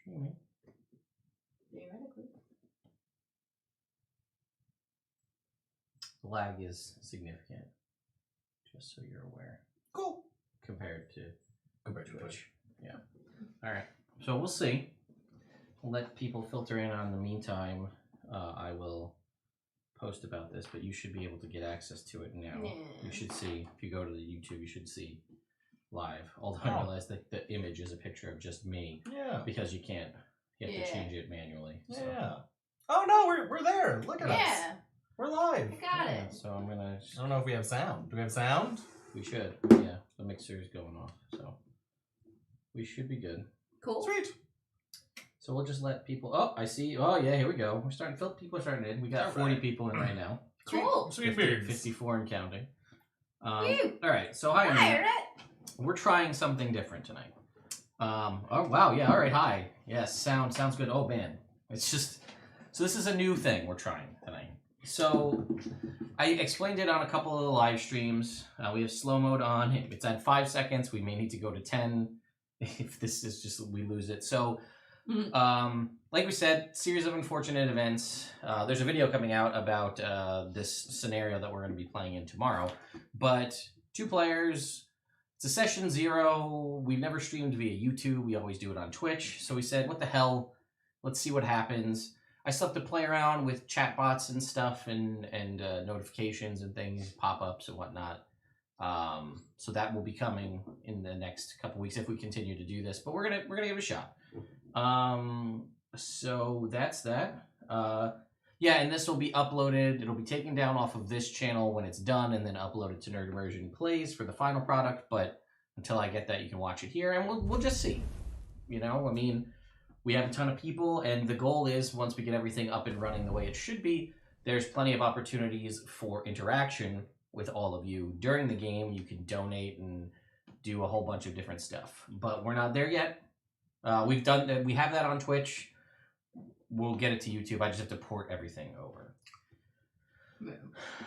streaming. Theoretically. The lag is significant, just so you're aware. Cool. Compared to Twitch. Yeah. All right. So we'll see. We'll let people filter in. On the meantime, I will post about this, but you should be able to get access to it now. Yeah. You should see, if you go to the YouTube, you should see live. Although I realize that the image is a picture of just me. Yeah. Because you can't. You have to change it manually. So. Yeah. Oh no, we're there. Look at us. Yeah. We're live. I got it. So I'm gonna. I don't know if we have sound. Do we have sound? We should. Yeah. The mixer is going off, so we should be good. Cool. Sweet. So we'll just let people. Oh, I see. Oh yeah, here we go. We're starting. People are starting in. We got 40 people in right now. Cool. Sweet 54 and counting. All Woo. right. So hi. Hi, We're trying something different tonight. Oh wow. Yeah. All right. Hi. Yes. Sounds good. Oh man. It's just. So this is a new thing we're trying tonight. So I explained it on a couple of the live streams. We have slow mode on. It's at 5 seconds. We may need to go to 10 if this is just we lose it. So, like we said, series of unfortunate events. There's a video coming out about this scenario that we're going to be playing in tomorrow. But 2 players. It's a session 0. We've never streamed via YouTube. We always do it on Twitch. So we said, what the hell? Let's see what happens. I still have to play around with chatbots and stuff and notifications and things, pop-ups and whatnot. So that will be coming in the next couple weeks if we continue to do this. But we're gonna give it a shot. So that's that. Yeah, and this will be uploaded. It'll be taken down off of this channel when it's done, and then uploaded to Nerd Immersion Plays for the final product. But until I get that, you can watch it here, and we'll just see. You know, I mean. We have a ton of people, and the goal is, once we get everything up and running the way it should be, there's plenty of opportunities for interaction with all of you. During the game, you can donate and do a whole bunch of different stuff. But we're not there yet. We have that on Twitch. We'll get it to YouTube. I just have to port everything over. Yeah.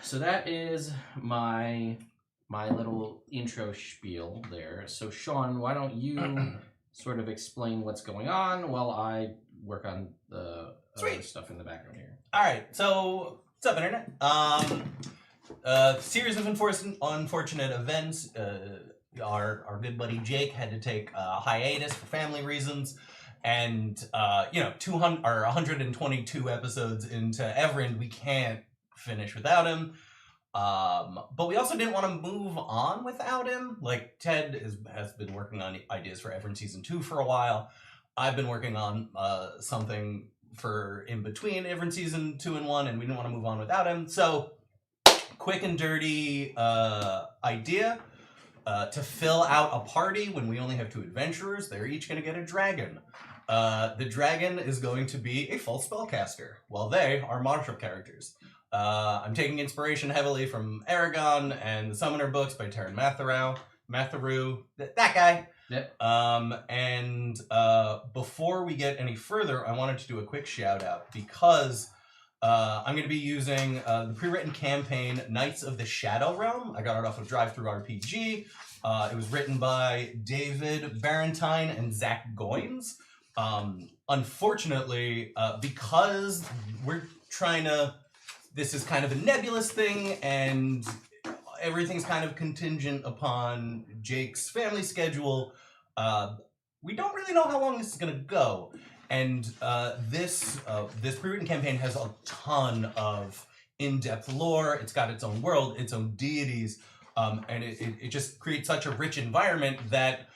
So that is my little intro spiel there. So Sean, why don't you... sort of explain what's going on while I work on the other stuff in the background here. All right, so what's up, internet? Series of unfortunate events. Our good buddy Jake had to take a hiatus for family reasons, and 122 episodes into Everend, we can't finish without him. But we also didn't want to move on without him. Like, Ted has been working on ideas for Everend Season 2 for a while. I've been working on something for in between Everend Season 2 and 1, and we didn't want to move on without him. So, quick and dirty idea to fill out a party when we only have 2 adventurers. They're each going to get a dragon. The dragon is going to be a full spellcaster, while they are martial characters. I'm taking inspiration heavily from Aragon and the Summoner books by Taryn Matharu, that guy. Yep. And before we get any further, I wanted to do a quick shout out because I'm going to be using the pre-written campaign Knights of the Shadow Realm. I got it off of DriveThruRPG. It was written by David Barentine and Zach Goins. Unfortunately, because we're trying to... This is kind of a nebulous thing, and everything's kind of contingent upon Jake's family schedule. We don't really know how long this is going to go. And this pre-written campaign has a ton of in-depth lore. It's got its own world, its own deities, and it just creates such a rich environment that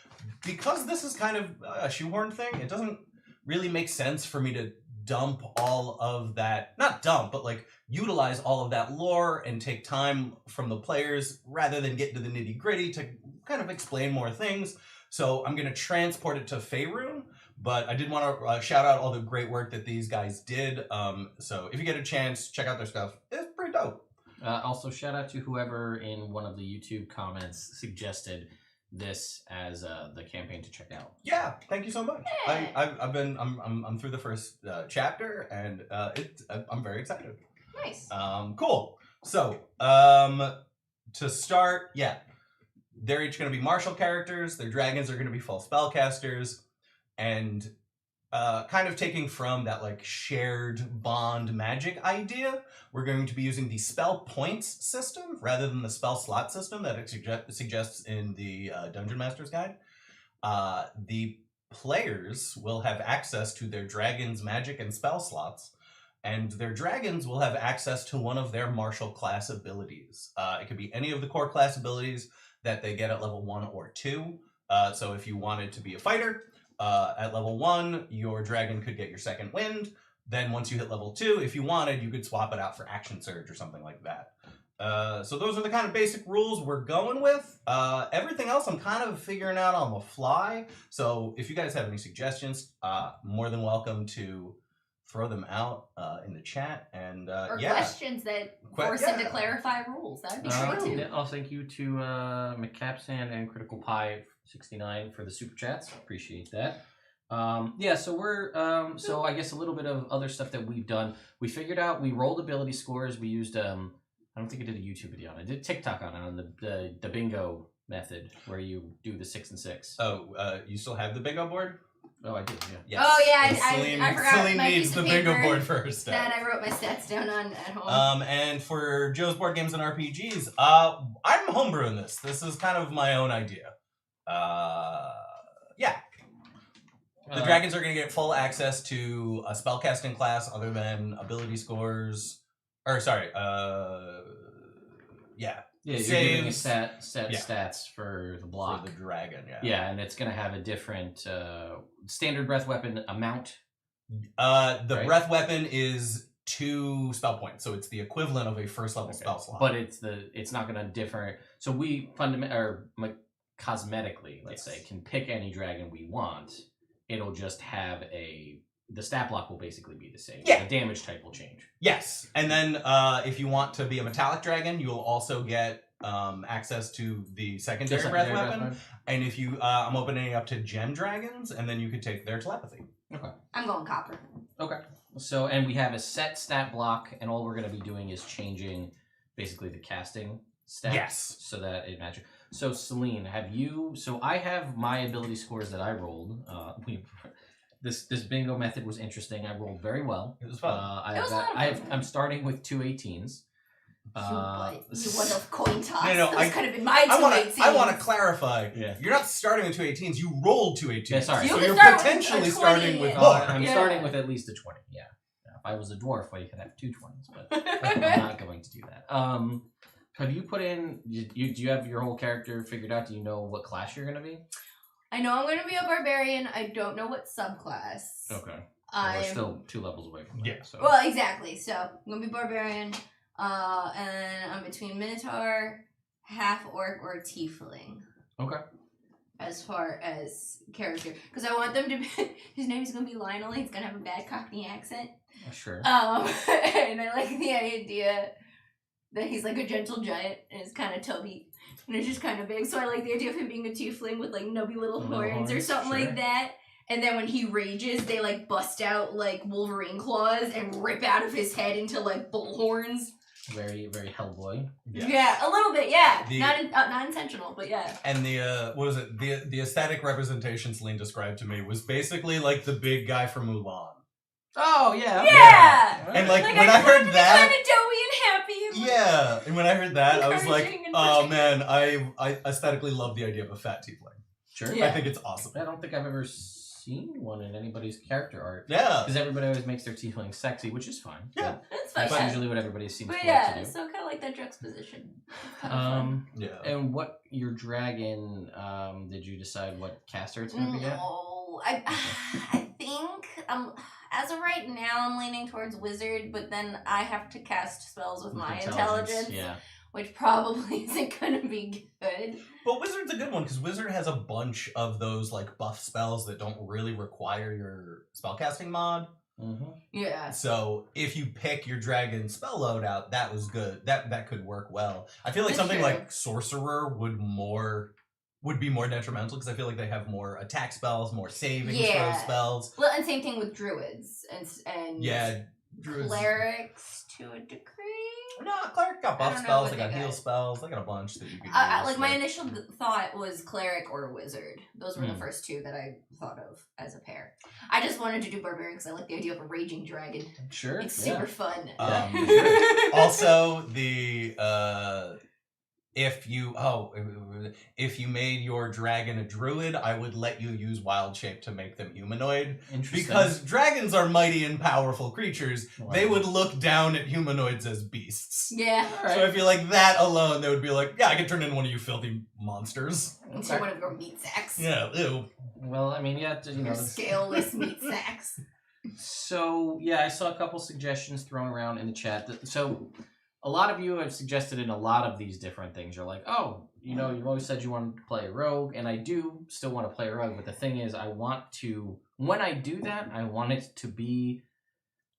because this is kind of a shoehorn thing, it doesn't really make sense for me to dump all of that, not dump, but like utilize all of that lore and take time from the players rather than get into the nitty gritty to kind of explain more things. So I'm going to transport it to Faerun, but I did want to shout out all the great work that these guys did. So if you get a chance, check out their stuff. It's pretty dope. Also, shout out to whoever in one of the YouTube comments suggested this as the campaign to check out. Yeah, thank you so much. Yeah. I'm through the first chapter, and I'm very excited. Nice. Cool. So to start, yeah, they're each going to be martial characters. Their dragons are going to be full spellcasters, and kind of taking from that like shared bond magic idea, we're going to be using the spell points system rather than the spell slot system that it suggests in the Dungeon Master's Guide. The players will have access to their dragon's magic and spell slots, and their dragons will have access to one of their martial class abilities. It could be any of the core class abilities that they get at level 1 or 2. So if you wanted to be a fighter, at level 1, your dragon could get your second wind. Then once you hit level 2, if you wanted, you could swap it out for action surge or something like that. So those are the kind of basic rules we're going with. Everything else I'm kind of figuring out on the fly. So if you guys have any suggestions, more than welcome to throw them out in the chat. And Or yeah. questions that force him to clarify rules. That would be great too. Yeah, I'll thank you to McCapsan and Critical Pie 69 for the super chats. Appreciate that. Yeah, so we're so I guess a little bit of other stuff that we've done. We figured out we rolled ability scores. We used I don't think I did a YouTube video on it. I did TikTok on it on the bingo method where you do the 6 and 6. Oh, you still have the bingo board? Oh, I did. Yeah. Yes. Oh yeah, Celine, I forgot Celine my needs piece the of bingo paper board for her stuff. that I wrote my stats down on at home. And for Joe's Board Games and RPGs, I'm homebrewing this. This is kind of my own idea. Yeah. The dragons are going to get full access to a spellcasting class other than ability scores. Or, sorry, yeah. Yeah, you're giving a set stats for the block. For the dragon, yeah. Yeah, and it's going to have a different standard breath weapon amount. The right? breath weapon is 2 spell points, so it's the equivalent of a first level spell slot. But it's not going to differ. So we cosmetically, let's say, can pick any dragon we want. It'll just have the stat block will basically be the same. Yeah. The damage type will change. Yes, and then if you want to be a metallic dragon, you'll also get access to the secondary breath weapon. And if you, I'm opening up to gem dragons, and then you could take their telepathy. Okay. I'm going copper. Okay. So, and we have a set stat block, and all we're going to be doing is changing basically the casting stats. Yes. So that it matches. So, Celine, so I have my ability scores that I rolled. This bingo method was interesting. I rolled very well. It was fun. I'm starting with 2 18s. You would have coin toss. No, Those could have been my 2 18s. I want to clarify. Yeah. You're not starting with 2 18s. You rolled 2 18s. Yeah, sorry. You So can you're start with potentially a 20. starting with Yeah. more. I'm starting with at least a 20. Yeah. If I was a dwarf, well, you could have 2 20s, but I'm not going to do that. Have you put in? Do you have your whole character figured out? Do you know what class you're going to be? I know I'm going to be a barbarian. I don't know what subclass. Okay. Well, we're still 2 levels away from that. Yeah. So. Well, exactly. So I'm going to be barbarian. And I'm between Minotaur, half-orc, or tiefling. Okay. As far as character. Because I want them to be... His name is going to be Lionel. He's going to have a bad Cockney accent. Sure. And I like the idea that he's like a gentle giant and it's kind of tubby. And it's just kind of big. So I like the idea of him being a tiefling with like nubby little horns or something like that. And then when he rages, they like bust out like Wolverine claws and rip out of his head into like bull horns. Very, very Hellboy. Yeah, a little bit, yeah. Not intentional, but yeah. And the what was it? The aesthetic representation Celine described to me was basically like the big guy from Mulan. Oh yeah. Yeah. And like when I heard that, kind of doughy and happy. yeah. And when I heard that, I was like, encouraging and oh protecting. man, I aesthetically love the idea of a fat tiefling. Sure. Yeah. I think it's awesome. I don't think I've ever seen one in anybody's character art. Yeah. Because everybody always makes their tiefling sexy, which is fine. Yeah. That's fine. That's usually what everybody seems But to yeah, like to do. so kind of like that juxtaposition. Kind of fun. Yeah. And what your dragon? Did you decide what caster it's gonna be at? No, I think as of right now I'm leaning towards wizard, but then I have to cast spells with my intelligence, Yeah. which probably isn't gonna be good. But Wizard's a good one because Wizard has a bunch of those like buff spells that don't really require your spellcasting mod. Mm-hmm. Yeah. So if you pick your dragon spell loadout, that was good. That could work well. I feel like That's something true. like Sorcerer would be more detrimental because I feel like they have more attack spells, more saving Yeah. throw spells. Well, and same thing with druids and Yeah, Druids. clerics to a degree. No, cleric got I buff don't know spells. what They they got heal got. spells. They got a bunch that you can use. Like my initial thought was cleric or wizard. Those were the first two that I thought of as a pair. I just wanted to do barbarian because I like the idea of a raging dragon. Sure. It's super fun. Also, the if you made your dragon a druid, I would let you use wild shape to make them humanoid. Interesting. Because dragons are mighty and powerful creatures, they would look down at humanoids as beasts. Yeah. Right. So I feel like that alone, they would be like, yeah, I can turn into one of you filthy monsters. Into one of your meat sacks. Yeah, ew. Well, I mean, yeah, you know. Your scaleless meat sacks. So, yeah, I saw a couple suggestions thrown around in the chat. So, a lot of you have suggested in a lot of these different things. You're like, oh, you know, you've always said you wanted to play a rogue, and I do still want to play a rogue, but the thing is, I want to, when I do that, I want it to be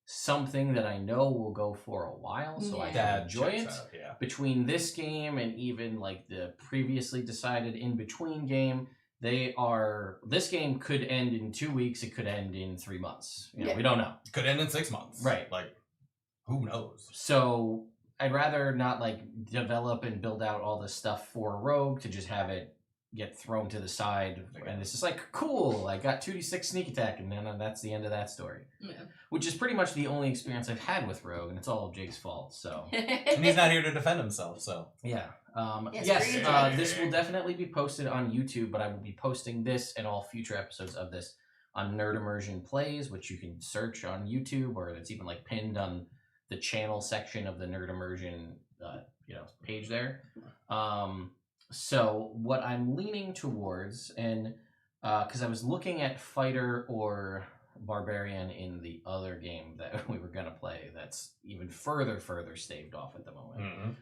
something that I know will go for a while, so I can enjoy it. Yeah. Between this game and even, like, the previously decided in-between game, this game could end in 2 weeks, it could end in 3 months. You know, we don't know. Could end in 6 months. Right. Like, who knows? So I'd rather not like develop and build out all this stuff for a rogue to just have it get thrown to the side, and it's just like, cool, I got 2d6 sneak attack, and then that's the end of that story. Yeah. Which is pretty much the only experience I've had with rogue, and it's all Jake's fault. So And he's not here to defend himself, so. yeah. Yes, This will definitely be posted on YouTube, but I will be posting this and all future episodes of this on Nerd Immersion Plays, which you can search on YouTube, or it's even like pinned on the channel section of the Nerd Immersion page there. So what I'm leaning towards, and because I was looking at fighter or barbarian in the other game that we were going to play, that's even further staved off at the moment.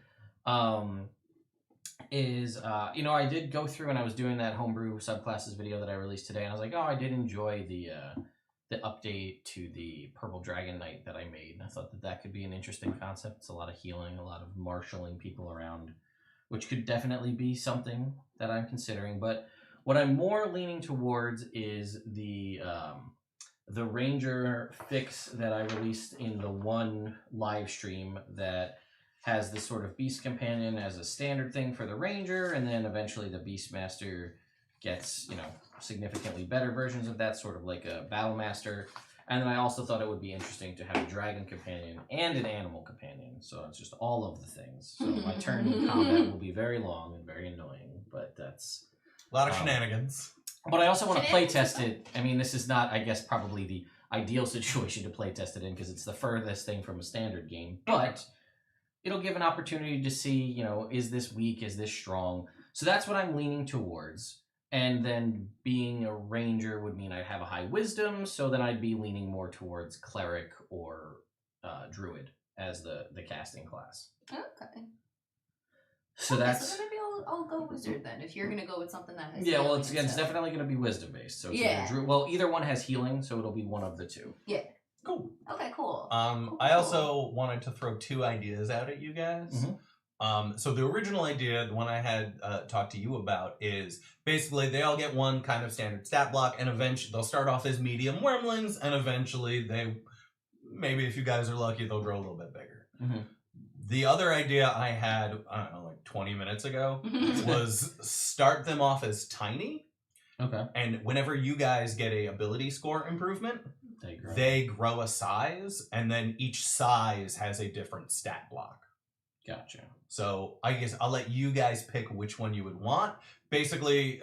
I did go through and I was doing that homebrew subclasses video that I released today, and I was like, oh, I did enjoy the update to the Purple Dragon Knight that I made. I thought that could be an interesting concept. It's a lot of healing, a lot of marshalling people around, which could definitely be something that I'm considering. But what I'm more leaning towards is the Ranger fix that I released in the one live stream that has this sort of Beast Companion as a standard thing for the Ranger, and then eventually the Beastmaster gets, significantly better versions of that, sort of like a Battle Master. And then I also thought it would be interesting to have a Dragon Companion and an Animal Companion, so it's just all of the things. So my turn in combat will be very long and very annoying, but that's... A lot of shenanigans. But I also want to play test it. I mean, this is not, I guess, probably the ideal situation to play test it in, because it's the furthest thing from a standard game, but it'll give an opportunity to see, is this weak, is this strong? So that's what I'm leaning towards. And then being a ranger would mean I'd have a high wisdom, so then I'd be leaning more towards cleric or druid as the casting class. Okay. So that's... So maybe I'll go wizard then, if you're going to go with something that has well, it's definitely going to be wisdom based. So it's either one has healing, so it'll be one of the two. Yeah. Cool. Okay, cool. I also wanted to throw 2 ideas out at you guys. Mm-hmm. So the original idea, the one I had talked to you about, is basically they all get one kind of standard stat block, and eventually they'll start off as medium wormlings, and eventually maybe if you guys are lucky, they'll grow a little bit bigger. Mm-hmm. The other idea I had, I don't know, like 20 minutes ago, was start them off as tiny. Okay. And whenever you guys get a ability score improvement, they grow a size, and then each size has a different stat block. Gotcha. So I guess I'll let you guys pick which one you would want. Basically,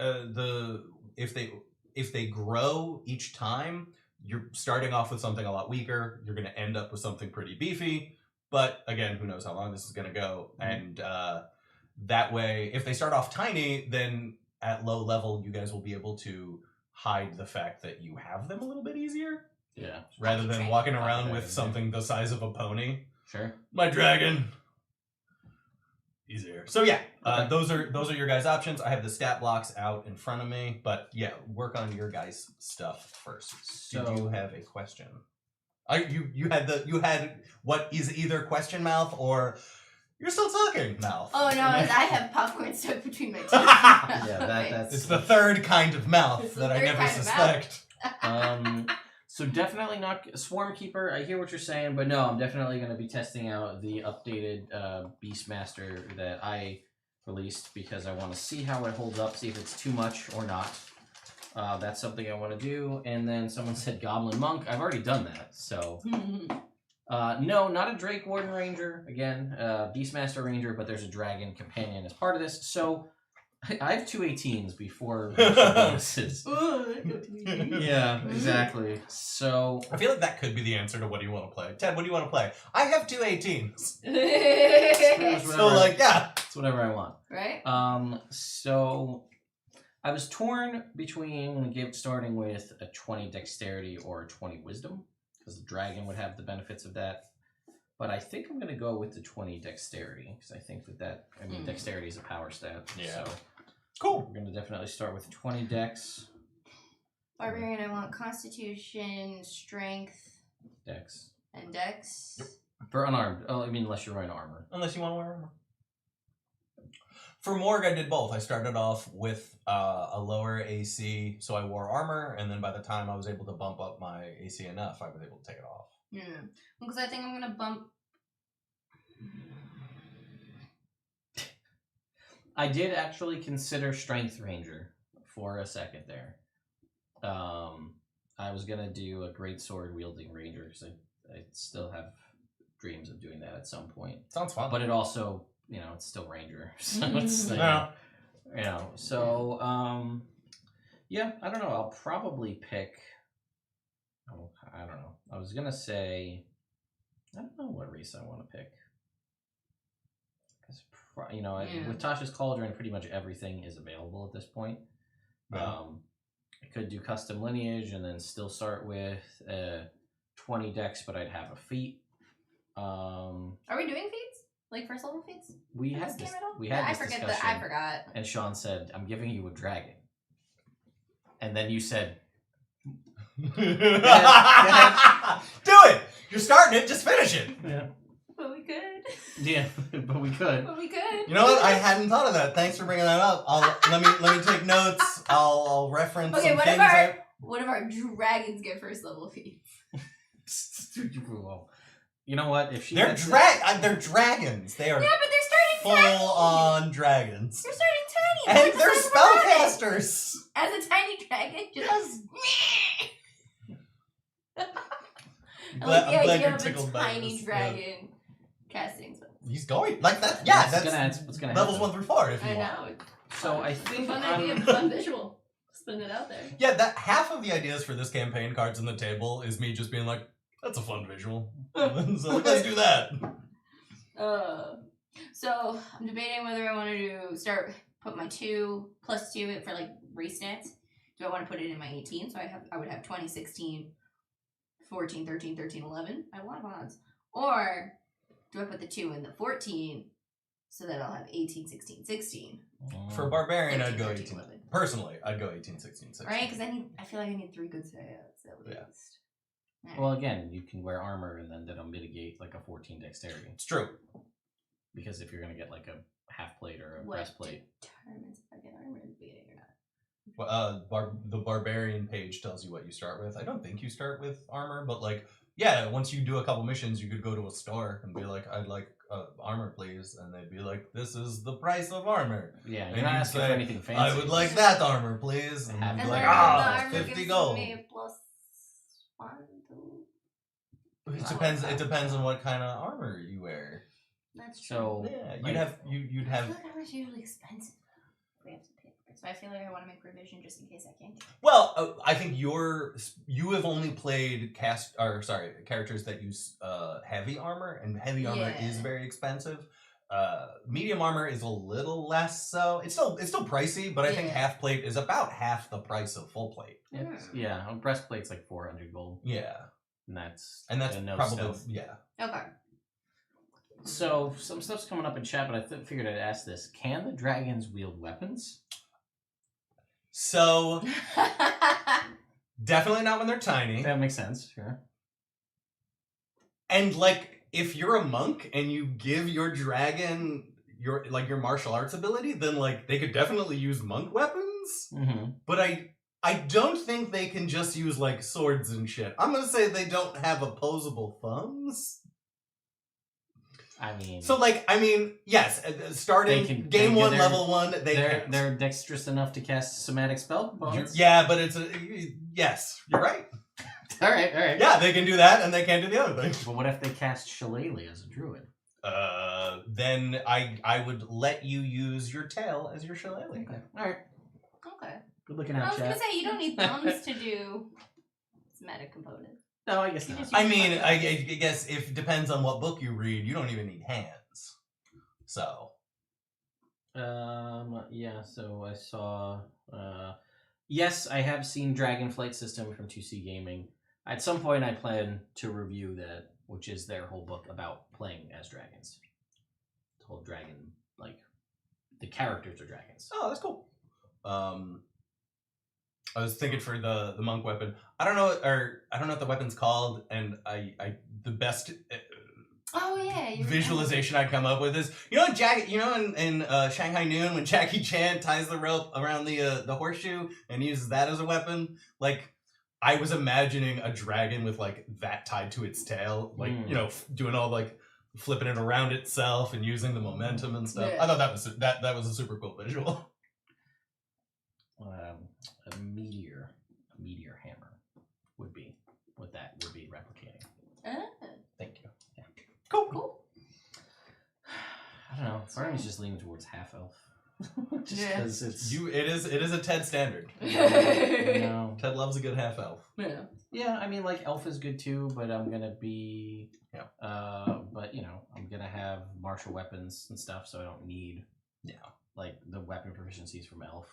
if they grow each time, you're starting off with something a lot weaker. You're going to end up with something pretty beefy. But again, who knows how long this is going to go. And that way, if they start off tiny, then at low level, you guys will be able to hide the fact that you have them a little bit easier. Yeah. Rather than walking around with something the size of a pony. Sure. My dragon. Easier. So yeah, Okay. those are your guys' options. I have the stat blocks out in front of me, but yeah, work on your guys' stuff first. So, did you have a question? You had what is either question mouth or you're still talking mouth. Oh no, I have popcorn stuck between my teeth. that's it's the third kind of mouth that I never suspect. So definitely not Swarm Keeper. I hear what you're saying, but no, I'm definitely going to be testing out the updated Beastmaster that I released, because I want to see how it holds up, see if it's too much or not. That's something I want to do. And then someone said Goblin Monk. I've already done that, so... no, not a Drake Warden Ranger. Again, Beastmaster Ranger, but there's a Dragon Companion as part of this. So I have 2 18s before bonuses. Yeah, exactly. So I feel like that could be the answer to what do you want to play. Ted, what do you want to play? I have 2 18s. So like, yeah. It's whatever I want. Right? So I was torn between starting with a 20 Dexterity or a 20 Wisdom. Because the dragon would have the benefits of that. But I think I'm going to go with the 20 Dexterity. Because I think Dexterity is a power stat. Yeah. So Cool. we're going to definitely start with 20 Dex. Barbarian, I want Constitution, Strength, Dex. and Dex. Yep. For unarmed. Oh, I mean, unless you're wearing armor. Unless you want to wear armor. For Morg, I did both. I started off with a lower AC, so I wore armor, and then by the time I was able to bump up my AC enough, I was able to take it off. Yeah. Because I think I'm going to bump... I did actually consider Strength Ranger for a second there. I was going to do a Great Sword Wielding Ranger, because I still have dreams of doing that at some point. Sounds fun. But it also... it's still Ranger, so it's Yeah. So yeah, I don't know. I'll probably pick. Oh, I don't know. I was gonna say, I don't know what race I want to pick. Because with Tasha's Cauldron, pretty much everything is available at this point. Yeah. I could do custom lineage and then still start with 20 Dex, but I'd have a feat. Are we doing feats? Like first level feats? We In had this this. game at all? We had I this forget discussion. that. I forgot. And Sean said, "I'm giving you a dragon." And then you said, Do it! You're starting it, just finish it! "Yeah, But we could. yeah, but we could." But we could. You know what? I hadn't thought of that. Thanks for bringing that up. Let me take notes. I'll reference Okay, some what things. if our dragons get first level feats? Well, you know what? If she They're gets they're dragons. They are Yeah, but they're starting tiny. full on dragons. They're starting tiny. And Like they're the size of a rabbit. spellcasters. As a tiny dragon, just. I like the I'm glad idea you're of a tickled by tiny this, dragon casting spells. He's going like that. Yeah, what's gonna levels happen. 1 through 4 if you I want. know. So I think Fun I'm- idea, fun visual. Spin it out there. Yeah, that half of the ideas for this campaign cards on the table is me just being like, that's a fun visual. So like, let's do that. So I'm debating whether I want to put my 2 plus 2 for like race stats. Do I want to put it in my 18? So I would have 20, 16, 14, 13, 13, 11. I have a lot of odds. Or do I put the 2 in the 14 so that I'll have 18, 16, 16? For Barbarian, 13, I'd go 13, 18. 11. Personally, I'd go 18, 16, 16. Right? Because I feel like I need 3 good stats at least. Yeah. Well, again, you can wear armor, and then that'll mitigate like a 14 Dexterity. It's true. Because if you're gonna get like a half plate or a What breastplate, determines if I get armor in the beginning or not? Well, the Barbarian page tells you what you start with. I don't think you start with armor, but like, yeah, once you do a couple missions, you could go to a store and be like, I'd like armor, please. And they'd be like, this is the price of armor. yeah, And you're not you'd asking say, for anything fancy. I would like that armor, please. And And you'd be And like, then ah, the armor 50 gives gold. me +1 to... It depends. It depends on what kind of armor you wear. That's true. So Yeah, like, you'd I have. feel like armor's usually expensive. We have to pay for it. So I feel like I want to make provision just in case I can't get it. Well, I think you have only played characters that use heavy armor, and heavy armor Yeah. is very expensive. Medium armor is a little less so. It's still pricey, but I think Yeah. half plate is about half the price of full plate. yeah, a breastplate's like 400 gold, Yeah, and that's and no probably stealth. yeah. Okay. So some stuff's coming up in chat, but I figured I'd ask this: can the dragons wield weapons? So definitely not when they're tiny. That makes sense. Sure. And like, if you're a monk and you give your dragon your martial arts ability, then like they could definitely use monk weapons. Mm-hmm. But I don't think they can just use like swords and shit. I'm gonna say they don't have opposable thumbs. I mean, So, like, yes, starting game one, level one, they're dexterous enough to cast somatic spell components. Yeah, but yes, you're right. All right. Yeah, they can do that, and they can't do the other thing. But what if they cast Shillelagh as a druid? Then I would let you use your tail as your shillelagh. Okay. All right. Okay. Good looking I out, was chat. gonna say you don't need thumbs to do somatic components. No, I guess You not. just I use mean, your I thumbs. guess if it depends on what book you read, you don't even need hands. So. Yeah. So I saw. Yes, I have seen Dragonflight System from 2C Gaming. At some point, I plan to review that, which is their whole book about playing as dragons. The whole dragon, like the characters are dragons. Oh, that's cool. I was thinking for the monk weapon. I don't know what the weapon's called, and the best Oh yeah. visualization I come up with is in Shanghai Noon when Jackie Chan ties the rope around the horseshoe and uses that as a weapon. Like I was imagining a dragon with like that tied to its tail, like doing all like flipping it around itself and using the momentum and stuff. Yeah. I thought that was a super cool visual. A meteor hammer would be what that would be replicating. Thank you. Yeah. Cool. I don't know. Part of me's just leaning towards half elf. Just Yeah. because it's It is a Ted standard. no. Ted loves a good half elf. Yeah. Yeah, I mean like elf is good too, but I'm gonna be but I'm gonna have martial weapons and stuff, so I don't need like the weapon proficiencies from elf.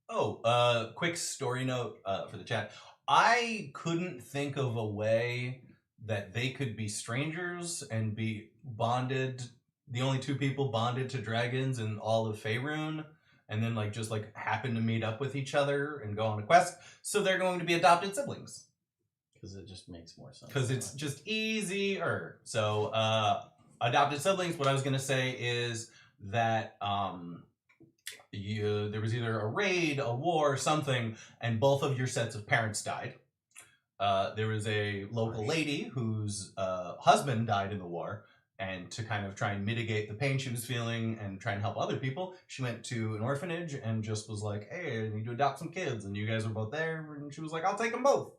Oh, quick story note for the chat. I couldn't think of a way that they could be strangers and be bonded, the only two people bonded to dragons in all of Faerun, and then just happen to meet up with each other and go on a quest. So they're going to be adopted siblings. Because it just makes more sense. Because it's just easier. So adopted siblings, what I was going to say is that there was either a raid, a war, something, and both of your sets of parents died. There was a local lady whose husband died in the war, and to kind of try and mitigate the pain she was feeling and try and help other people, she went to an orphanage and just was like, hey, I need to adopt some kids, and you guys were both there, and she was like, I'll take them both.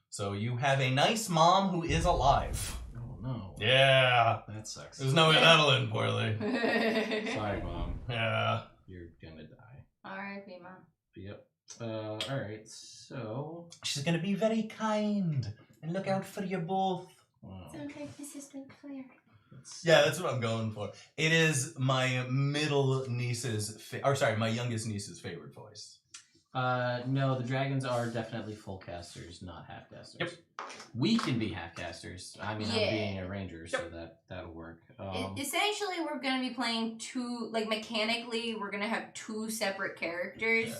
So you have a nice mom who is alive. Oh no. Yeah. That sucks. There's no way that'll end poorly. Sorry, Mom. Yeah. You're gonna die. R.I.P. Mom. Yep. Alright, so She's gonna be very kind and look out for you both. wow. Sounds like my sister Claire. Yeah, that's what I'm going for. It is my middle niece's, my youngest niece's favorite voice. No, the dragons are definitely full casters, not half casters. Yep. We can be half casters. I mean, Yeah. I'm being a ranger, so that'll work. Essentially, we're going to be playing two, mechanically, we're going to have two separate characters,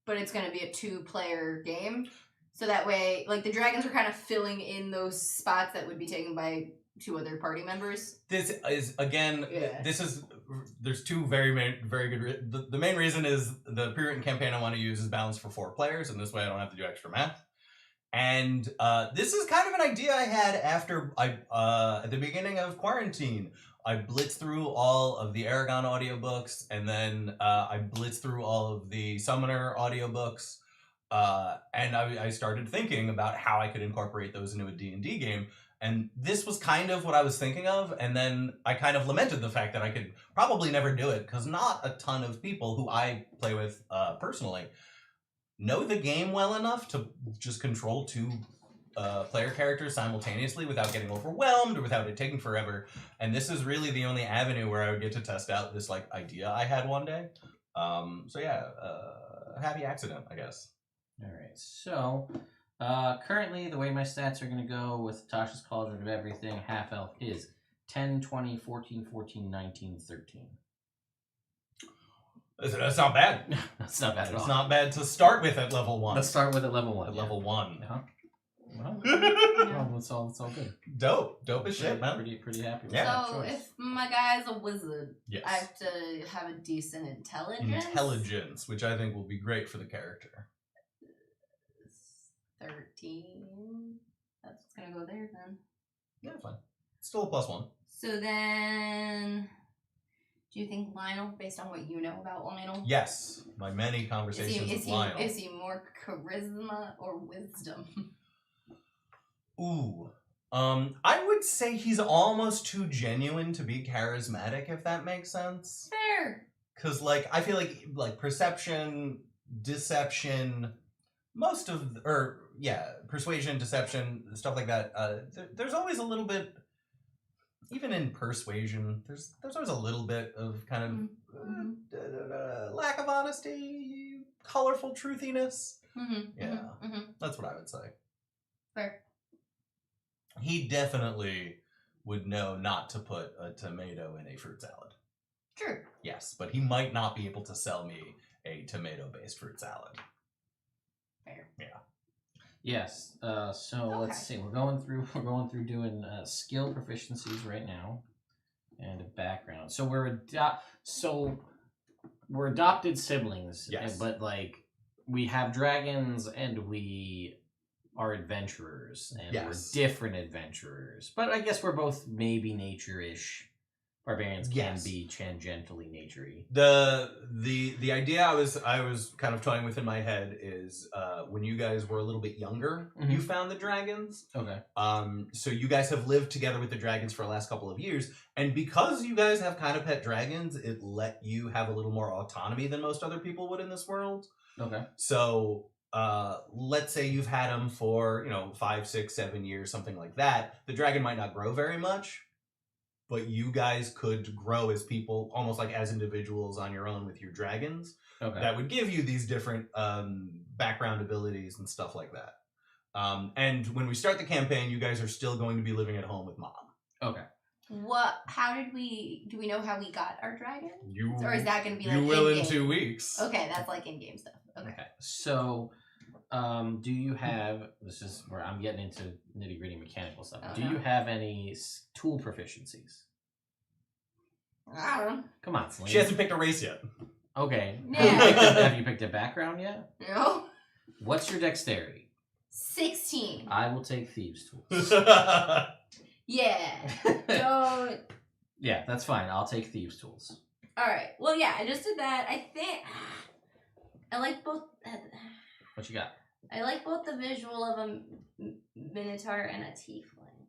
but it's going to be a two-player game. So that way, the dragons are kind of filling in those spots that would be taken by two other party members. This is, again, there's two very good, the main reason is the pre-written campaign I want to use is balanced for 4 players, and this way I don't have to do extra math. And this is kind of an idea I had after at the beginning of quarantine. I blitzed through all of the Aragon audiobooks, and then I blitzed through all of the Summoner audiobooks, and I started thinking about how I could incorporate those into a D&D game. And this was kind of what I was thinking of, and then I kind of lamented the fact that I could probably never do it, because not a ton of people who I play with personally know the game well enough to just control 2 player characters simultaneously without getting overwhelmed or without it taking forever. And this is really the only avenue where I would get to test out this idea I had one day. So yeah, happy accident, I guess. All right, so currently the way my stats are going to go with Tasha's Cauldron of Everything, half elf, is 10, 20, 14, 14, 19, 13. That's not bad. That's not bad at all. It's not bad to start with at level 1. Let's start with at level 1. At level 1. Uh-huh. Well, it's all good. Dope as shit, man. Pretty happy with Yeah. that So, choice. if my guy's a wizard, Yes. I have to have a decent intelligence. Intelligence, which I think will be great for the character. 13. That's what's gonna go there then. Yeah, fine. Still a +1. So then, do you think Lionel, based on what you know about Lionel, Yes, my many conversations with Lionel. Is he more charisma or wisdom? Ooh. I would say he's almost too genuine to be charismatic, if that makes sense. Fair. Because, like, I feel like perception, deception, persuasion, deception, stuff like that. There's always a little bit, even in persuasion, there's always a little bit of kind of lack of honesty, colorful truthiness. That's what I would say. Fair. He definitely would know not to put a tomato in a fruit salad. True. Yes, but he might not be able to sell me a tomato-based fruit salad. Fair. Yeah. Yes. So let's see. We're going through doing skill proficiencies right now, and a background. So we're adopted siblings. Yes. But like we have dragons, and we are adventurers, and we're different adventurers. But I guess we're both maybe nature-ish. Barbarians can be tangentially nature-y. The idea I was kind of toying with in my head is when you guys were a little bit younger, you found the dragons. Okay. So you guys have lived together with the dragons for the last couple of years, and because you guys have kind of pet dragons, it let you have a little more autonomy than most other people would in this world. Okay. So let's say you've had them for 5, 6, 7 years, something like that. The dragon might not grow very much, but you guys could grow as people, almost like as individuals on your own with your dragons. Okay. That would give you these different background abilities and stuff like that. And when we start the campaign, you guys are still going to be living at home with Mom. Okay. Do we know how we got our dragon? Or is that going to be like you will in-game? in 2 weeks. Okay, that's like in-game stuff. Okay. So, do you have, this is where I'm getting into nitty-gritty mechanical stuff. Do you have any tool proficiencies? I don't know. Come on, Celine. She hasn't picked a race yet. Okay. Yeah. Have you picked a background yet? No. What's your dexterity? 16. I will take thieves' tools. Yeah. Don't. Yeah, that's fine. I'll take thieves' tools. Alright. Well, yeah, I just did that. I think I like both. What you got? I like both the visual of a minotaur and a tiefling.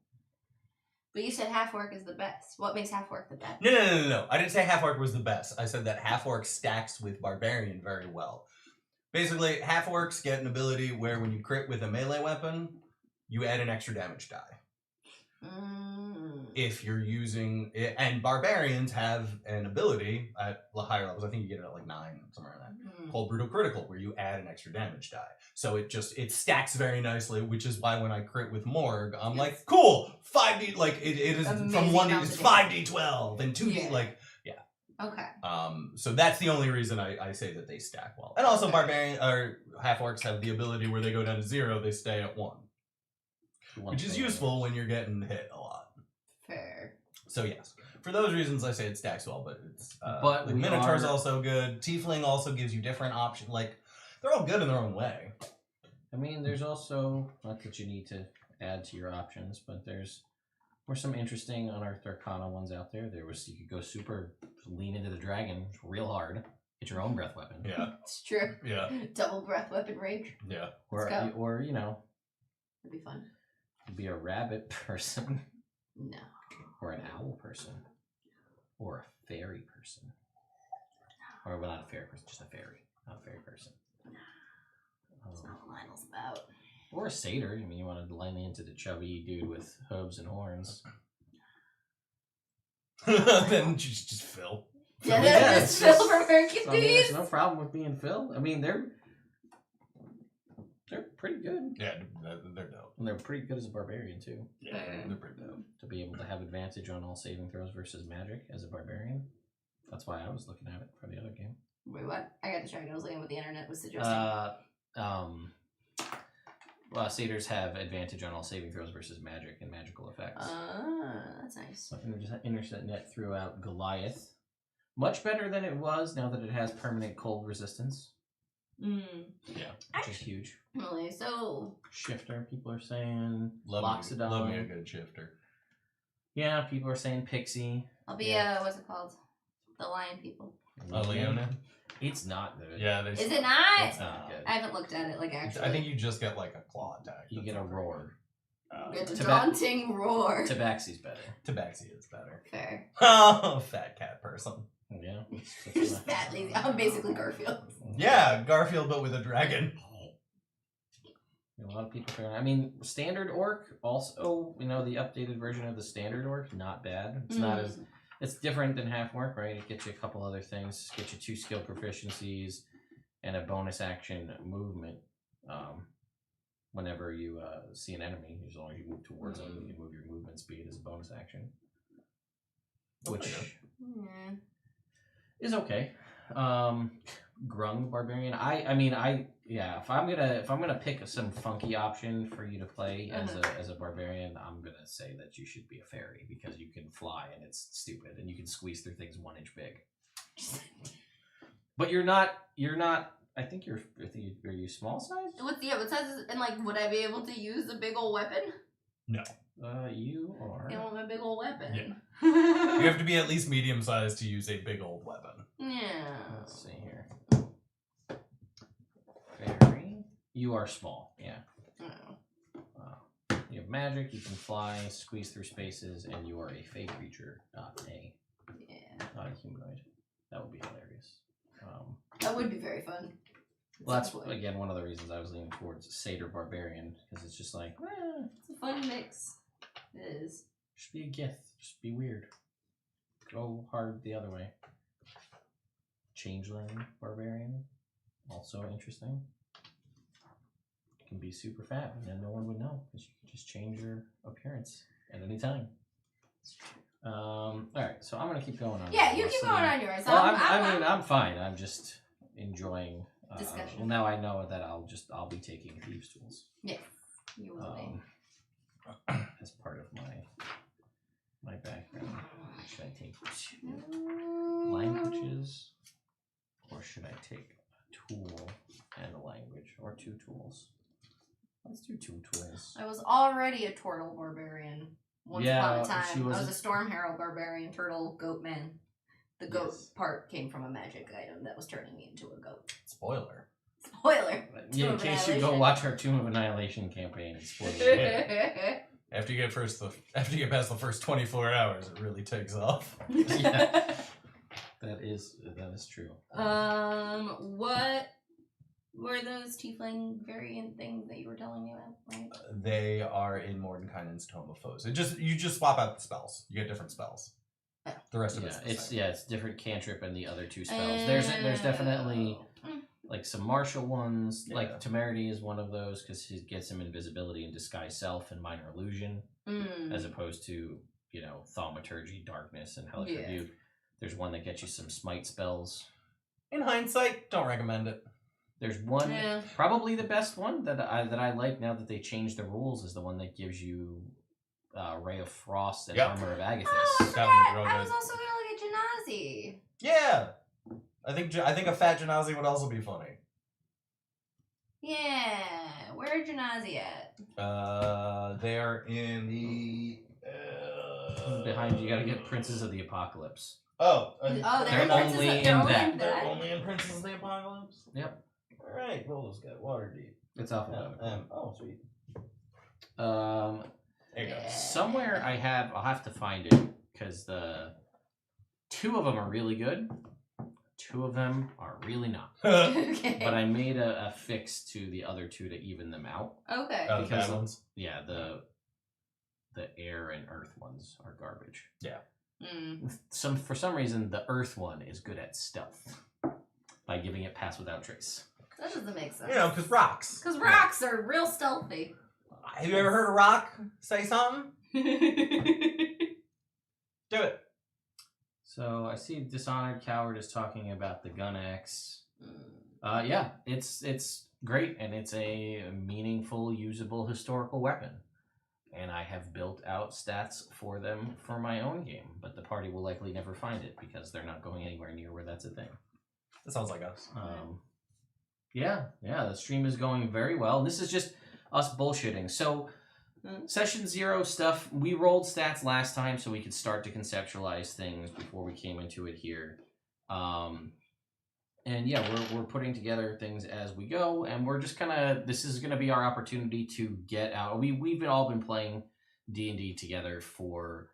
But you said half orc is the best. What makes half orc the best? No. I didn't say half orc was the best. I said that half orc stacks with barbarian very well. Basically, half orcs get an ability where when you crit with a melee weapon, you add an extra damage die. If you're using it, and barbarians have an ability at higher levels. I think you get it at like 9, somewhere in that. Called brutal critical, where you add an extra damage die. So it stacks very nicely, which is why when I crit with Morg, I'm like, cool, 5d, like it is amazing from 1d, it's 5d12 and 2d, Okay. So that's the only reason I say that they stack well. And also barbarian or half orcs have the ability where they go down to 0, they stay at 1. Which is useful when you're getting hit a lot. Fair. So yes, for those reasons I say it stacks well, but it's but like Minotaur's also good. Tiefling also gives you different options. Like they're all good in their own way. I mean, there's also, not that you need to add to your options, but were some interesting unearthed arcana ones out there. You could go super lean into the dragon real hard, get your own breath weapon. Yeah, it's true. Yeah, double breath weapon rage. Yeah, or it'd be fun. Be a rabbit person. No. Or an owl person. Or a fairy person. Or, well, not a fairy person, just a fairy. Not a fairy person. That's not what Lionel's about. Or a satyr. I mean, you want to line into the chubby dude with hooves and horns. Then just Phil. Yeah, that's Phil from Hercules. There's no problem with being Phil. I mean, they're pretty good. Yeah, they're dope. And they're pretty good as a barbarian, too. Yeah, they're pretty dope. To be able to have advantage on all saving throws versus magic as a barbarian. That's why I was looking at it for the other game. Wait, what? I got distracted. I was looking at what the internet was suggesting. Well, satyrs have advantage on all saving throws versus magic and magical effects. That's nice. So internet threw out Goliath. Much better than it was now that it has permanent cold resistance. Yeah. Which is huge. Really? So... Shifter, people are saying. Love me a good shifter. Yeah, people are saying pixie. I'll be what's it called? The lion people. Leona? It's not good. Yeah, Is it not? It's not good. I haven't looked at it actually. I think you just get a claw attack. You get a roar. Get a Taba- daunting roar. Tabaxi's better. Tabaxi is better. Fair. Oh, fat cat person. Yeah. Just that lazy. I'm basically Garfield. Yeah, Garfield, but with a dragon. A lot of people I mean, standard orc also, the updated version of the standard orc, not bad. It's not as it's different than half orc, right? It gets you a couple other things. Gets you 2 skill proficiencies and a bonus action movement. Whenever you see an enemy, as long as you move towards them, you can move your movement speed as a bonus action. Which is okay. Grung Barbarian. If I'm gonna pick some funky option for you to play as a barbarian, I'm gonna say that you should be a fairy because you can fly and it's stupid and you can squeeze through things 1 inch big. But you're not. Are you small size? What size is it? And would I be able to use a big old weapon? No. You are. I want a big old weapon. Yeah. You have to be at least medium sized to use a big old weapon. Yeah. Let's see here. Fairy. You are small. Yeah. You have magic. You can fly, squeeze through spaces, and you are a fey creature, not a humanoid. That would be hilarious. That would be very fun. Well, that's again one of the reasons I was leaning towards Satyr Barbarian because it's just like, it's a fun mix. It is. Just be a gift. Just be weird. Go hard the other way. Changeling Barbarian, also interesting. You can be super fat and then no one would know because you can just change your appearance at any time. All right, so I'm gonna keep going on. Yeah, you keep going on yours. Well, I'm fine. I'm just enjoying discussion. Well, now I know that I'll be taking thieves' tools. Yeah, you will be. As part of my background. Should I take 2 languages, or should I take a tool and a language, or 2 tools? Let's do 2 tools. I was already a turtle barbarian. Once upon a time, I was a Storm Herald barbarian, turtle, goat man. The goat part came from a magic item that was turning me into a goat. Spoiler. Spoiler. Yeah, in case you go watch our Tomb of Annihilation campaign. Spoiler. Yeah. After you get past the first 24 hours, it really takes off. Yeah. That is true. What were those tiefling variant things that you were telling me about? Right? They are in Mordenkainen's Tome of Foes. You just swap out the spells. You get different spells. Oh. The rest of it's different cantrip and the other 2 spells. There's definitely some martial ones. Yeah. Like Temerity is one of those because he gets him invisibility and disguise self and minor illusion, as opposed to thaumaturgy, darkness, and hellish rebuke. There's one that gets you some smite spells. In hindsight, don't recommend it. There's one, probably the best one that I like now that they changed the rules is the one that gives you Ray of Frost and Armor of Agathis. Oh, I was also gonna look at Genasi. Yeah, I think a fat Genasi would also be funny. Yeah, where's Genasi at? They are in the behind you. You gotta get Princes of the Apocalypse. They're only in that. They're only in Princes of the Apocalypse. Yep. All right, roll this guy. Waterdeep. It's alphabetical. Sweet. There you go. Somewhere I'll have to find it because the 2 of them are really good. 2 of them are really not. Okay. But I made a fix to the other 2 to even them out. Okay. The bad ones? Yeah, the air and earth ones are garbage. Yeah. For some reason, the earth one is good at stealth by giving it pass without trace. That doesn't make sense. Because rocks. Because rocks are real stealthy. Have you ever heard a rock say something? Do it. So I see Dishonored Coward is talking about the gun axe. Yeah, it's great and it's a meaningful, usable historical weapon. And I have built out stats for them for my own game, but the party will likely never find it because they're not going anywhere near where that's a thing. That sounds like us. Yeah, the stream is going very well. This is just us bullshitting. So Session 0 stuff, we rolled stats last time so we could start to conceptualize things before we came into it here. And yeah, we're putting together things as we go, and we're just this is gonna be our opportunity to get out. We've all been playing D&D together for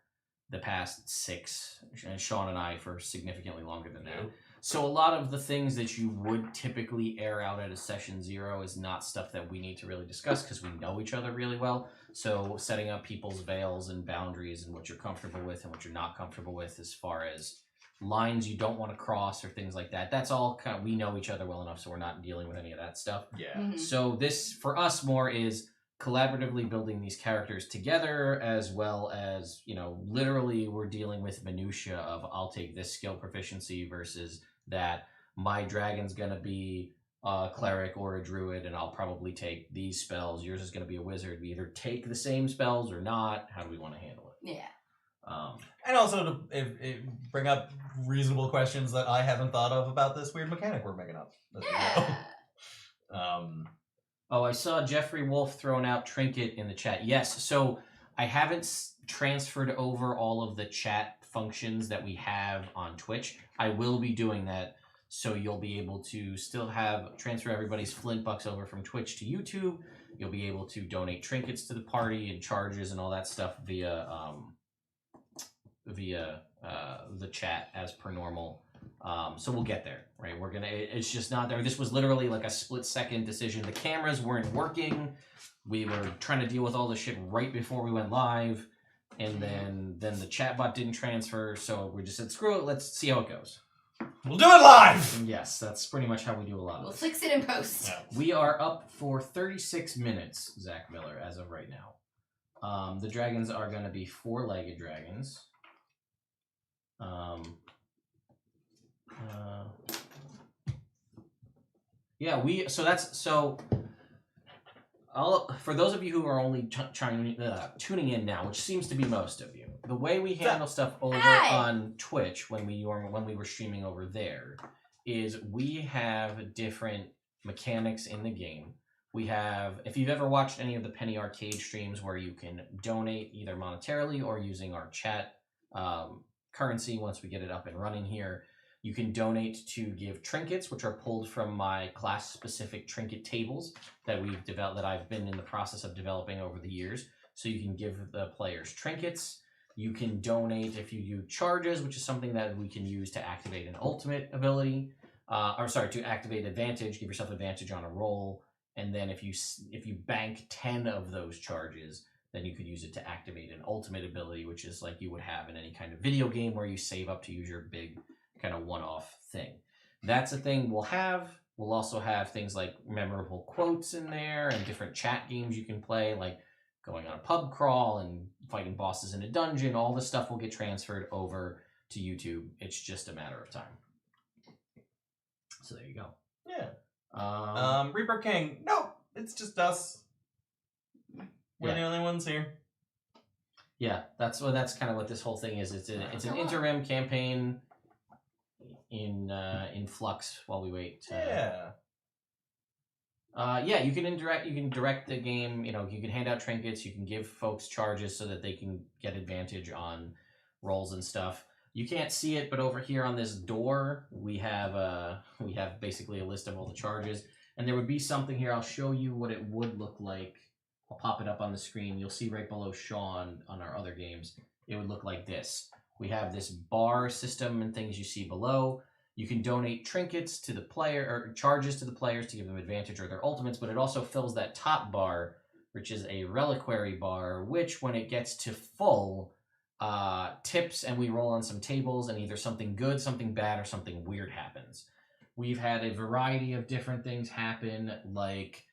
the past 6, and Sean and I for significantly longer than that. So a lot of the things that you would typically air out at a session 0 is not stuff that we need to really discuss because we know each other really well. So setting up people's veils and boundaries and what you're comfortable with and what you're not comfortable with as far as lines you don't want to cross or things like that. That's all we know each other well enough, so we're not dealing with any of that stuff. Yeah. Mhm. So this, for us, more is collaboratively building these characters together, as well as, literally we're dealing with minutia of I'll take this skill proficiency versus that. My dragon's going to be a cleric or a druid, and I'll probably take these spells. Yours is going to be a wizard. We either take the same spells or not. How do we want to handle it? Yeah. And also to bring up reasonable questions that I haven't thought of about this weird mechanic we're making up. as we Yeah. go. Oh, I saw Jeffrey Wolf throwing out trinket in the chat. Yes, so I haven't transferred over all of the chat functions that we have on Twitch. I will be doing that, so you'll be able to still transfer everybody's flint bucks over from Twitch to YouTube. You'll be able to donate trinkets to the party and charges and all that stuff via the chat as per normal. So we'll get there, right? It's just not there. This was literally like a split-second decision. The cameras weren't working. We were trying to deal with all this shit right before we went live, and then the chatbot didn't transfer, so we just said, screw it, let's see how it goes. We'll do it live! And yes, that's pretty much how we do a lot of We'll this. fix it in post. Yeah. We are up for 36 minutes, Zach Miller, as of right now. The dragons are going to be 4-legged dragons. For those of you who are only tuning in now, which seems to be most of you, the way we handle stuff over on Twitch when we were streaming over there is we have different mechanics in the game. We have, if you've ever watched any of the Penny Arcade streams where you can donate either monetarily or using our chat currency once we get it up and running here, you can donate to give trinkets, which are pulled from my class-specific trinket tables that we've developed, that I've been in the process of developing over the years. So you can give the players trinkets. You can donate if you do charges, which is something that we can use to activate an ultimate ability. To activate advantage, give yourself advantage on a roll. And then if you bank 10 of those charges, then you could use it to activate an ultimate ability, which is like you would have in any kind of video game where you save up to use your big kind of one-off thing. That's a thing we'll have. We'll also have things like memorable quotes in there and different chat games you can play, like going on a pub crawl and fighting bosses in a dungeon. All this stuff will get transferred over to YouTube. It's just a matter of time. So there you go. Yeah. Reaper King. Nope, it's just us. We're the only ones here. Yeah, that's kind of what this whole thing is. It's an interim campaign in flux while we wait. You can direct the game. You can hand out trinkets. You can give folks charges so that they can get advantage on rolls and stuff. You can't see it, but over here on this door, we have basically a list of all the charges, and there would be something here. I'll show you what it would look like. I'll pop it up on the screen. You'll see right below Sean on our other games. It would look like this. We have this bar system and things you see below. You can donate trinkets to the player, or charges to the players to give them advantage or their ultimates, but it also fills that top bar, which is a reliquary bar, which when it gets to full, tips and we roll on some tables and either something good, something bad, or something weird happens. We've had a variety of different things happen, like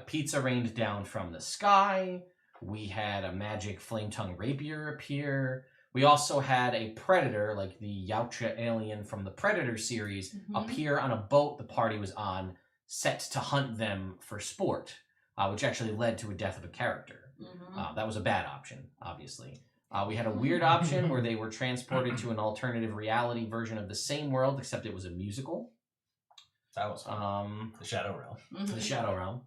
pizza rained down from the sky. We had a magic flame-tongue rapier appear. We also had a predator, like the Yautja alien from the Predator series, appear on a boat the party was on, set to hunt them for sport, which actually led to a death of a character. That was a bad option, obviously. We had a weird option where they were transported to an alternative reality version of the same world, except it was a musical. That was the Shadow Realm. The Shadow Realm.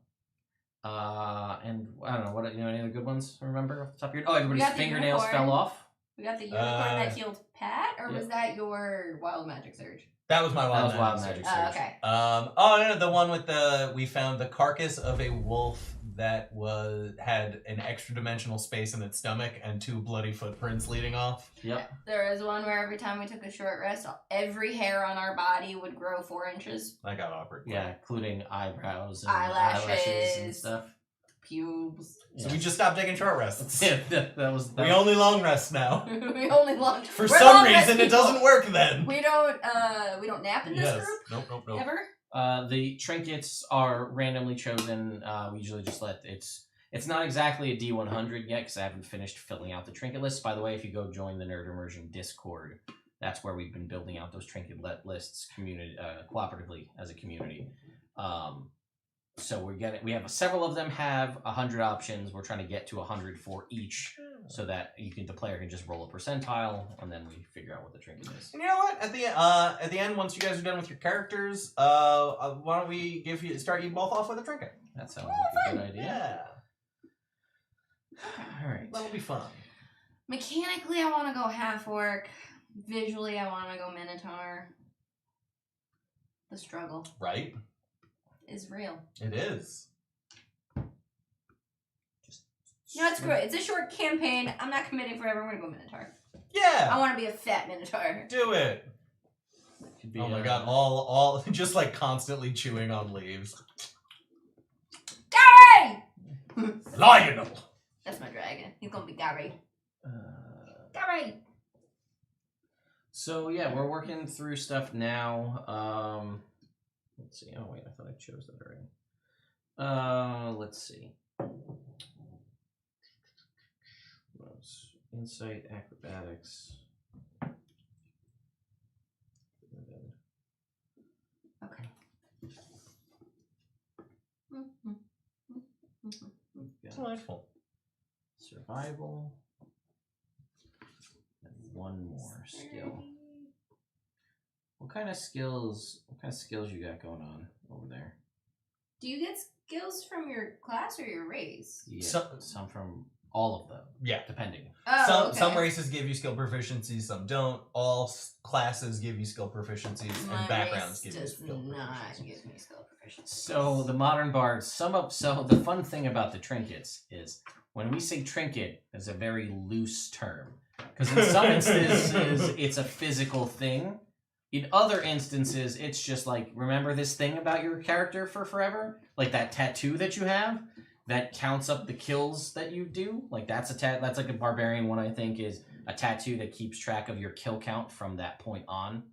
And I don't know what any other good ones. Remember off the top of your? Oh, everybody's got the fingernails unicorn. fell off. We got the unicorn that healed Pat, or was that your wild magic surge? That was my wild magic surge. Okay. No, the one with we found the carcass of a wolf that had an extra dimensional space in its stomach and 2 bloody footprints leading off. Yep. There was one where every time we took a short rest, every hair on our body would grow 4 inches. That got awkward. Yeah, including eyebrows, and eyelashes and stuff. Pubes. So we just stopped taking short rests. Yeah, that was. We only long rest now. We only long. For some reason, it doesn't work then. We don't nap in this group. Nope. Ever. The trinkets are randomly chosen. We usually just let it's not exactly a D100 yet because I haven't finished filling out the trinket list. By the way, if you go join the Nerd Immersion Discord, that's where we've been building out those trinket lists cooperatively as a community. So we have several of them have 100 options. We're trying to get to 100 for each, so that the player can just roll a percentile, and then we figure out what the trinket is. And you know what? At the end, once you guys are done with your characters, why don't we start you both off with a trinket? That sounds like a good idea. Yeah. All right. That'll be fun. Mechanically, I want to go half orc. Visually, I want to go minotaur. The struggle Right? is real. It is. Screw it. It's a short campaign. I'm not committing forever. I'm going to go minotaur. Yeah. I want to be a fat minotaur. Do it. Could be, Oh my god, all just like constantly chewing on leaves. Gary! Lionel! That's my dragon. He's going to be Gary. Gary! So yeah, we're working through stuff now. Let's see. Oh wait, I thought I chose that already. Let's see. Insight, acrobatics. Okay. Delightful. Survival. And one more skill. What kind of skills you got going on over there? Do you get skills from your class or your race? Yeah, some from all of them. Yeah. Depending. Oh, okay. Some races give you skill proficiencies, some don't. All classes give you skill proficiencies, and backgrounds give you skill proficiencies. Not give me skill proficiencies. So the modern bards so the fun thing about the trinkets is when we say trinket, it's a very loose term. Because in some instances it's a physical thing. In other instances, it's just like, remember this thing about your character for forever? Like that tattoo that you have that counts up the kills that you do? Like that's that's like a barbarian one, I think, is a tattoo that keeps track of your kill count from that point on.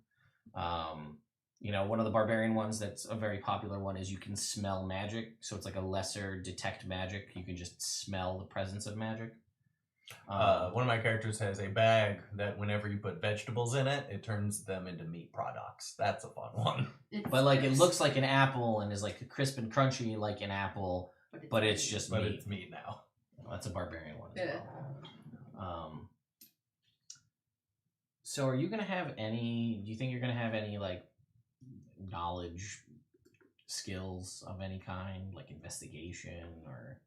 One of the barbarian ones that's a very popular one is you can smell magic. So it's like a lesser detect magic. You can just smell the presence of magic. One of my characters has a bag that whenever you put vegetables in it, it turns them into meat products. That's a fun one. But like it looks like an apple and is like crisp and crunchy like an apple, but it's just meat. It's meat now. That's a barbarian one as well. So are you gonna have any? Do you think you're gonna have any like knowledge skills of any kind, like investigation or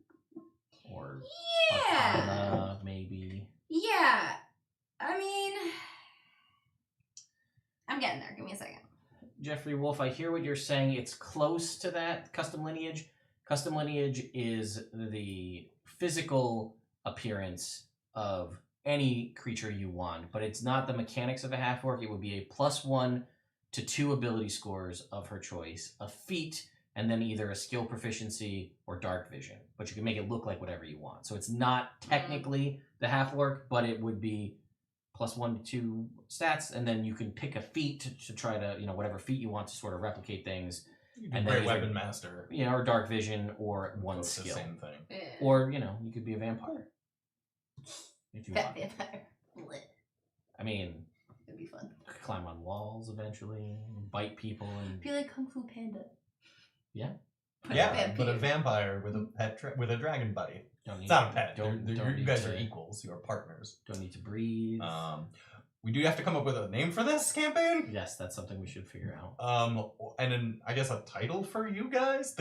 Arcana, maybe? Yeah. I mean, I'm getting there. Give me a second. Jeffrey Wolf, I hear what you're saying. It's close to that custom lineage. Custom lineage is the physical appearance of any creature you want, but it's not the mechanics of a half-orc. It would be a +1 to 2 ability scores of her choice, a feat, and then either a skill proficiency or dark vision. But you can make it look like whatever you want. So it's not technically the half-orc, but it would be +1 to 2 stats, and then you can pick a feat to try to, whatever feat you want to sort of replicate things. And Great Weapon Master. Or dark vision or one skill. The same thing. Yeah. Or, you could be a vampire. If you want. Vampire. I mean, it'd be fun. Climb on walls eventually, bite people, and Be like Kung Fu Panda. Yeah. But a vampire with a dragon buddy. It's not a pet. You guys are equals. You are partners. Don't need to breathe. We do have to come up with a name for this campaign. Yes, that's something we should figure out. And then I guess a title for you guys.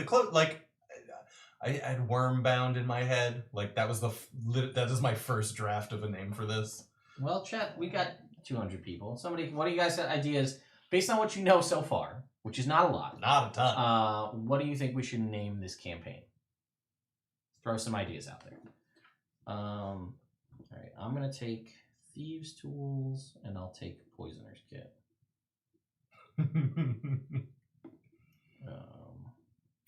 I had Wormbound in my head. Like that was that is my first draft of a name for this. Well, chat, we got 200 people. Somebody, what do you guys have ideas based on what you know so far, which is not a lot? Not a ton. What do you think we should name this campaign? Throw some ideas out there. All right, I'm gonna take Thieves' Tools, and I'll take Poisoner's Kit.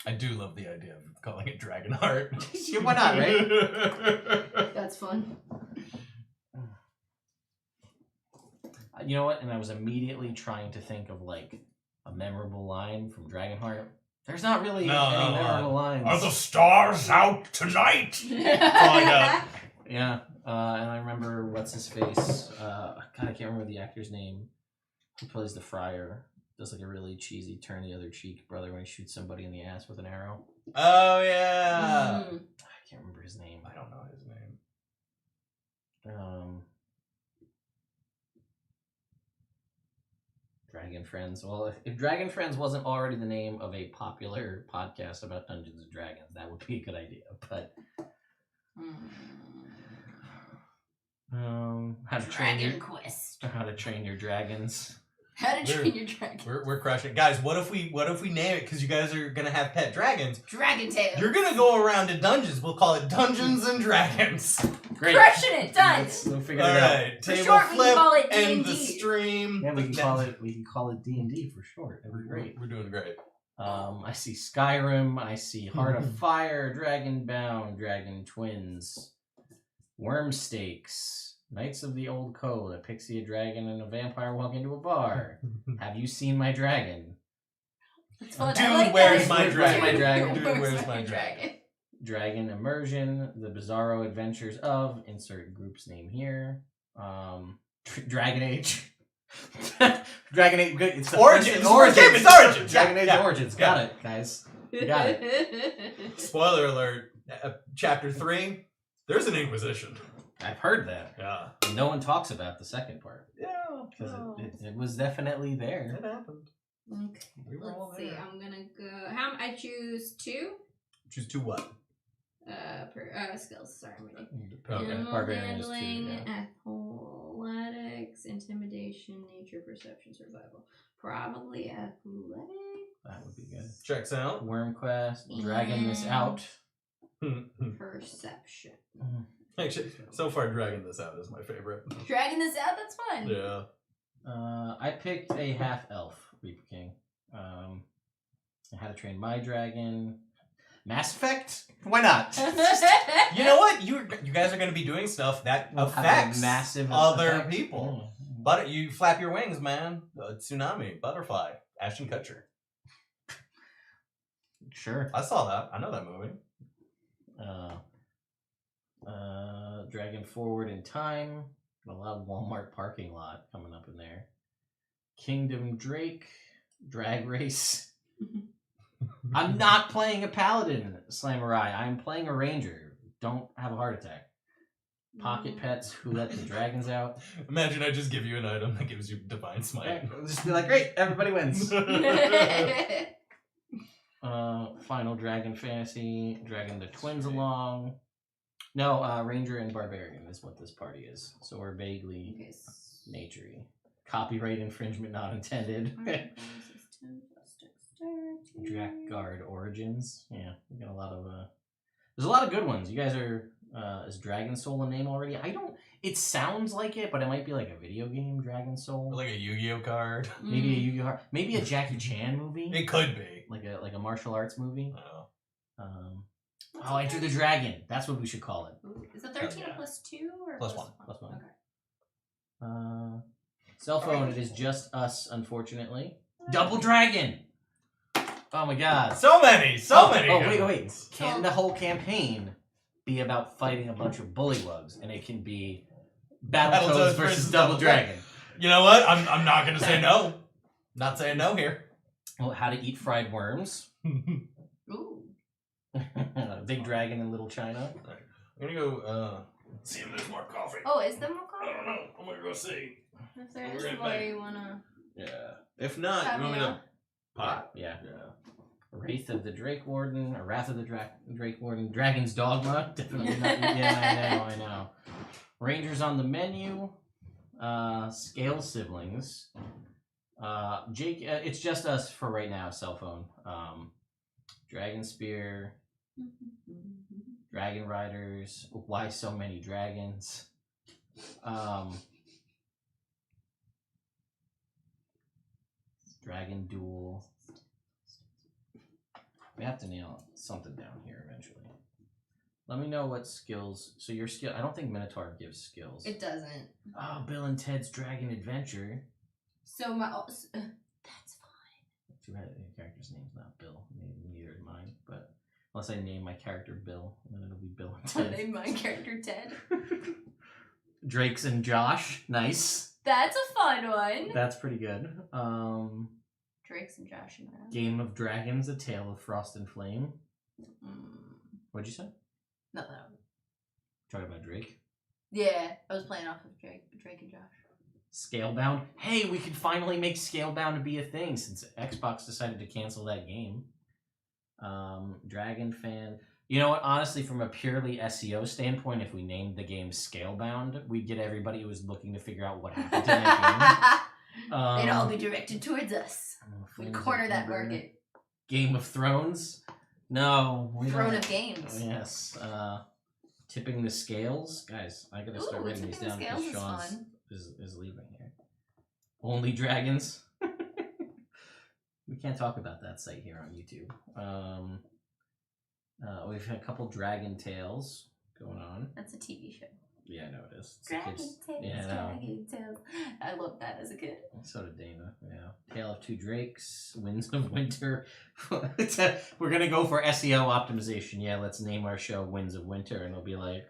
I do love the idea of calling it Dragonheart. Yeah, why not, right? That's fun. You know what? And I was immediately trying to think of like a memorable line from Dragonheart. There's not really any memorable lines. Are the stars out tonight? That's all I got. Yeah, and I remember what's his face. God, I can't remember the actor's name. He plays the friar. Does like a really cheesy turn the other cheek brother when he shoots somebody in the ass with an arrow. Oh yeah. Mm. I can't remember his name. I don't know his name. Dragon Friends. Well, if Dragon Friends wasn't already the name of a popular podcast about Dungeons and Dragons, that would be a good idea. But how to train Dragon your Quest. how to train your dragons. How to train your dragon. We're crushing it. Guys, what if we name it, because you guys are gonna have pet dragons? Dragon Tail. You're gonna go around to dungeons. We'll call it Dungeons and Dragons. Great. Crushing it. Done. We'll figure it All out. right. For Table short, we can flip call it and the D&D. stream. Yeah, we can call it D&D for short. That'd be great. We're doing great. I see Skyrim. I see Heart of Fire, Dragonbound, Dragon Twins, Worm Stakes, Knights of the Old Code, a pixie, a dragon, and a vampire walk into a bar. Have you seen my dragon? It's fun. Dude, I like where's that. my dragon? My dragon. Dude, where's my dragon? Dragon Immersion, The Bizarro Adventures of, insert group's name here. Dragon Age. Dragon Age, good. It's the Origins. first- Origins. It's Origins. Dragon Age Yeah. Origins. Got it, guys. You got it. Spoiler alert. Chapter 3. There's an Inquisition. I've heard that. Yeah. No one talks about the second part. Yeah. Because it was definitely there. It happened. Okay. We were all Let's see. there. I'm gonna go. I choose 2. Choose 2 what? Per skills. Sorry, I'm reading. Okay. Animal Barbarian is 2, handling, yeah. athletics, intimidation, nature, perception, survival. Probably athletic. That would be good. Checks out. Worm Quest, dragging this out. Perception. Actually, so far, Dragging This Out is my favorite. Dragging this out. That's fun. Yeah. I picked a half elf Reaper King. How to Train My Dragon. Mass Effect? Why not? You know what? You guys are going to be doing stuff that We'll have a affects massive other effect. people. Mm. But you flap your wings, man. Tsunami, Butterfly, Ashton Kutcher. Sure. I saw that. I know that movie. Dragon Forward in Time. A lot of Walmart parking lot coming up in there. Kingdom Drake. Drag Race. I'm not playing a paladin, Slamerai. I'm playing a ranger. Don't have a heart attack. Pocket pets who let the dragons out. Imagine I just give you an item that gives you Divine Smite. Just be like, great, everybody wins. Final Dragon Fantasy. Dragging the twins along. No, Ranger and Barbarian is what this party is. So we're vaguely Okay. nature-y. Copyright infringement not intended. Drac Guard Origins. Yeah, we got a lot of there's a lot of good ones. You guys are is Dragon Soul a name already? I don't it sounds like it, but it might be like a video game, Dragon Soul. Or like a Yu-Gi-Oh card. Maybe a Yu-Gi-Oh! Maybe a Jackie Chan movie. It could be. Like a martial arts movie. Oh. Enter the Dragon. That's what we should call it. Ooh, is it 13 Yeah. plus 2 or Plus 1. Plus 1. Okay. Cell phone, it is just us, unfortunately. Double Dragon! Oh my god. So many. Oh, good wait. ones. Can the whole campaign be about fighting a bunch of bullywugs? And it can be Battletoads versus Double Dragon. You know what? I'm not gonna say no. Not saying no here. Well, how to eat fried worms. Ooh. Big Dragon in Little China. I'm gonna go see if there's more coffee. Oh, is there more I don't coffee? know. I'm gonna go see. If there We're is, right why back. you wanna... Yeah. If not, Have you want me me to pot? Yeah. Yeah. Wrath of the Drake Warden, or Wrath of the Drake Warden, Dragon's Dogma. Definitely not. Yeah, I know. Rangers on the menu. Scale Siblings. Jake, it's just us for right now. Cell phone. Dragon Spear. Dragon Riders. Why so many dragons? Dragon Duel. We have to nail something down here eventually. Let me know what skills. So your skill. I don't think Minotaur gives skills. It doesn't. Oh, Bill and Ted's Dragon Adventure. So that's fine. Too bad your character's name's not Bill. Neither is mine. But unless I name my character Bill, then it'll be Bill and I'll Ted. name my character Ted. Drake's and Josh. Nice. That's a fun one. That's pretty good. Drake's and Josh and Rob. Game of Dragons: A Tale of Frost and Flame. What'd you say? Nothing. Talking about Drake. Yeah, I was playing off of Drake and Josh. Scalebound. Hey, we could finally make Scalebound to be a thing since Xbox decided to cancel that game. Dragon Fan. You know what? Honestly, from a purely SEO standpoint, if we named the game Scalebound, we'd get everybody who was looking to figure out what happened to that game. They'd all be directed towards us. We'd corner that market. Game of Thrones. No. Throne of Games. Yes. Tipping the Scales. Guys, I gotta start writing these down because Sean is leaving here. Only Dragons. We can't talk about that site here on YouTube. We've had a couple Dragon Tales going on. That's a TV show. Yeah, I know it is. It's Dragon kids. Tales, Yeah, Dragon Tales. I loved that as a kid. So did Dana. Yeah. Tale of Two Drakes, Winds of Winter. We're gonna go for SEO optimization. Yeah, let's name our show Winds of Winter, and they'll be like,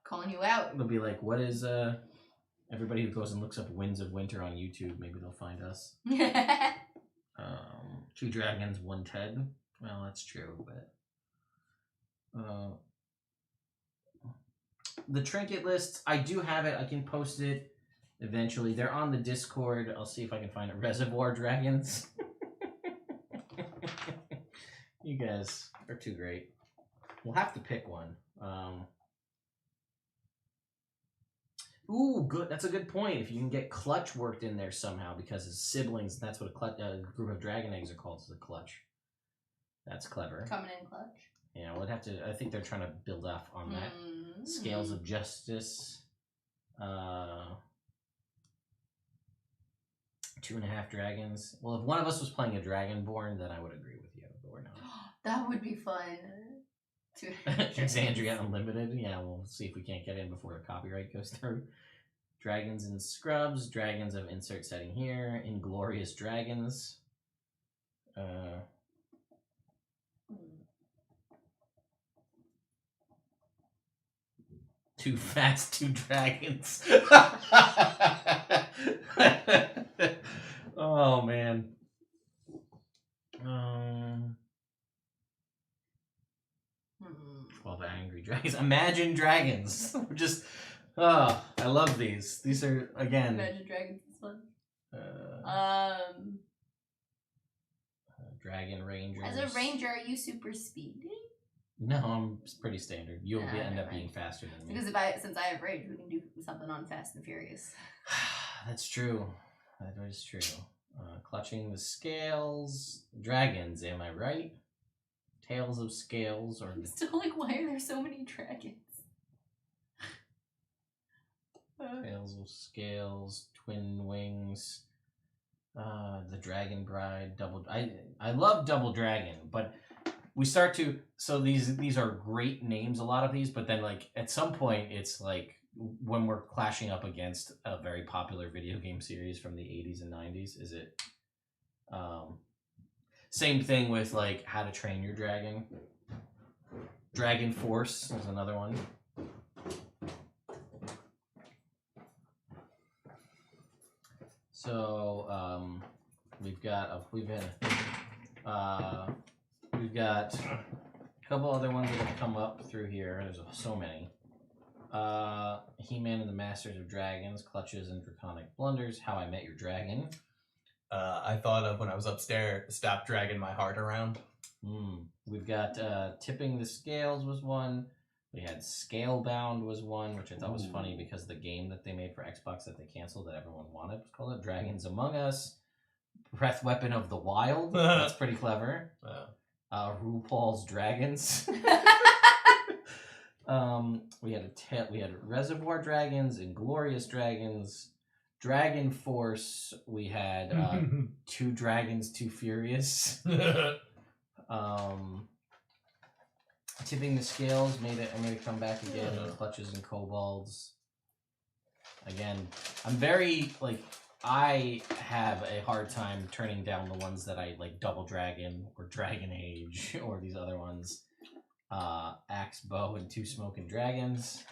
calling you out. they'll be like, what is everybody who goes and looks up Winds of Winter on YouTube, maybe they'll find us. Two Dragons, One Ted. Well, that's true, but the trinket list, I do have it. I can post it eventually. They're on the Discord. I'll see if I can find it. Reservoir Dragons. You guys are too great. We'll have to pick one. Ooh, good. That's a good point. If you can get Clutch worked in there somehow, because his siblings, that's what a group of dragon eggs are called, is a Clutch. That's clever. Coming in clutch. Yeah, we'll have to. I think they're trying to build off on that. Scales of Justice. 2.5 dragons. Well, if one of us was playing a Dragonborn, then I would agree with you, but we're not. That would be fun. Exandria Unlimited. Yeah, we'll see if we can't get in before the copyright goes through. Dragons and Scrubs. Dragons of insert setting here. Inglorious Dragons. Too Fast, Two Dragons. Oh, man. 12 Angry Dragons. Imagine Dragons. Just, I love these. These are, again. Imagine Dragons is fun. Dragon Rangers. As a ranger, are you super speedy? No, I'm pretty standard. You'll end up right. being faster than me. Because since I have rage, we can do something on Fast and Furious. That's true. That is true. Clutching the Scales. Dragons, am I right? Tales of Scales. Or I'm still like, why are there so many dragons? Tales of Scales. Twin Wings. The Dragon Bride. Double. I love Double Dragon, but we start to. So these are great names, a lot of these, but then like at some point it's like when we're clashing up against a very popular video game series from the 80s and 90s, is it same thing with like How to Train Your Dragon. Dragon Force is another one. So we've got a couple other ones that have come up through here. There's so many. He-Man and the Masters of Dragons, Clutches and Draconic Blunders, How I Met Your Dragon. I thought of when I was upstairs, Stop Dragging My Heart Around. We've got Tipping the Scales was one. We had Scalebound was one, which I thought was funny because the game that they made for Xbox that they canceled that everyone wanted was called Dragons Among Us. Breath Weapon of the Wild. That's pretty clever. RuPaul's Dragons. We had Reservoir Dragons, Inglorious Dragons, Dragon Force. We had Two Dragons, Too Furious. Tipping the Scales made a comeback again. Clutches and Kobolds. Again, I'm very I have a hard time turning down the ones that I like, Double Dragon or Dragon Age or these other ones. Axe, Bow, and Two Smoking Dragons.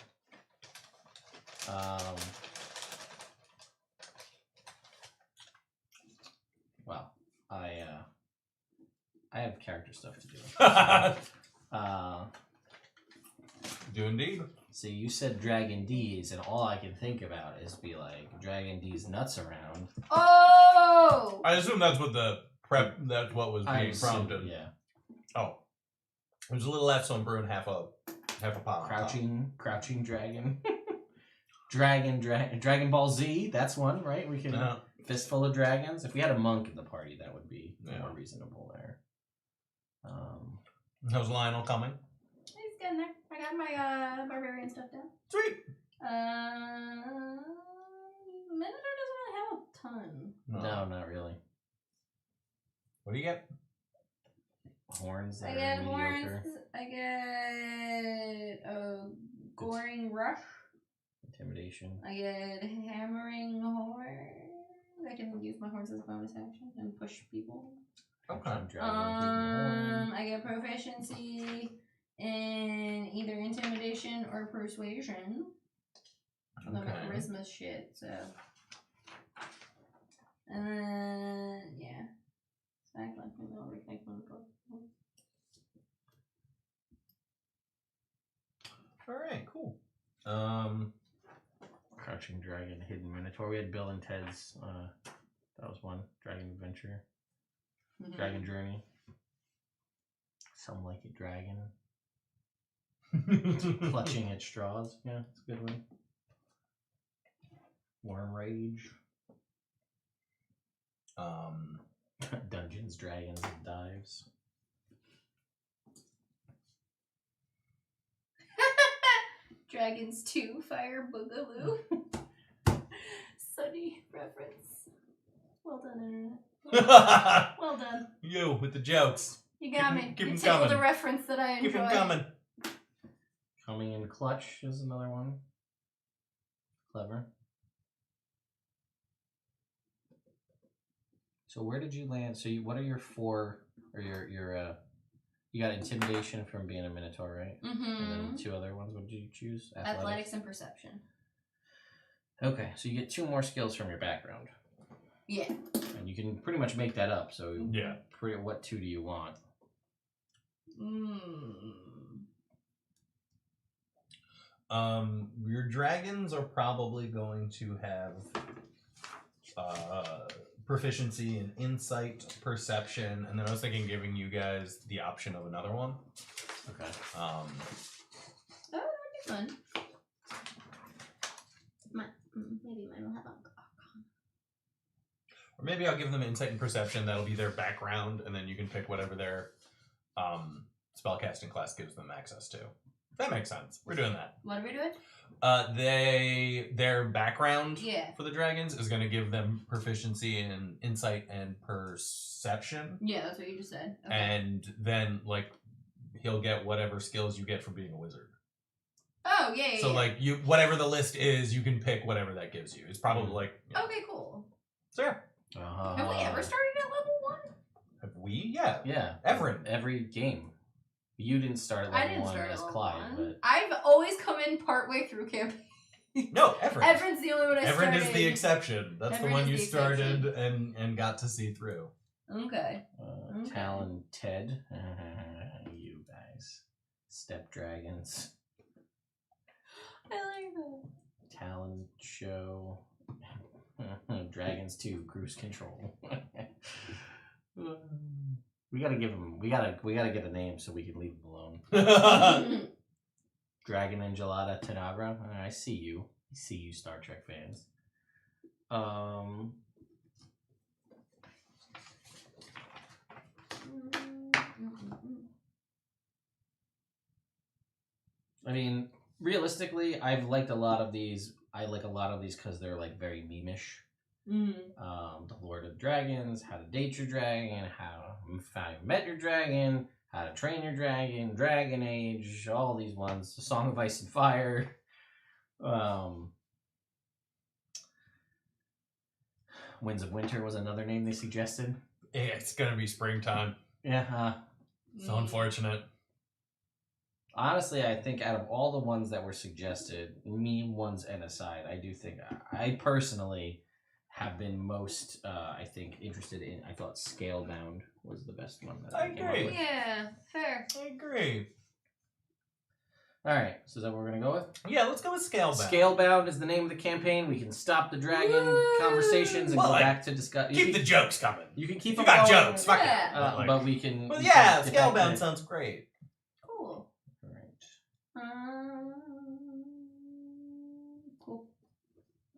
Well, I have character stuff to do. Do indeed. So you said Dragon D's, and all I can think about is be like Dragon D's nuts around. Oh! I assume that's what that's what was being prompted. Yeah. Oh. There's a little F, so I'm brewing half a pot. Crouching dragon. Dragon Ball Z, that's one, right? We can Fistful of Dragons. If we had a monk in the party, that would be more reasonable there. How's Lionel coming? He's getting there. I got my barbarian stuff down. Sweet. Minotaur doesn't really have a ton. No, not really. What do you get? Horns. I get horns. I get goring rush. Intimidation. I get hammering horns. I can use my horns as a bonus action and push people. Okay. I get proficiency in either intimidation or persuasion. I'm a charisma shit, so. And then, yeah. Maybe I'll retake one. Alright, cool. Crouching Dragon, Hidden Minotaur. We had Bill and Ted's, that was one. Dragon Adventure. Dragon Journey. Some Like It Dragon. Clutching at Straws. Yeah, it's a good one. Worm Rage. Dungeons, Dragons, and Dives. Dragons 2 Fire Boogaloo. Sunny reference. Well done, Internet. Well done. You with the jokes. You got me. Keep you them tickled coming. a reference that I enjoy. Keep them coming. Coming in Clutch is another one. Clever. So where did you land? So what are your four, or your you got Intimidation from being a Minotaur, right? Mm-hmm. And then the two other ones, what did you choose? Athletics and Perception. Okay, so you get 2 more skills from your background. Yeah. And you can pretty much make that up, so yeah. What 2 do you want? Your dragons are probably going to have proficiency in insight, perception, and then I was thinking giving you guys the option of another one. Okay. Oh, that would be fun. Maybe mine will have a... Or maybe I'll give them insight and perception. That'll be their background, and then you can pick whatever their spellcasting class gives them access to. That makes sense. We're doing that. What are we doing? Their background Yeah. for the dragons is going to give them proficiency in insight and perception. Yeah, that's what you just said. Okay. And then, he'll get whatever skills you get from being a wizard. Oh, yeah. So, yeah. whatever the list is, you can pick whatever that gives you. It's probably Okay, cool. So, yeah. Have we ever started at level 1? Have we? Yeah. Yeah. Every game. You didn't start at level 1 as Clyde, but I've always come in partway through campaign. No, Everett. Everett's the only one I started. Everett is the exception. That's Everett the one is you the started and got to see through. Okay. Talon Ted. You guys. Step Dragons. I like that. Talon Show. Dragons 2, Cruise Control. We gotta give him. We gotta get a name so we can leave him alone. Dragon Enchilada Tanagra. I see you. I see you, Star Trek fans. I mean, realistically, I've liked a lot of these. I like a lot of these because they're like very meme-ish. The Lord of Dragons, How to Date Your Dragon, How you Met Your Dragon, How to Train Your Dragon, Dragon Age, all these ones. The Song of Ice and Fire. Winds of Winter was another name they suggested. Yeah, it's gonna be springtime. Yeah. So unfortunate. Honestly, I think out of all the ones that were suggested, meme ones and aside, I do think I personally have been most, I think, interested in. I thought Scalebound was the best one that I came up agree. with. Yeah, fair. I agree. All right, so is that what we're gonna go with? Yeah, let's go with Scalebound. Scalebound is the name of the campaign. We can stop the dragon conversations and Well, go like, back to discuss. Keep the jokes coming. You can keep You them got going, jokes. Fuck Yeah. it. Like- but we can. Well, we yeah, can get back to Scalebound it. sounds great. Cool. All right. Cool.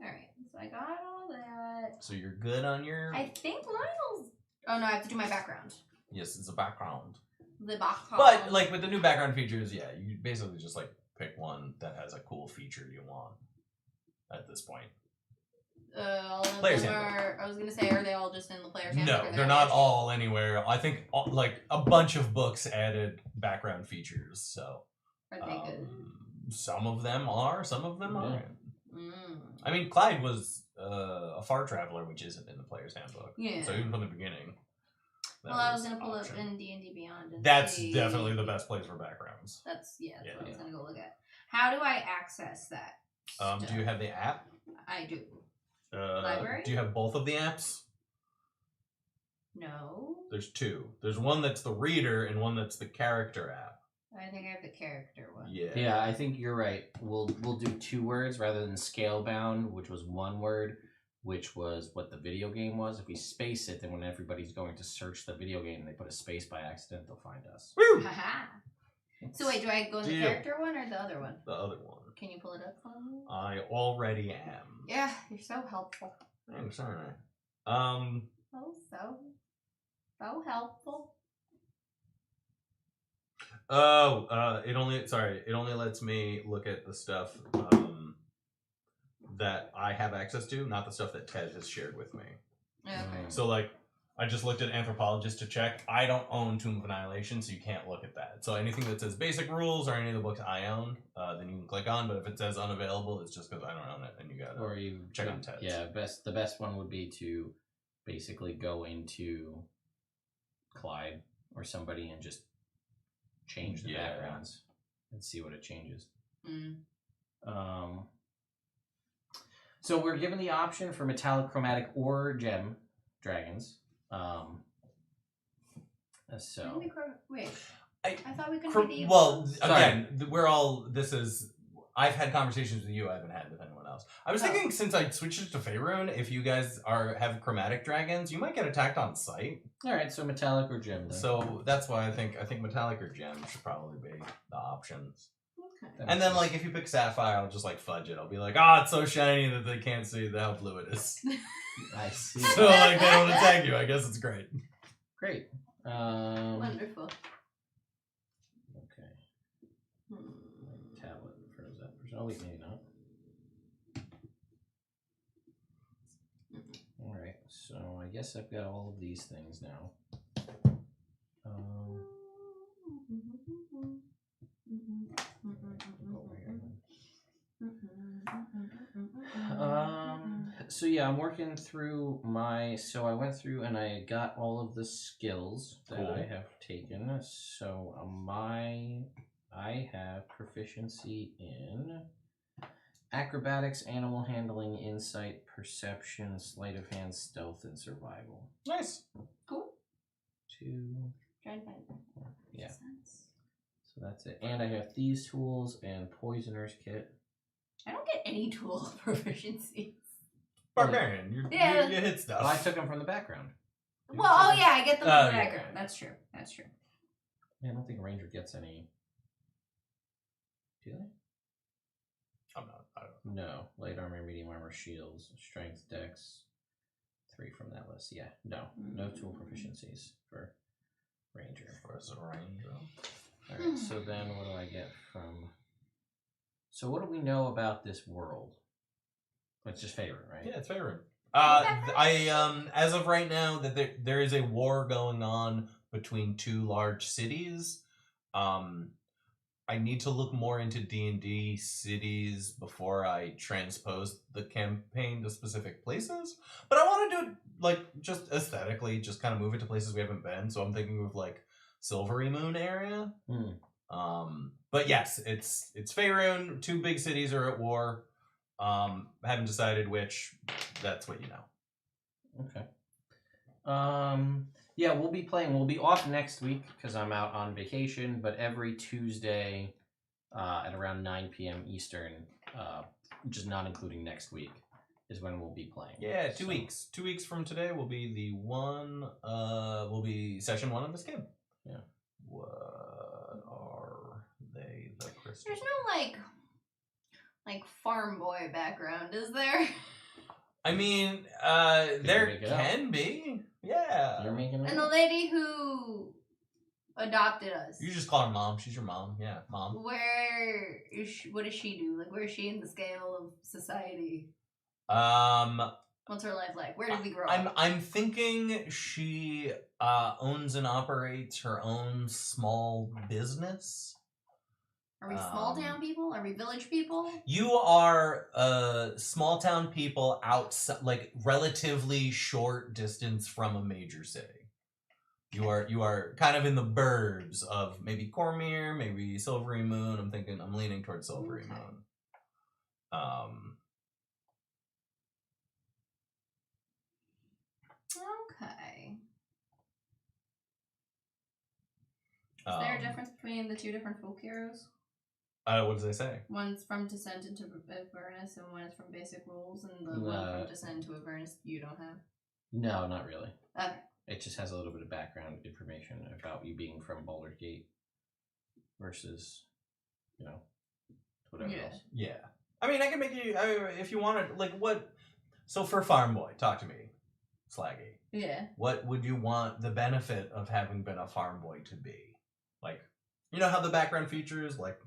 Alright, so I got all that. So you're good on your... I think Lionel's... Oh no, I have to do my background. Yes, it's a background. The background. But, like, with the new background features, yeah, you basically just, like, pick one that has a cool feature you want at this point. All of Player's them handbook. are... I was gonna say, are they all just in the player's handbook? No, or they're not actually- all anywhere. I think, like, a bunch of books added background features, so... Are they good? Some of them are, some of them Yeah. aren't. Mm. I mean, Clyde was a far traveler, which isn't in the player's handbook. Yeah. So even from the beginning. that Well, I was gonna an pull option. up in D&D Beyond. And That's see. definitely the best place for backgrounds. That's what I was Yeah. gonna go look at. How do I access that? Do you have the app? I do. Library? Do you have both of the apps? No. There's two. There's one that's the reader and one that's the character app. I think I have the character one. Yeah. Yeah, I think you're right. We'll do 2 words rather than Scalebound, which was 1 word, which was what the video game was. If we space it, then when everybody's going to search the video game and they put a space by accident, they'll find us. Woo! Haha. So wait, do I go in the Deal. character one or the other one? The other one. Can you pull it up for me? I already am. Yeah, you're so helpful. I'm sorry. Oh, so helpful. It only lets me look at the stuff that I have access to, not the stuff that Ted has shared with me. Okay. So, like, I just looked at Anthropologist to check. I don't own Tomb of Annihilation, so you can't look at that. So anything that says basic rules or any of the books I own, then you can click on. But if it says unavailable, it's just because I don't own it, and you gotta Or you check on Ted's. Yeah, the best one would be to basically go into Clyde or somebody and just change the Yeah. backgrounds and see what it changes. Mm. So we're given the option for metallic, chromatic, or gem dragons. So Wait. I- I thought we couldn't be the Well, equals. again, we're all. This is. I've had conversations with you. I haven't had with anyone else. I was Oh. thinking since I switched it to Faerun, if you guys have chromatic dragons, you might get attacked on sight. all right, so metallic or gem. Then. So that's why I think metallic or gem should probably be the options. Okay. That And makes then, sense. like, if you pick sapphire, I'll just like fudge it. I'll be like, "Ah, it's so shiny that they can't see how blue it is." I see. So like, they don't attack you. I guess it's great. Great. Wonderful. Okay. Hmm. Tablet froze up. Oh wait, maybe not. All right. So I guess I've got all of these things now. So yeah, I'm working through so I went through and I got all of the skills that Cool. I have taken. So I have proficiency in acrobatics, animal handling, insight, perception, sleight of hand, stealth, and survival. Nice. Cool. 2, Trying to find it. yeah. Sense. So that's it. And I have thieves tools and poisoner's kit. I don't get any tool proficiencies. Barbarian. You Yeah. hit stuff. Oh, I took them from the background. Well, oh yeah, I get them from the yeah. background. That's true. That's true. Yeah, I don't think a ranger gets any. Do they? I'm not. I don't know. No. Light armor, medium armor, shields, strength, dex. 3 from that list. Yeah. No. No tool proficiencies for ranger. As a ranger. Alright, so then what do I get from... So what do we know about this world? It's just favorite, right? Yeah, it's favorite. As of right now, that there is a war going on between 2 large cities. I need to look more into D&D cities before I transpose the campaign to specific places. But I want to do it, like, just aesthetically, just kind of move it to places we haven't been. So I'm thinking of, like, Silvery Moon area. But yes, it's Faerun. 2 big cities are at war. Haven't decided which. That's what you know. Okay. Yeah, we'll be off next week because I'm out on vacation, but every Tuesday at around 9 p.m. Eastern, just not including next week, is when we'll be playing. Yeah, 2 weeks. 2 weeks from today will be will be session 1 of this game. Yeah. What are they, the crystals? There's no like farm boy background, is there? I mean, Can there you make it can be. Yeah. You're making it? And the lady who adopted us. You just call her mom. She's your mom. Yeah, mom. Where is she, what does she do? Like, where is she in the scale of society? What's her life like? Where did we grow up? I'm thinking she owns and operates her own small business. Are we small town people? Are we village people? You are small town people outside, like relatively short distance from a major city. You are kind of in the burbs of maybe Cormier, maybe Silvery Moon. I'm leaning towards Silvery Moon. Okay. Is there a difference between the 2 different folk heroes? What does they say? One's from Descent into Avernus and one is from Basic Rules, and the one from Descent into Avernus you don't have? No, not really. Okay. It just has a little bit of background information about you being from Baldur's Gate versus, whatever else. Yeah. I mean, I can make you, if you want to, like, what... So for Farm Boy, talk to me, Slaggy. Yeah. What would you want the benefit of having been a farm boy to be? Like, you know how the background features, like,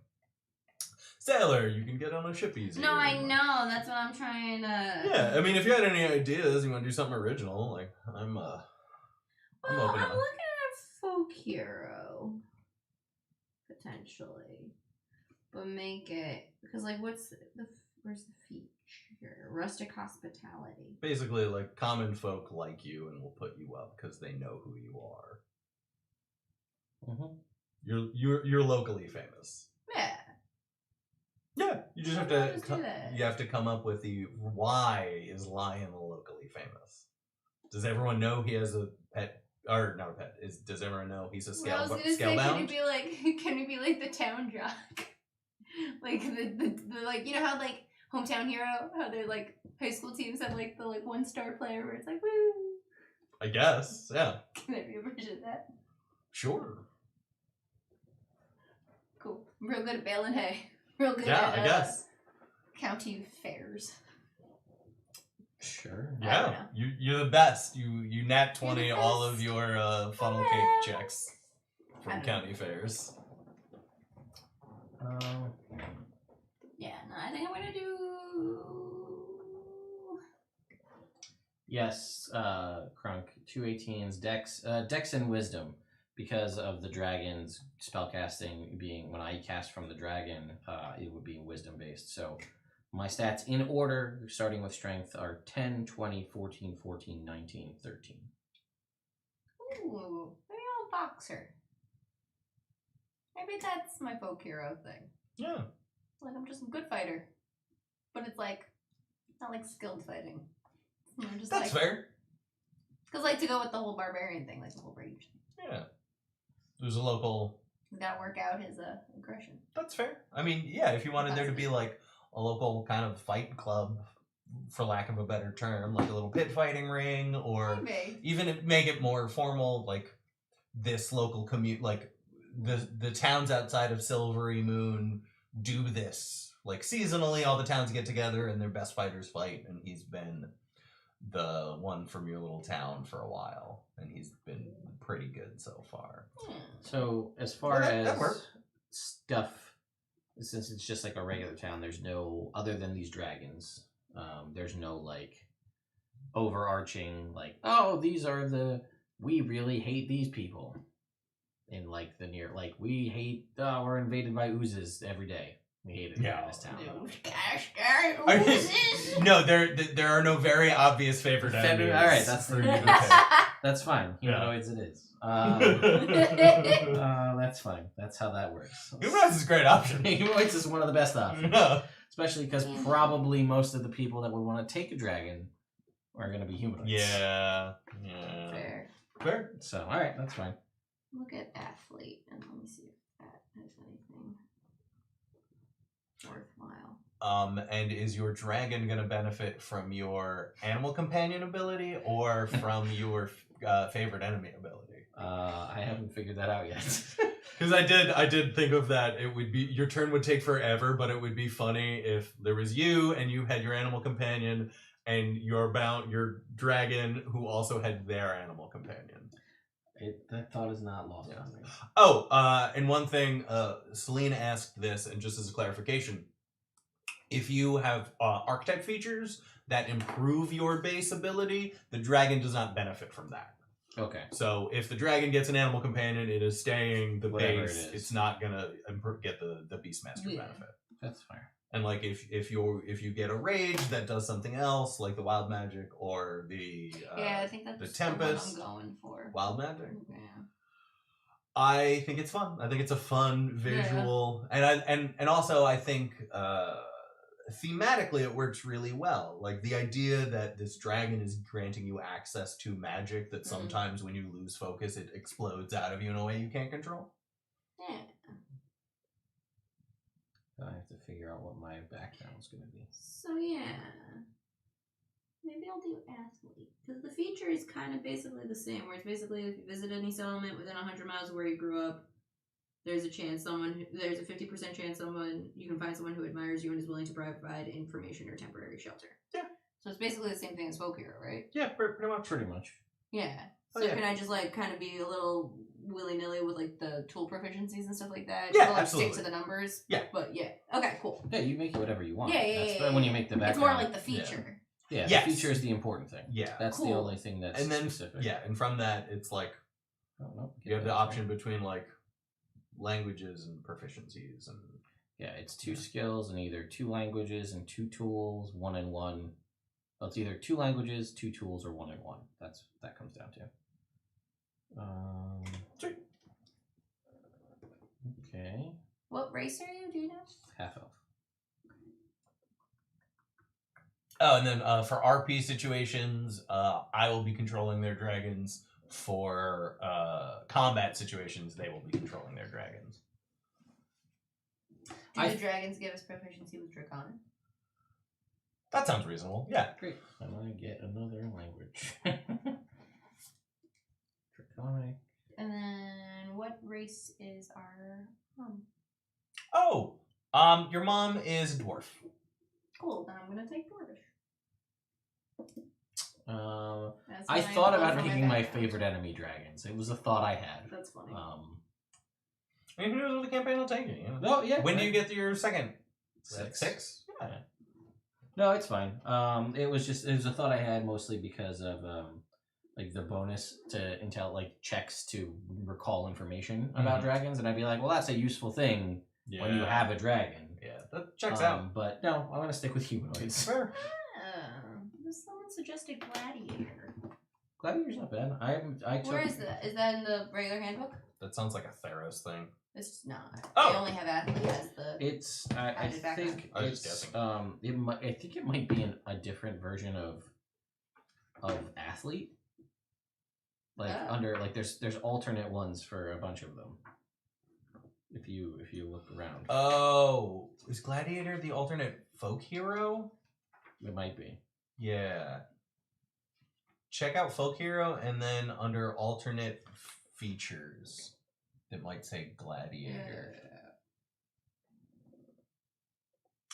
sailor, you can get on a ship easier. No, I know. That's what I'm trying to... Yeah, I mean, if you had any ideas, you want to do something original, like, I'm open. I'm looking at folk hero, potentially. But make it... Because, like, where's the feature? Rustic hospitality. Basically, like, common folk like you and will put you up because they know who you are. Mm-hmm. You're locally famous. Yeah. Yeah, you just have to come up with the why is Lion locally famous. Does everyone know he has a pet? Or not a pet? Does everyone know he's a scalebound? Can he be like the town jock? Like the like, you know how like Hometown Hero, how they're like high school teams have like the like 1-star player where it's like woo. I guess, yeah. Can there be a version of that? Sure. Cool. I'm real good at baling hay. Real good at I guess. County fairs. Sure. Yeah, you're the best. You nat 20 all of your funnel cake checks from county fairs. Yeah, no, I think I'm gonna do. Yes, Crunk, 2 18s, Dex and Wisdom, because of the dragon's spellcasting being, when I cast from the dragon, it would be Wisdom based. So my stats in order, starting with Strength, are 10, 20, 14, 14, 19, 13. Ooh, maybe I'm a boxer. Maybe that's my folk hero thing. Yeah. Like, I'm just a good fighter. But it's like, not like skilled fighting. Just that's fair. Because like to go with the whole barbarian thing, like the whole rage. Yeah. There's a local... You gotta work out his aggression. That's fair. I mean, yeah, if you wanted there to be like a local kind of fight club for lack of a better term, like a little pit fighting ring, or Maybe. even make it more formal, like this local like the towns outside of Silvery Moon do this. Like seasonally, all the towns get together and their best fighters fight, and he's been the one from your little town for a while, and he's been pretty good so far. So as far that as worked. stuff, since it's just like a regular town, there's no, other than these dragons, there's no like overarching like, oh, these are we really hate these people in like the near, like we hate, we're invaded by oozes every day. We hate it in this town. Gosh darn oozes. No, there are no very obvious favorite enemies. All right, that's for you to that's fine. Humanoids, it is. say. That's fine. That's how that works. Humanoids is a great option. Humanoids is one of the best options, No. especially because probably most of the people that would want to take a dragon are going to be humanoids. Yeah. Fair. So, all right, that's fine. Look at athlete and let me see if that has anything worthwhile. And is your dragon going to benefit from your animal companion ability or from your favorite enemy ability? I haven't figured that out yet. Because I did think of that. It would be, your turn would take forever, but it would be funny if there was you and you had your animal companion and your dragon who also had their animal companion. That thought is not lost on me. Oh, and one thing, Celine asked this, and just as a clarification, if you have archetype features that improve your base ability, the dragon does not benefit from that. Okay. So if the dragon gets an animal companion, it is staying the Whatever base. it is. It's not gonna get the Beastmaster benefit. That's fair. And like if you get a rage that does something else, like the wild magic or the I think that's the the Tempest. one I'm going for. Wild magic. Yeah. I think it's fun. I think it's a fun visual, and also I think thematically it works really well. Like the idea that this dragon is granting you access to magic that sometimes when you lose focus it explodes out of you in a way you can't control. Yeah. I have to figure out what my background is going to be. So yeah, maybe I'll do athlete because the feature is kind of basically the same. Where it's basically if you visit any settlement within 100 miles of where you grew up, there's a chance there's a 50% chance you can find someone who admires you and is willing to provide information or temporary shelter. Yeah. So it's basically the same thing as folk hero, right? Yeah, pretty much. Pretty much. Yeah. Oh, So yeah. can I just like kind of be a little willy-nilly with like the tool proficiencies and stuff like that? Yeah, I'll, like, absolutely. stick to the numbers. Yeah. But yeah. Okay, cool. Yeah, you make it whatever you want. Yeah. That's when you make the background. It's more like the feature. Yeah, Yes. the feature is the important thing. Yeah. That's the Cool. only thing that's And then specific. and from that it's like Oh, no, you have the option between like languages and proficiencies and Yeah, it's 2 skills and either 2 languages and 2 tools, 1 and 1. Well, it's either 2 languages, 2 tools, or 1 and 1. That comes down to. Sweet. Okay. What race are you? Do you know? Half elf. Oh, and then for RP situations, I will be controlling their dragons. For combat situations, they will be controlling their dragons. Do the dragons give us proficiency with Draconic? That sounds reasonable. Yeah. Great. I'm gonna get another language. Draconic. And then what race is our mom? Oh, your mom is a dwarf. Cool, then I'm gonna take Dwarvish. That's I my thought about info for picking my background. favorite enemy dragons. It was a thought I had. That's funny. I mean, who knows what the campaign will take you? You know? No, yeah. When do you get your second? 6. 6? Yeah. No, it's fine. It was a thought I had mostly because of like the bonus to intel, like checks to recall information about dragons, and I'd be like, well, that's a useful thing when you have a dragon. Yeah, that checks out. But no, I'm gonna stick with humanoids. Fair. Someone suggested Gladiator. Gladiator's not bad. Where is that? Is that in the regular handbook? That sounds like a Theros thing. It's not. Oh. They only have athlete as the. It's I Added background. think I was just it's guessing. I think it might be a different version of athlete. Like under like there's alternate ones for a bunch of them. If you look around. Oh, is Gladiator the alternate folk hero? It might be. Yeah. Check out Folk Hero, and then under alternate features, it might say Gladiator.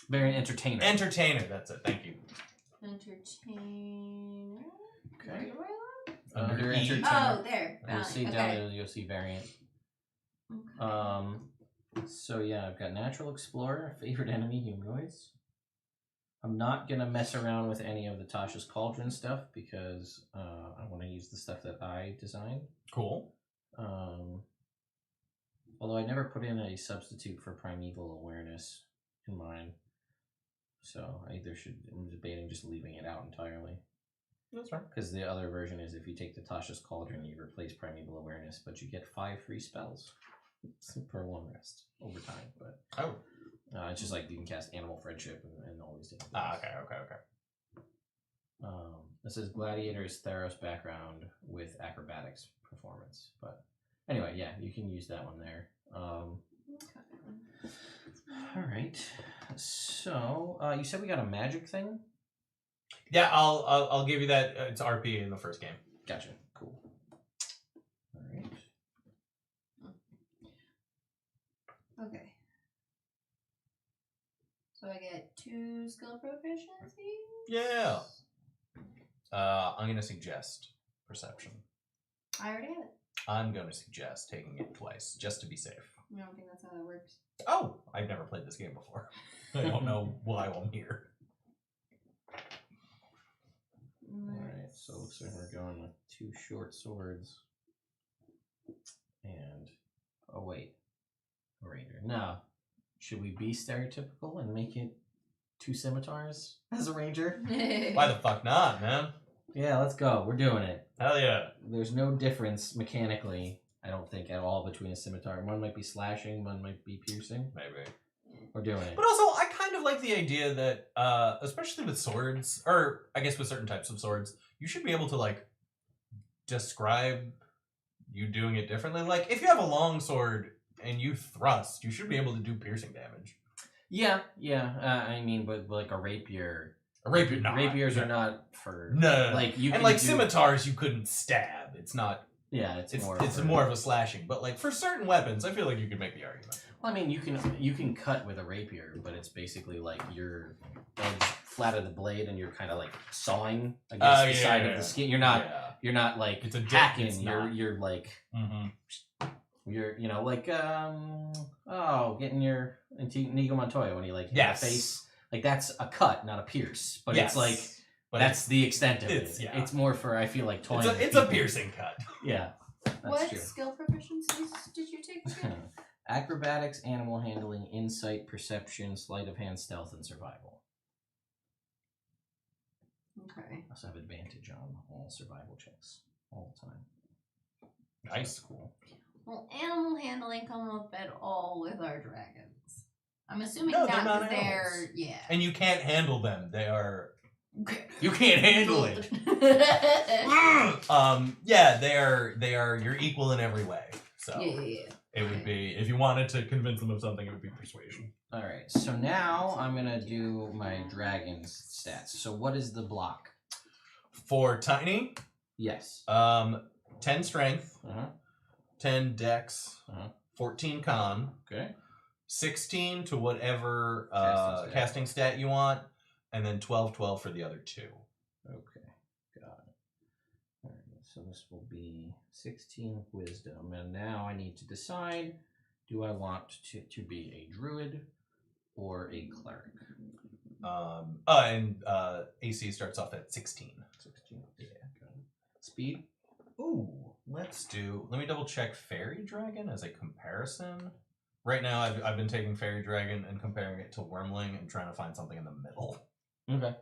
Very entertainer. Entertainer, that's it. Thank you. Entertainer. Okay. Where do I look? Under E. entertainer. Oh, there. You'll Found see it. down Okay. there. You'll see variant. Okay. So yeah, I've got Natural Explorer, favorite enemy, humanoids. I'm not gonna mess around with any of the Tasha's Cauldron stuff because I want to use the stuff that I designed. Cool. Although I never put in a substitute for Primeval Awareness in mine, so I'm debating just leaving it out entirely. That's right. Because the other version is if you take the Tasha's Cauldron, you replace Primeval Awareness, but you get 5 free spells per 1 rest over time. But it's just like you can cast Animal Friendship and all these different things. Okay. This is Gladiator's Theros background with Acrobatics performance. But anyway, yeah, you can use that one there. All right. So you said we got a magic thing? Yeah, I'll give you that. It's RP in the first game. Gotcha. Cool. All right. Okay. So I get 2 skill proficiencies? Yeah. I'm gonna suggest perception. I already have it. I'm gonna suggest taking it twice just to be safe. I don't think that's how that works. Oh, I've never played this game before. I don't know why I'm here. Alright, so it looks like we're going with 2 short swords. And oh wait. A ranger. No. Should we be stereotypical and make it 2 scimitars as a ranger? Why the fuck not, man? Yeah, let's go. We're doing it. Hell yeah. There's no difference mechanically, I don't think, at all between a scimitar. One might be slashing, one might be piercing. Maybe. We're doing it. But also, I kind of like the idea that, especially with swords, or I guess with certain types of swords, you should be able to, like, describe you doing it differently. Like, if you have a long sword and you thrust, you should be able to do piercing damage. Yeah. I mean, but like a rapier. A rapier, not. Rapiers are not for... No. Like, you and can like do... scimitars, you couldn't stab. It's not... Yeah, it's more more of a slashing. But like for certain weapons, I feel like you could make the argument. Well, I mean, you can cut with a rapier, but it's basically like your edge flat of the blade, and you're kind of like sawing against the side of the skin. You're not like it's a hacking. It's you're like you're like getting your Inigo Montoya when he like hit the face. Like that's a cut, not a pierce. But it's like. But that's the extent of it. Yeah. It's more for, I feel like, toying. It's a piercing cut. Yeah. What skill proficiencies did you take again? Acrobatics, animal handling, insight, perception, sleight of hand, stealth, and survival. Okay. I also have advantage on all survival checks all the time. Nice. Cool. Will animal handling come up at all with our dragons? I'm assuming No, not they're not because they're yeah. And you can't handle them. They are... You can't handle it. They are your equal in every way. So yeah. It would be, if you wanted to convince them of something, it would be persuasion. All right. So now I'm gonna do my dragon's stats. So what is the block? For Tiny, yes. 10 strength, 10 dex, 14 con, okay, 16 to whatever casting stat you want, and then 12 for the other 2. Okay, got it. All right, so this will be 16 wisdom, and now I need to decide: do I want to be a druid or a cleric? AC starts off at 16. 16. Yeah. Got it. Speed. Ooh, let me double check Fairy Dragon as a comparison. Right now, I've been taking Fairy Dragon and comparing it to Wormling and trying to find something in the middle. Okay.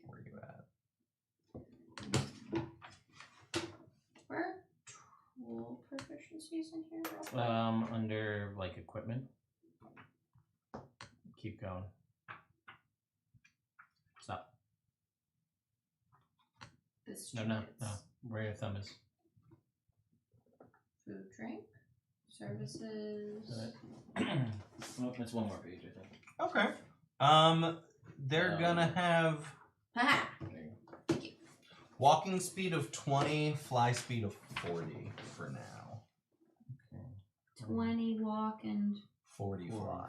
Where are you at? Where are tool proficiencies in here? Under like equipment. Keep going. Stop. This No. Where your thumb is. Food, drink, services. Well, that's one more page, I think. Okay. they're gonna have Haha. walking speed of 20, fly speed of 40 for now. Okay. 20 walk and 40 fly.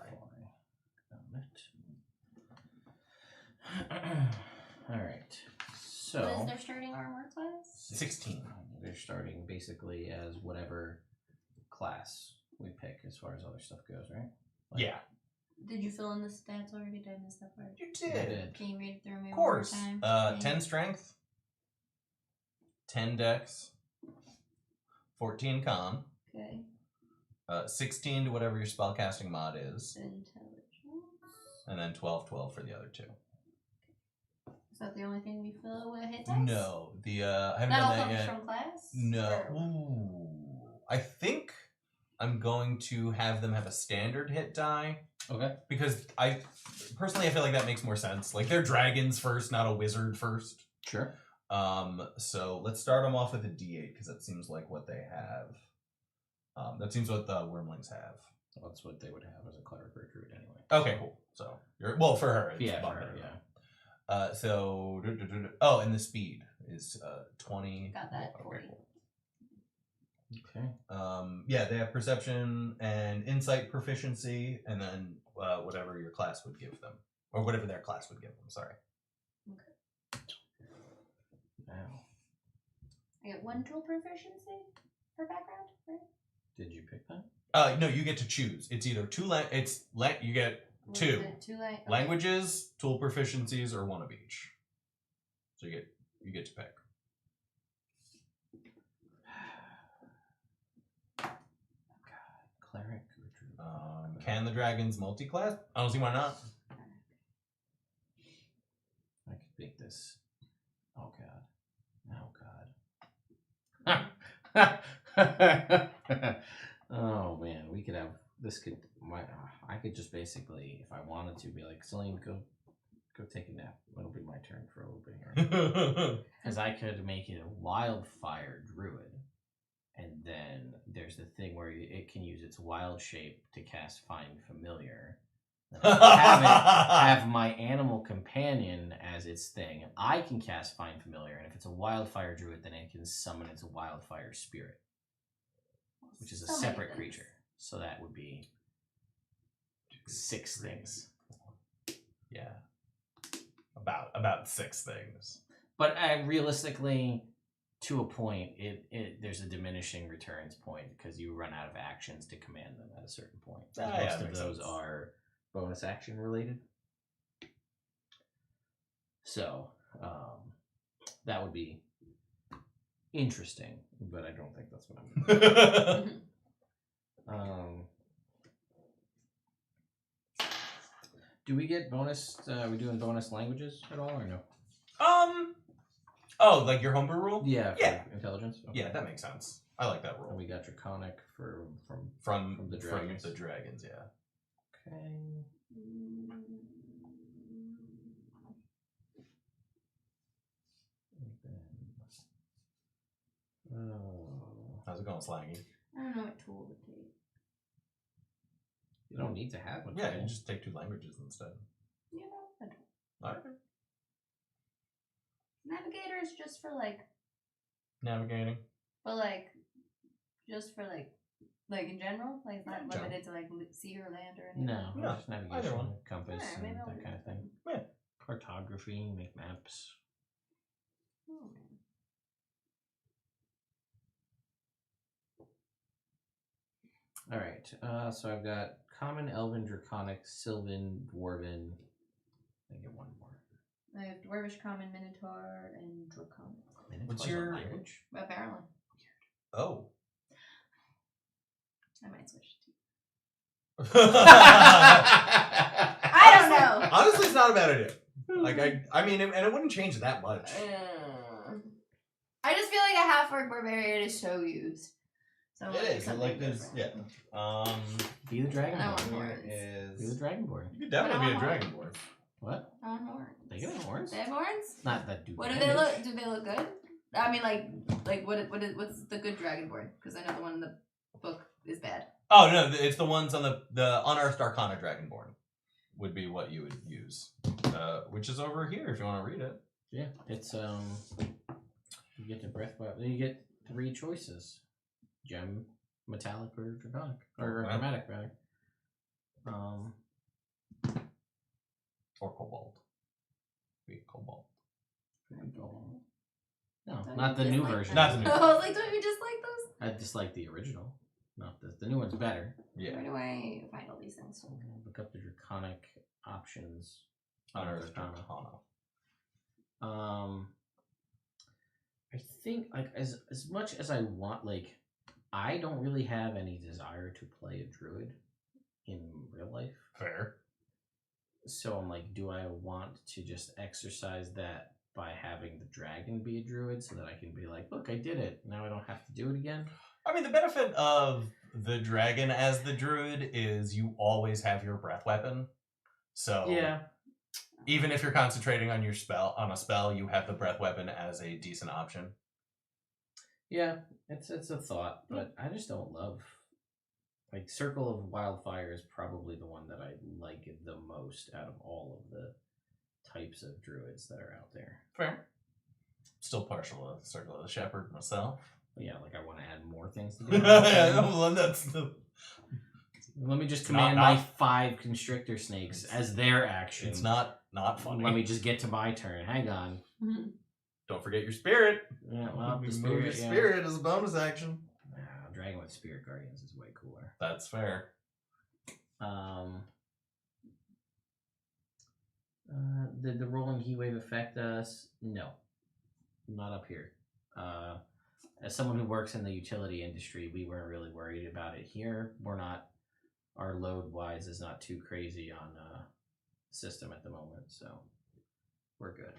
All right. So what is their starting armor class? 16. They're starting basically as whatever class we pick as far as other stuff goes, right? Yeah. Did you fill in the stats already? Did I miss that part? You I did. did. Can you read it through me Of one more course. time? 10 strength, 10 dex, 14 con, Okay. 16 to whatever your spellcasting mod is, Intelligence. and then 12 for the other two. Is that the only thing we fill with hit dice? No, I haven't That all done that comes yet. from class? No. Or- Ooh. I think I'm going to have them have a standard hit die. Okay. Because I feel like that makes more sense. Like they're dragons first, not a wizard first. Sure. So let's start them off with a D8 because that seems like what they have. That seems what the wormlings have. Well, that's what they would have as a cleric or druid anyway. Okay, cool. So for her, it's Yeah, for bumping her, it yeah. up. And the speed is 20. Got that, Okay, 40. cool. Okay. Yeah, they have perception and insight proficiency, and then whatever your class would give them, or whatever their class would give them. Sorry. Wow. I get 1 tool proficiency per background, right? Did you pick that? No, you get to choose. It's either you get What is 2 it? 2 okay. languages, tool proficiencies, or 1 of each. So you get to pick. Cleric or druid? Can the dragons multi-class? I don't see why not. I could make this. Oh god. Oh god. Oh man, we could have this. I could just basically, if I wanted to, be like, Celine, go take a nap. It'll be my turn for a little bit here. Because I could make it a wildfire druid, and then there's the thing where it can use its wild shape to cast Find Familiar. Have my animal companion as its thing. I can cast Find Familiar, and if it's a wildfire druid, then it can summon its wildfire spirit, which is a So many separate things. creature. So that would be 6 things. Yeah. About 6 things. But realistically, to a point, there's a diminishing returns point because you run out of actions to command them at a certain point. Yeah, Most of makes those sense. are bonus action related. So that would be interesting, but I don't think that's what I'm doing. Do we get bonus? Are we doing bonus languages at all, or no? Oh, like your homebrew rule? Yeah. Yeah. Intelligence. Okay. Yeah, that makes sense. I like that And rule. we got draconic from From the dragons. the dragons, yeah. Okay. How's it going, Slaggy? I don't know what tool to take. You don't need to have one. Yeah, you just take 2 languages instead. You know, I don't. Alright. Navigator is just for like, Navigating. but like, just for like in general, like it's not In general. limited to like sea or land or anything. No, No, just navigation, one. compass, Alright, and maybe I'll that do kind of that thing. Yeah. Cartography, make maps. Oh, man. All right. So I've got common, elven, draconic, sylvan, dwarven. I get 1 more. I have Dwarvish, Common, Minotaur, and Draconic. What's What's your- language? Apparently. Oh. I might switch to I I don't know. Honestly, it's not a bad idea. Like I mean, and it wouldn't change that much. I just feel like a half-orc barbarian is so used. So It is something like there's different. Be the I want dragonborn. horns. Be the dragonborn. You could definitely be a I want dragonborn. What? I want horns. They get horns? They have horns? Not that do. What do damage. they look? Do they look good? I mean, like what's the good dragonborn? Because I know the one in the book is bad. Oh no, it's the ones on the Unearthed Arcana Dragonborn. would be what you would use, which is over here if you want to read it. Yeah, it's you get the breath weapon. You get 3 choices: gem, metallic, or draconic, or chromatic rather. Or cobalt. Be cobalt. No, Don't not the you new dislike version. Not the new I was like, don't you dislike those? I dislike the original. Not the new one's better. Yeah. Where do I find all these things? Look up the draconic options. Unearthed Dracona. Dracona. I think like as much as I want, like I don't really have any desire to play a druid in real life. Fair. So I'm like, do I want to just exercise that by having the dragon be a druid so that I can be like, look, I did it. Now I don't have to do it again. I mean, the benefit of the dragon as the druid is you always have your breath weapon. So Yeah. even if you're concentrating on your a spell, you have the breath weapon as a decent option. Yeah, it's a thought, but I just don't love like Circle of Wildfire is probably the one that I like the most out of all of the types of druids that are out there. Fair. Still partial to Circle of the Shepherd myself. But yeah, like I want to add more things to do. That's the... Let me just command my 5 constrictor snakes as their action. It's not funny. Let me just get to my turn. Hang on. Mm-hmm. Don't forget your spirit. Yeah, well, the Move spirit, your yeah. spirit as a bonus action. Dragon with Spirit Guardians is way cooler. That's fair. Did the rolling heat wave affect us? No, not up here. As someone who works in the utility industry, we weren't really worried about it here. We're not. Our load wise is not too crazy on system at the moment, so we're good.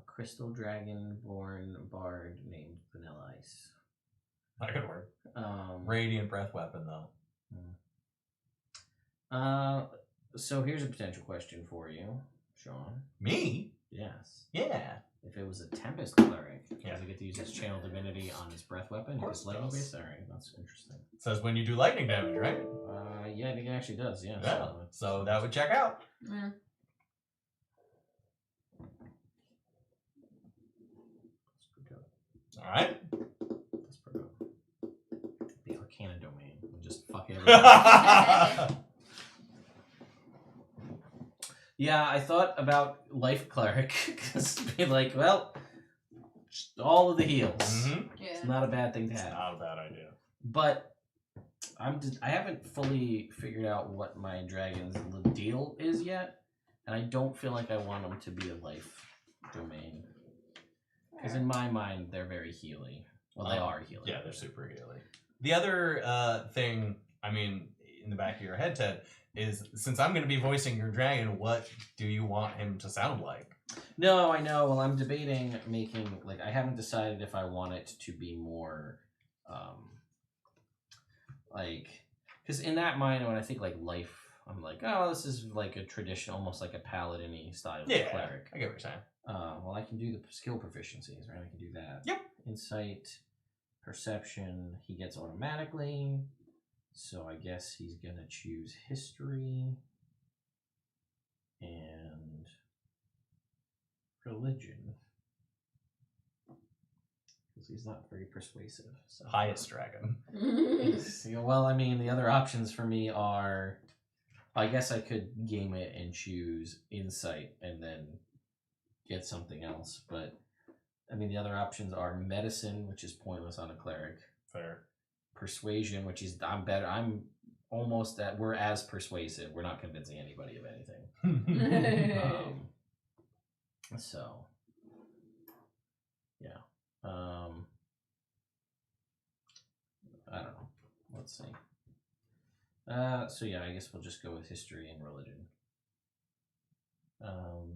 Crystal Dragonborn Bard named Vanilla Ice. That could work. Radiant breath weapon though. So here's a potential question for you, Sean. Me? Yes. Yeah. If it was a Tempest Cleric, does Yeah. he get to use his Channel Divinity on his breath weapon? Of course His it lightning does. base? Alright, that's interesting. It says when you do lightning damage, right? Yeah, I think it actually does, yeah. Yeah. So that would check out. Yeah. All right. Let's put it the Arcana domain. We'll just fuck everything. Yeah, I thought about Life Cleric because be like, well, just all of the heals. Mm-hmm. Yeah. It's not a bad thing to It's have. not a bad idea. But I haven't fully figured out what my dragon's deal is yet, and I don't feel like I want them to be a life domain. Because in my mind, they're very healy. Well, they are healy. Yeah, they're super healy. The other thing, I mean, in the back of your head, Ted, is since I'm going to be voicing your dragon, what do you want him to sound like? No, I know. Well, I'm debating making, like, I haven't decided if I want it to be more, like, because in that mind, when I think, like, life, I'm like, oh, this is like a traditional, almost like a paladin-y style Yeah, cleric. I get what you're saying. Well, I can do the skill proficiencies, right? I can do that. Yep. Insight, perception, he gets automatically. So I guess he's going to choose history and religion. Because he's not very persuasive. So. Highest dragon. Yeah, well, I mean, the other options for me are, I guess I could game it and choose insight and then get something else. But, I mean, the other options are medicine, which is pointless on a cleric. Fair. Persuasion, which is, I'm better. I'm almost at, we're as persuasive. We're not convincing anybody of anything. So, yeah. I don't know. Let's see. So yeah, I guess we'll just go with history and religion. All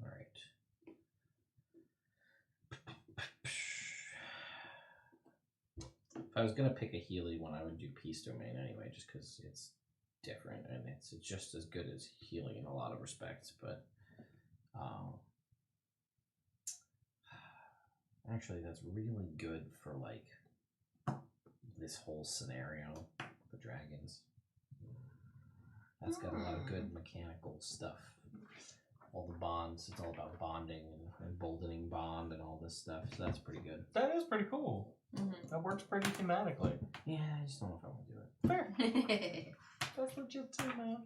right. If I was gonna pick a Healy one, I would do Peace Domain anyway, just because it's different and it's just as good as healing in a lot of respects. But actually, that's really good for like this whole scenario, the dragons. That's got a lot of good mechanical stuff. All the bonds. It's all about bonding and emboldening bond and all this stuff. So that's pretty good. That is pretty cool. That works pretty thematically. Yeah, I just don't know if I want to do it. Fair. That's legit too, man.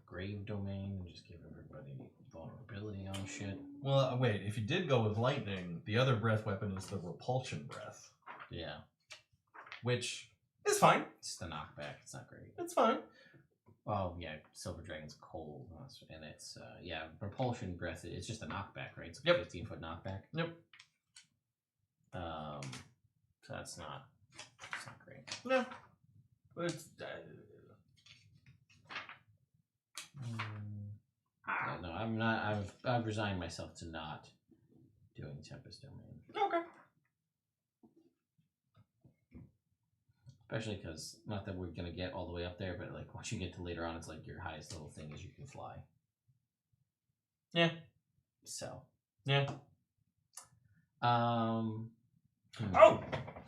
Grave domain and just give everybody vulnerability on shit. Well, wait. If you did go with lightning, the other breath weapon is the repulsion breath, Yeah. which is fine. It's the knockback. It's not great. It's fine. Oh, yeah. Silver Dragon's cold. And it's, repulsion breath. It's just a knockback, right? It's a 15-foot knockback. Yep. So that's not great. No. But it's... Yeah, no, I'm not. I've resigned myself to not doing Tempest Domain. Okay. Especially because, not that we're gonna get all the way up there, but like once you get to later on, it's like your highest level thing is you can fly. Yeah. So. Yeah. Oh.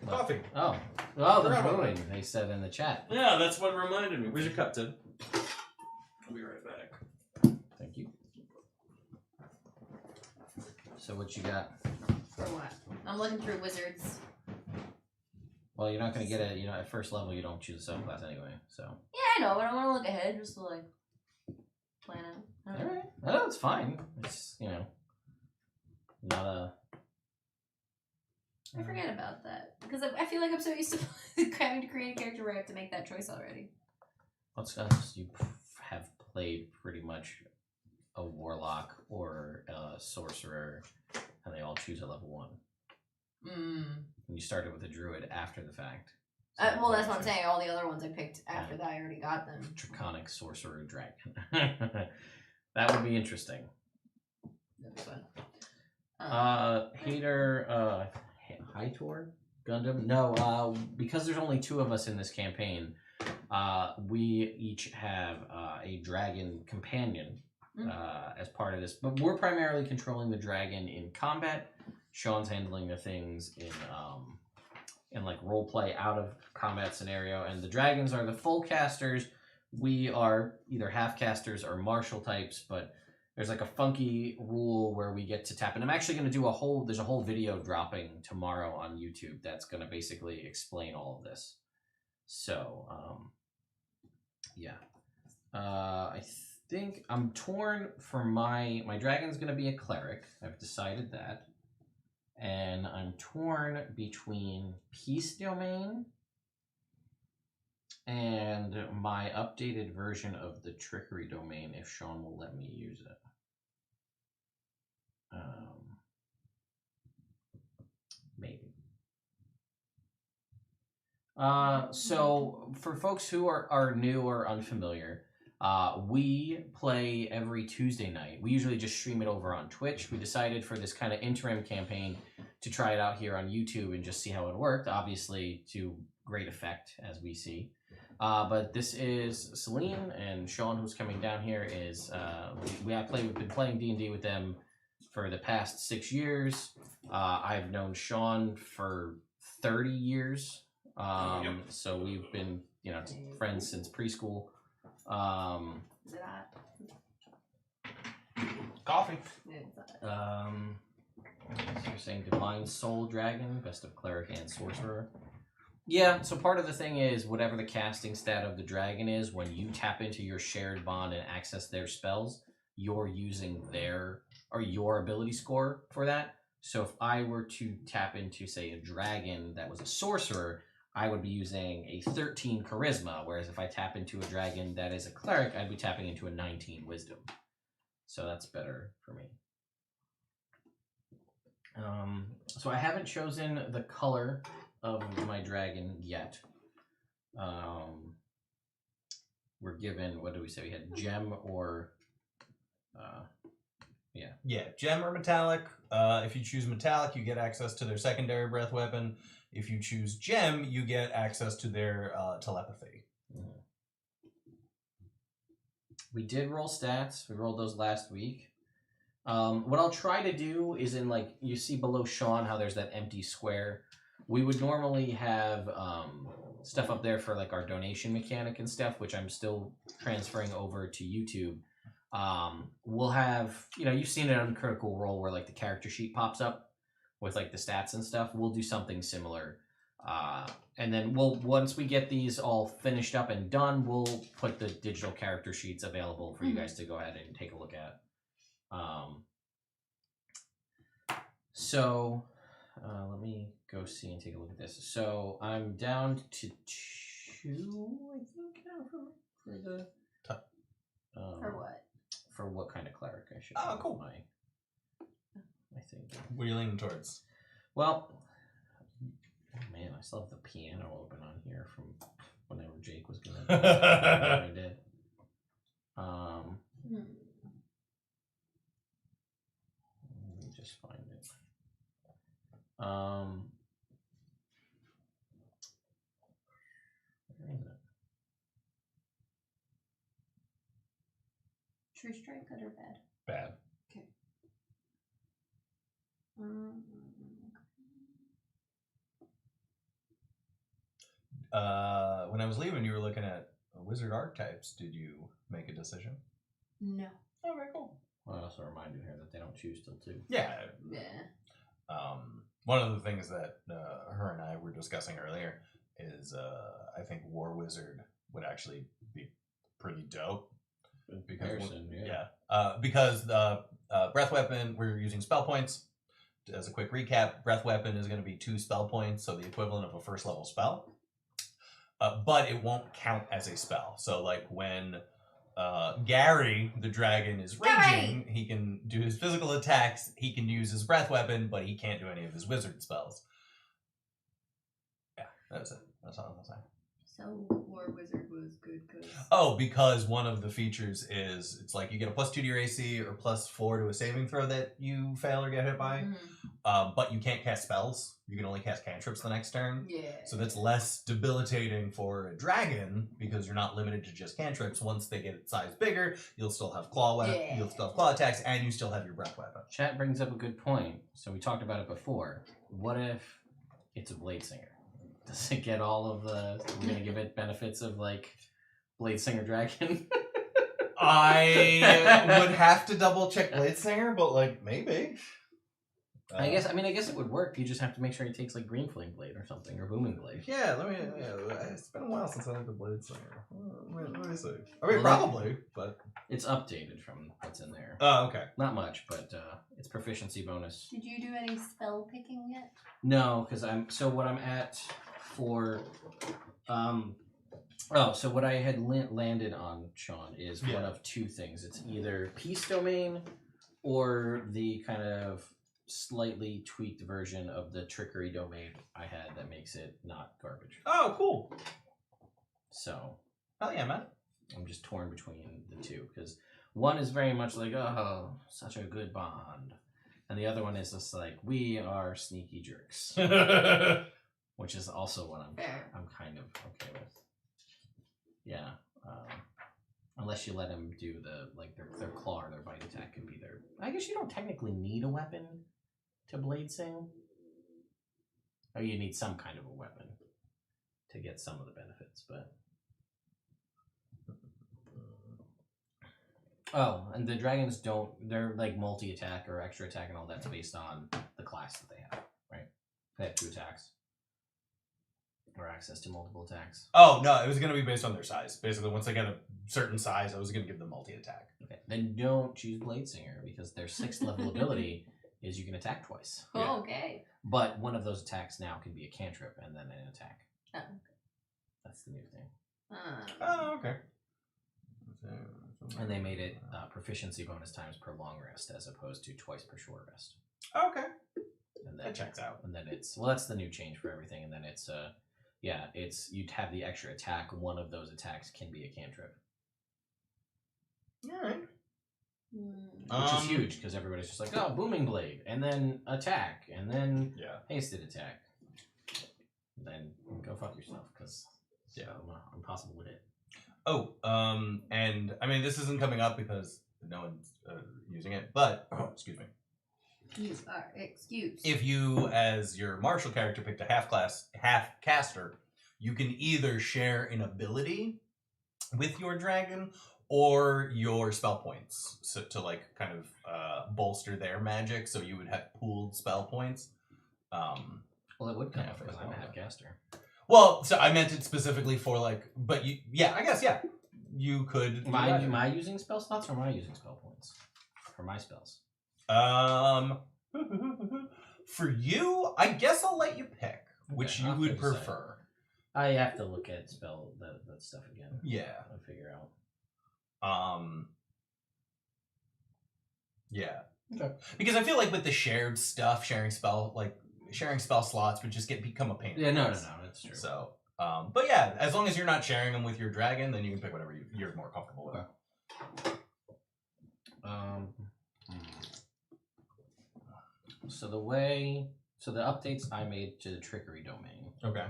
Coffee. Oh, the brewing. They said in the chat. Yeah, that's what reminded me. Where's your cup, Tim? I'll be right back. Thank you. So what you got? For what? I'm looking through wizards. Well, you're not gonna get it. At first level, you don't choose a subclass anyway. So. Yeah, I know, but I want to look ahead just to like plan out. All right. No, it's fine. It's not a. I forget about that because I feel like I'm so used to having to create a character where I have to make that choice already. What's else? You have played pretty much a warlock or a sorcerer, and they all choose a level 1. And you started with a druid after the fact. So Well, that's what I'm saying. All the other ones I picked after that, I already got them. Draconic sorcerer dragon. That would be interesting. That'd be fun. Hater, Hightor Gundam. No, because there's only 2 of us in this campaign. We each have a dragon companion as part of this, but we're primarily controlling the dragon in combat. Sean's handling the things in like role play out of combat scenario, and the dragons are the full casters. We are either half casters or martial types, but there's like a funky rule where we get to tap, and I'm actually going to do there's a whole video dropping tomorrow on YouTube that's going to basically explain all of this. So, yeah. I think I'm torn for my dragon's going to be a cleric. I've decided that. And I'm torn between Peace Domain and my updated version of the Trickery Domain, if Sean will let me use it. Maybe. So for folks who are new or unfamiliar, we play every Tuesday night. We usually just stream it over on Twitch. We decided for this kind of interim campaign to try it out here on YouTube and just see how it worked, obviously to great effect as we see. But this is Celine, and Sean, who's coming down here, is we've been playing D&D with them for the past 6 years. I've known Sean for 30 years. So we've been friends since preschool. Is it hot? Coffee. Yeah, So you're saying Divine Soul Dragon, best of Cleric and Sorcerer. Yeah, so part of the thing is whatever the casting stat of the dragon is, when you tap into your shared bond and access their spells, you're using your ability score for that. So if I were to tap into, say, a dragon that was a sorcerer, I would be using a 13 charisma, whereas if I tap into a dragon that is a cleric, I'd be tapping into a 19 wisdom. So that's better for me. So I haven't chosen the color of my dragon yet. We're given, what did we say? We had gem or... Yeah, gem or metallic. If you choose metallic, you get access to their secondary breath weapon. If you choose gem, you get access to their telepathy. Mm-hmm. We did roll stats. We rolled those last week. What I'll try to do is you see below Sean how there's that empty square. We would normally have stuff up there for like our donation mechanic and stuff, which I'm still transferring over to YouTube. We'll have, you've seen it on Critical Role where like the character sheet pops up with like the stats and stuff. We'll do something similar. And then once we get these all finished up and done, we'll put the digital character sheets available for you guys to go ahead and take a look at. So let me go see and take a look at this. So I'm down to 2, I think, now for the... For what? For what kind of cleric I should Oh, have cool. I think. What are you leaning towards? Well, oh man, I still have the piano open on here from whenever Jake was gonna I did. Let me just find it. Where is it? True strike, good or bad? Bad. Okay. When I was leaving, you were looking at wizard archetypes. Did you make a decision? No. Okay, cool. Well, I also reminded her that they don't choose till 2. Yeah. Yeah. One of the things that her and I were discussing earlier is I think War Wizard would actually be pretty dope. Because because the breath weapon, we're using spell points. As a quick recap, breath weapon is going to be 2 spell points, so the equivalent of a first level spell. But it won't count as a spell. So like when Gary the dragon is raging, he can do his physical attacks, he can use his breath weapon, but he can't do any of his wizard spells. Yeah, that's it. That's all I'm saying. So War Wizard was good because... Oh, because one of the features is it's like you get a +2 to your AC or +4 to a saving throw that you fail or get hit by. But you can't cast spells. You can only cast cantrips the next turn. Yeah. So that's less debilitating for a dragon because you're not limited to just cantrips. Once they get size bigger, you'll still have you'll still have claw attacks, and you still have your breath weapon. Chat brings up a good point. So we talked about it before. What if it's a blade singer? Does it get all of the... We're going to give it benefits of, like, Blade Singer Dragon? I would have to double check Blade Singer, but, like, maybe. I guess it would work. You just have to make sure he takes, like, Green Flame Blade or something, or Booming Blade. Yeah, it's been a while since I looked at Blade Singer. Let me see. I mean, probably, but... It's updated from what's in there. Oh, okay. Not much, but it's proficiency bonus. Did you do any spell picking yet? No, because what I'm at for... so what I had landed on, Sean, is one of 2 things. It's either Peace Domain or the kind of slightly tweaked version of the Trickery Domain I had that makes it not garbage. Oh, cool. So... Hell yeah, man. I'm just torn between the 2, because one is very much like, oh, such a good bond. And the other one is just like, we are sneaky jerks. Which is also what I'm kind of okay with. Yeah. Unless you let them do their claw or their bite attack can be their... I guess you don't technically need a weapon to blade sing. Or you need some kind of a weapon to get some of the benefits, but... Oh, and the dragons they're like multi-attack or extra attack and all that's based on the class that they have, right? They have 2 attacks. Or access to multiple attacks. Oh, no, it was going to be based on their size. Basically, once they get a certain size, I was going to give them multi-attack. Okay, then don't choose Blade Singer, because their 6th level ability is you can attack twice. Yeah. Oh, okay. But one of those attacks now can be a cantrip and then an attack. Oh, okay. That's the new thing. Oh, okay. And they made it proficiency bonus times per long rest as opposed to twice per short rest. Okay. And then, that checks out. And then that's the new change for everything. And then you'd have the extra attack. One of those attacks can be a cantrip. All right. Which is huge because everybody's just like, oh, Booming Blade, and then attack, and then hasted attack. And then go fuck yourself because impossible to hit. Oh, and I mean, this isn't coming up because no one's using it, but, excuse me. You are excused. If you, as your martial character, picked a half caster, you can either share an ability with your dragon or your spell points, so to like kind of bolster their magic. So you would have pooled spell points. Well, it would come up because I'm a half-caster. Well, so I meant it specifically for like, but you, yeah, I guess, yeah, you could. Am I using spell slots or am I using spell points for my spells? For you, I guess I'll let you pick which you would prefer. I have to look at that stuff again. Yeah, I'll figure out. Yeah. Okay. Because I feel like with the shared stuff, sharing spell slots would just become a pain. Yeah, no, that's true. So, but yeah, as long as you're not sharing them with your dragon, then you can pick whatever you're more comfortable with. So the updates I made to the trickery domain. Okay.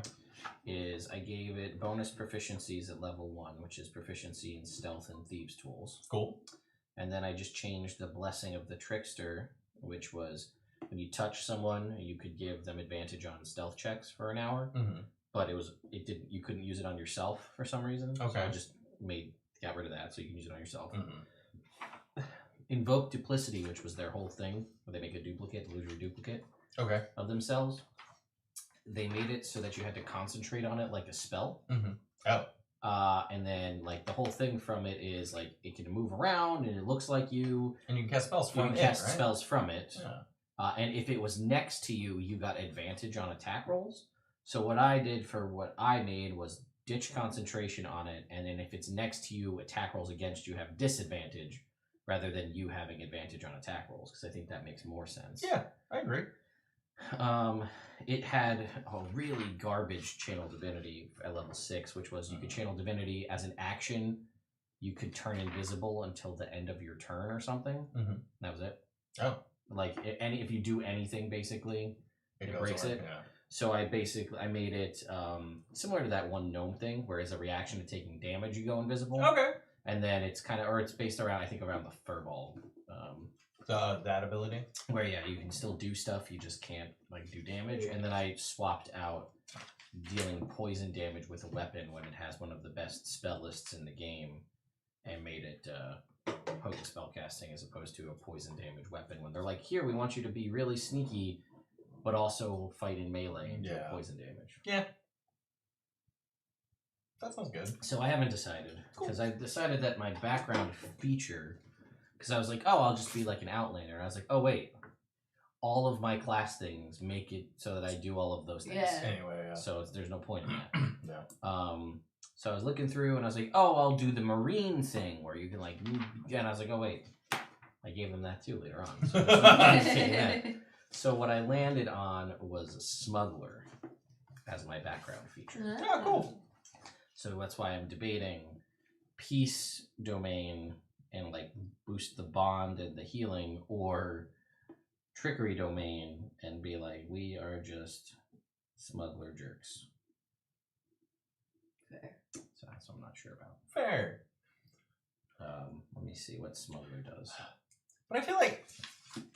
Is I gave it bonus proficiencies at level 1, which is proficiency in stealth and thieves tools. Cool. And then I just changed the blessing of the trickster, which was when you touch someone, you could give them advantage on stealth checks for an hour. Mm-hmm. But you couldn't use it on yourself for some reason. Okay. So I just got rid of that so you can use it on yourself. Mm-hmm. Invoke duplicity, which was their whole thing, where they make a illusory duplicate of themselves. They made it so that you had to concentrate on it like a spell. Mm-hmm. Oh. And then like the whole thing from it is like it can move around and it looks like you. And you can cast spells from it. You can cast spells from it. Yeah. And if it was next to you, you got advantage on attack rolls. So what I did for what I made was ditch concentration on it, and then if it's next to you, attack rolls against you have disadvantage rather than you having advantage on attack rolls, because I think that makes more sense. Yeah, I agree. It had a really garbage channel divinity at level 6, which was you could channel divinity as an action. You could turn invisible until the end of your turn or something. Mm-hmm. That was it. Oh. Like if you do anything, basically, it breaks away. it. Yeah. So I made it similar to that one gnome thing, where as a reaction to taking damage, you go invisible. Okay. And then it's it's based around, I think, around the furball. That ability? Where, yeah, you can still do stuff, you just can't, like, do damage. And then I swapped out dealing poison damage with a weapon when it has one of the best spell lists in the game, and made it potent spellcasting as opposed to a poison damage weapon. When they're like, here, we want you to be really sneaky, but also fight in melee and do poison damage. Yeah. That sounds good. So I haven't decided, because I decided that my background feature, because I was like, oh, I'll just be like an outlander. And I was like, oh, wait. All of my class things make it so that I do all of those things. Yeah. Anyway, yeah. So there's no point in that. Yeah. So I was looking through and I was like, oh, I'll do the marine thing where you can like move. And I was like, oh, wait. I gave them that too later on. So, so what I landed on was smuggler as my background feature. Oh, cool. So that's why I'm debating peace domain and like boost the bond and the healing, or trickery domain and be like, we are just smuggler jerks. Fair. So that's what I'm not sure about. Fair. Let me see what smuggler does. But I feel like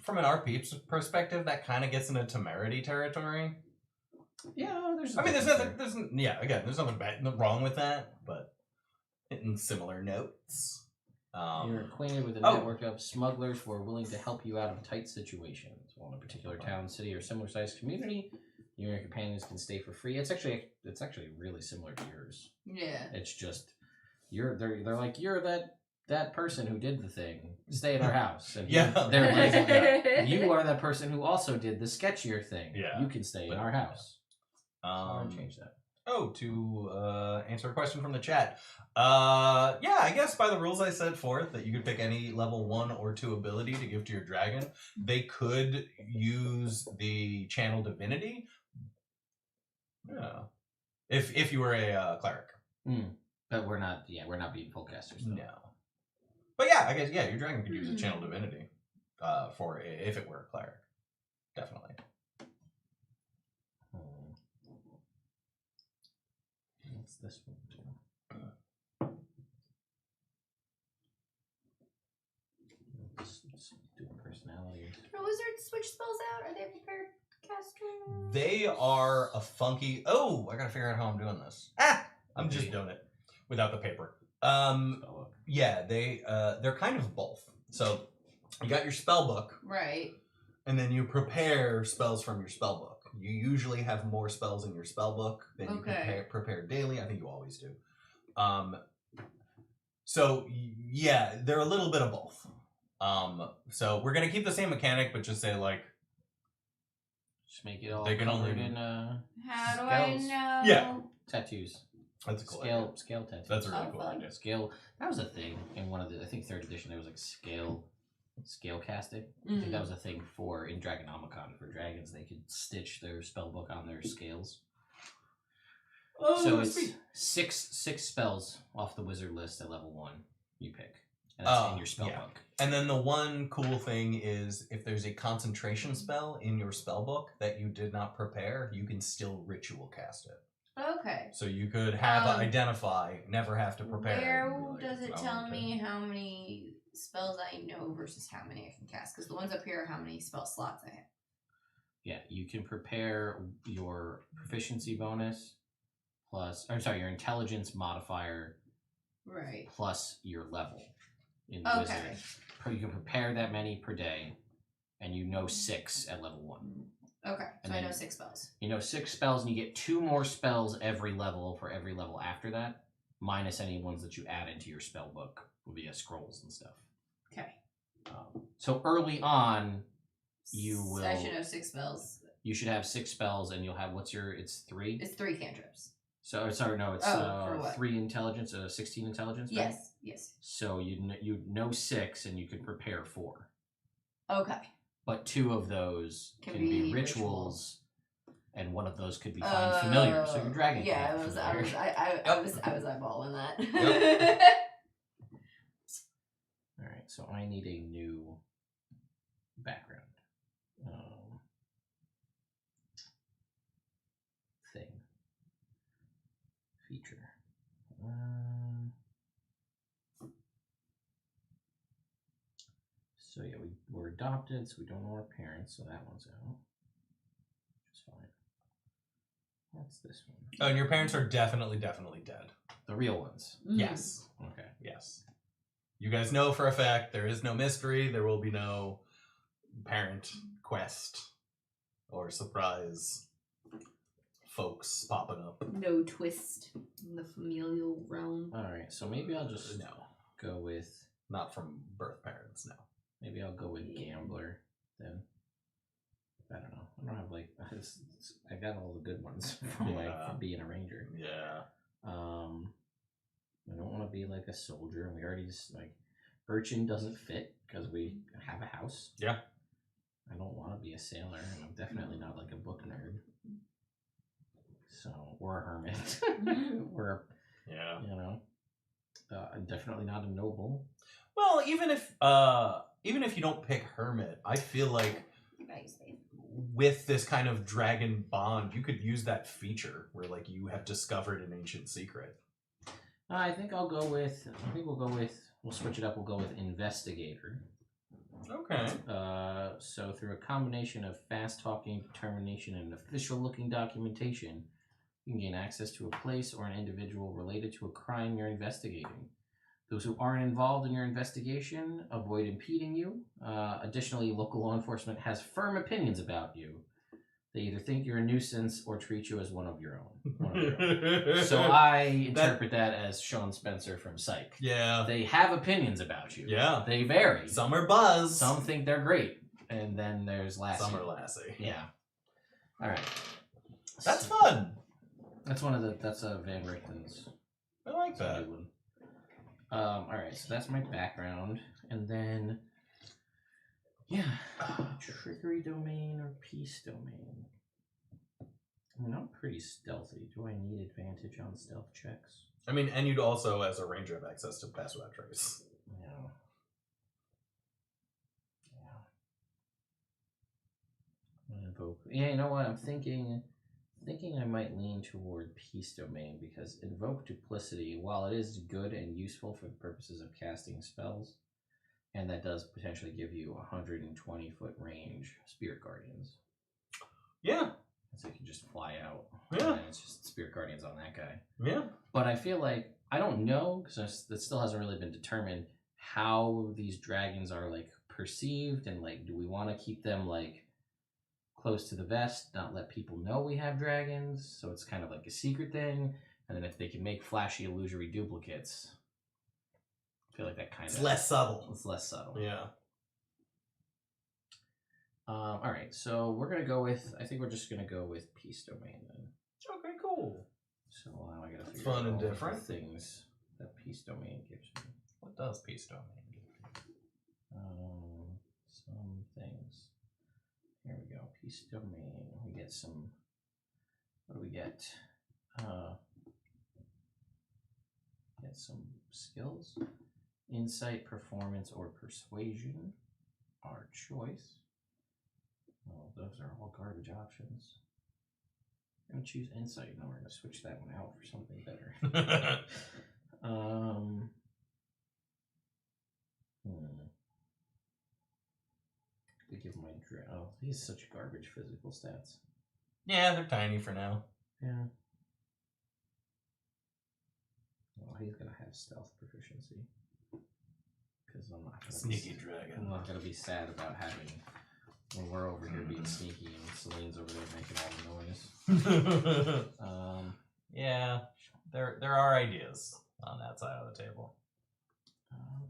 from an RP perspective, that kind of gets into temerity territory. Yeah, there's there's nothing wrong with that, but in similar notes. You're acquainted with a network of smugglers who are willing to help you out of tight situations. While in a particular town, city, or similar sized community, you and your companions can stay for free. It's actually really similar to yours. Yeah. It's just they're like, you're that person who did the thing. Stay at our house. And they're like, you are that person who also did the sketchier thing. Yeah. You can stay in our house. So I'm gonna change that. To answer a question from the chat. I guess by the rules I set forth that you could pick any level 1 or 2 ability to give to your dragon, they could use the channel divinity. Yeah. If you were a cleric. But we're not being full casters though. No. But yeah, I guess your dragon could use a channel divinity if it were a cleric. Definitely. What's this one do? Just do personalities. Are wizards switch spells out? Are they prepared? Castro. They are a funky. Oh, I gotta figure out how I'm doing this. I'm just doing it without the paper. Yeah, they're kind of both. So you got your spell book, Right. and then you prepare spells from your spell book. You usually have more spells in your spell book than you prepare daily. I think you always do. So yeah, they're a little bit of both. So we're gonna keep the same mechanic, but just say like, just make it all they can covered only in How do scales. I know? Yeah. Tattoos. That's a cool idea. Scale tattoos. That's a really Oh, cool fun. idea. Scale. That was a thing in one of the. I think 3rd edition there was like scale casting. I think that was a thing for in Dragonomicon for dragons. They could stitch their spellbook on their scales. Oh, So it's six spells off the wizard list at level 1 you pick. And that's in your spellbook. Yeah. And then the one cool thing is if there's a concentration spell in your spellbook that you did not prepare, you can still ritual cast it. Okay. So you could have identify, never have to prepare. Where does it tell me how many spells I know versus how many I can cast? Because the ones up here are how many spell slots I have. Yeah, you can prepare your proficiency bonus plus, your intelligence modifier Right. plus your level in the wizard. You can prepare that many per day, and you know 6 at level 1. Okay, And so I then know 6 spells. You know 6 spells, and you get 2 more spells every level for every level after that, minus any ones that you add into your spell book via scrolls and stuff. Okay. So early on, you will. I should have 6 spells. You should have 6 spells, and you'll have it's 3. It's 3 cantrips. So sorry, no, it's for what? 3 intelligence, 16 intelligence. Right? Yes. So you know 6, and you can prepare 4. Okay. But 2 of those can be rituals, and one of those could be find familiar. So your dragon. Yeah, I was eyeballing that. Yep. All right, so I need a new background thing feature. So yeah, we're adopted, so we don't know our parents, so that one's out. Which is fine. What's this one? Oh, and your parents are definitely dead. The real ones. Yes. Okay. Yes. You guys know for a fact there is no mystery. There will be no parent quest or surprise folks popping up. No twist in the familial realm. All right, so maybe I'll just go with. Not from birth parents, no. Maybe I'll go with gambler then. I don't know. I don't have I got all the good ones from being a ranger. Yeah. I don't want to be like a soldier, and we already just urchin doesn't fit because we have a house. Yeah. I don't want to be a sailor, and I'm definitely not like a book nerd. So or a hermit, or I'm definitely not a noble. Well, even if you don't pick hermit, I feel like with this kind of dragon bond, you could use that feature where you have discovered an ancient secret. I think we'll go with. We'll switch it up. We'll go with investigator. Okay. So through a combination of fast talking, determination, and official looking documentation, you can gain access to a place or an individual related to a crime you're investigating. Those who aren't involved in your investigation avoid impeding you. Additionally, local law enforcement has firm opinions about you. They either think you're a nuisance or treat you as one of your own. So I interpret that as Sean Spencer from Psych. Yeah. They have opinions about you. Yeah. They vary. Some are buzz. Some think they're great. And then there's Lassie. Some are Lassie. Yeah. All right. That's fun. That's Van Richten's. I like that. All right, so that's my background, and then trickery domain or peace domain. I mean, I'm pretty stealthy. Do I need advantage on stealth checks? I mean, and you'd also, as a ranger, have access to pass without trace. Yeah, you know what? I'm thinking I might lean toward peace domain because invoke duplicity, while it is good and useful for the purposes of casting spells, and that does potentially give you 120-foot range spirit guardians. Yeah. So you can just fly out. Yeah. And it's just Spirit Guardians on that guy. Yeah. But I feel like, I don't know, because that still hasn't really been determined, how these dragons are, like, perceived, and, like, do we want to keep them, like, close to the vest, not let people know we have dragons, so it's kind of like a secret thing, and then if they can make flashy illusory duplicates, I feel like that kind of... It's less subtle. It's less subtle. Yeah. Alright, so we're going to go with, I think we're just going to go with Peace Domain then. Okay, cool. So now I got to It's figure fun out and all the different. things that Peace Domain gives me. What does Peace Domain give? Some things. Here we go. Peace Domain. We get some. What do we get? Get some skills. Insight, performance, or persuasion. Our choice. Oh, those are all garbage options. I'm gonna choose insight. Now we're gonna switch that one out for something better. To give my oh, he's such garbage physical stats. Yeah, they're tiny for now. Yeah. Well, he's gonna have stealth proficiency. Because I'm not gonna Sneaky dragon. I'm not gonna be sad about having when we're over here being sneaky and Celine's over there making all the noise. Yeah, there are ideas on that side of the table.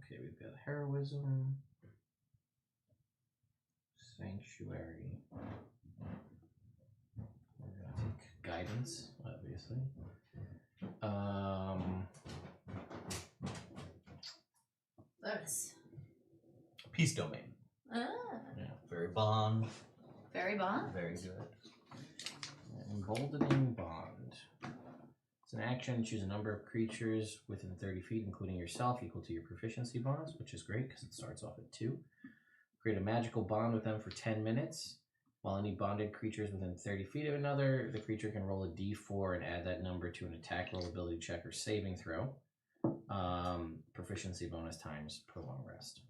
Okay, we've got heroism. Sanctuary. We're gonna take guidance, obviously. Bonus. Peace Domain. Ah. Yeah. Very bond. Very bond. Very good. Emboldening Bond. It's an action. Choose a number of creatures within 30 feet, including yourself, equal to your proficiency bonus, which is great because it starts off at 2. Create a magical bond with them for 10 minutes. While any bonded creature is within 30 feet of another, the creature can roll a d4 and add that number to an attack, roll, ability check, or saving throw. Proficiency bonus times per long rest.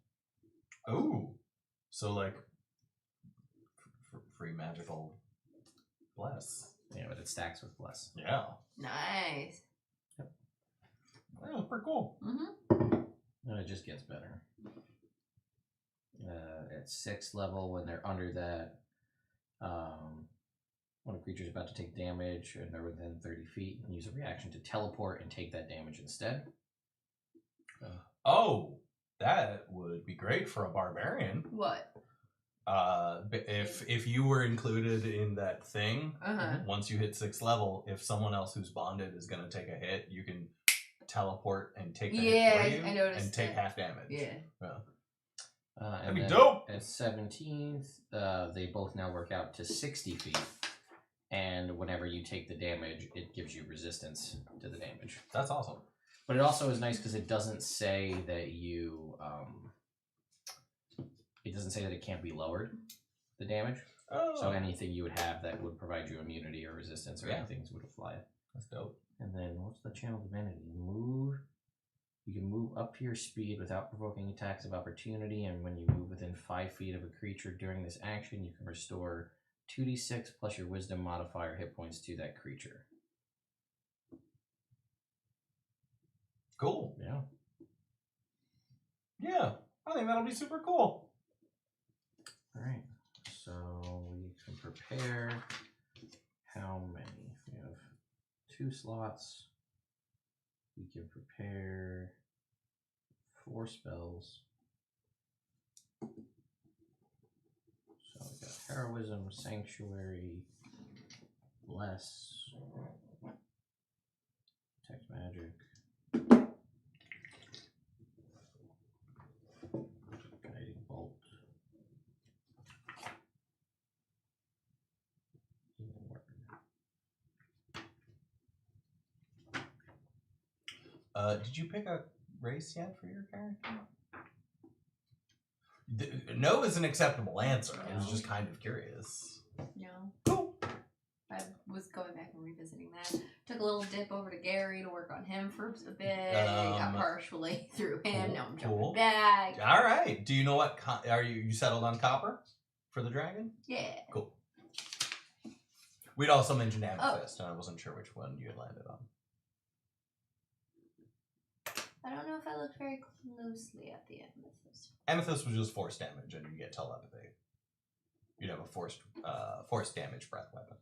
Oh, so like free magical bless. Yeah, but it stacks with bless. Yeah. Nice. Well, pretty cool. Mm-hmm. And it just gets better. At 6th level, when they're under that, when a creature's about to take damage and they're within 30 feet, you can use a reaction to teleport and take that damage instead. Oh, that would be great for a barbarian. What? If you were included in that thing, Uh-huh. once you hit 6th level, if someone else who's bonded is going to take a hit, you can teleport and take the hit for you I noticed and take that. half damage. Yeah. That'd And be then dope. At 17th, they both now work out to 60 feet. And whenever you take the damage, it gives you resistance to the damage. That's awesome. But it also is nice because it doesn't say that you, it doesn't say that it can't be lowered, the damage. Oh, So anything you would have that would provide you immunity or resistance or Yeah. anything would fly. that's dope. And then what's the channel divinity? Move. You can move up to your speed without provoking attacks of opportunity, and when you move within 5 feet of a creature during this action, you can restore 2d6 plus your wisdom modifier hit points to that creature. Cool. Yeah. Yeah, I think that'll be super cool. Alright. So we can prepare how many? We have 2 slots. We can prepare 4 spells. So we got heroism, sanctuary, bless, detect magic, guiding bolt, healing weapon. Did you pick a race yet for your character? No is an acceptable answer. I was No. just kind of curious. No. Cool. I was going back and revisiting that. Took a little dip over to Gary to work on him for a bit. Got partially through him. cool, Now I'm jumping cool. back. All right. Do you know what? Are you settled on copper for the dragon? Yeah. Cool. We'd also mentioned amethyst, and I wasn't sure which one you had landed on. I don't know if I looked very closely at the amethyst. Amethyst was just force damage, and you get telepathy. You'd have a force damage breath weapon.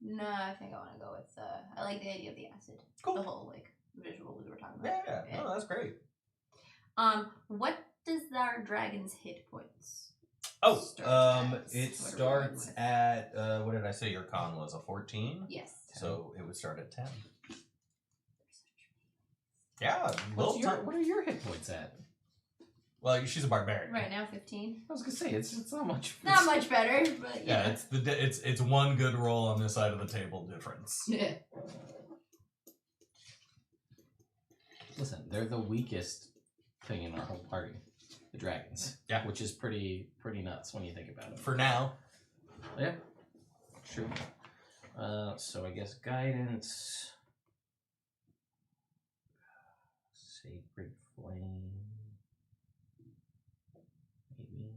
No, I think I want to go with. I like the idea of the acid. Cool. The whole visual we were talking about. Yeah. No, that's great. What does our dragon's hit points? Oh, What are we it going starts with? at what did I say? Your con was a 14. Yes. So it would start at 10. Yeah. What are your hit points at? Well, she's a barbarian. Right now, 15. I was gonna say it's not much. Not much better, but Yeah, it's one good roll on this side of the table difference. Yeah. Listen, they're the weakest thing in our whole party, the dragons. Yeah. Which is pretty nuts when you think about it. For now. Yeah. True. So I guess guidance. Sacred flame. Maybe.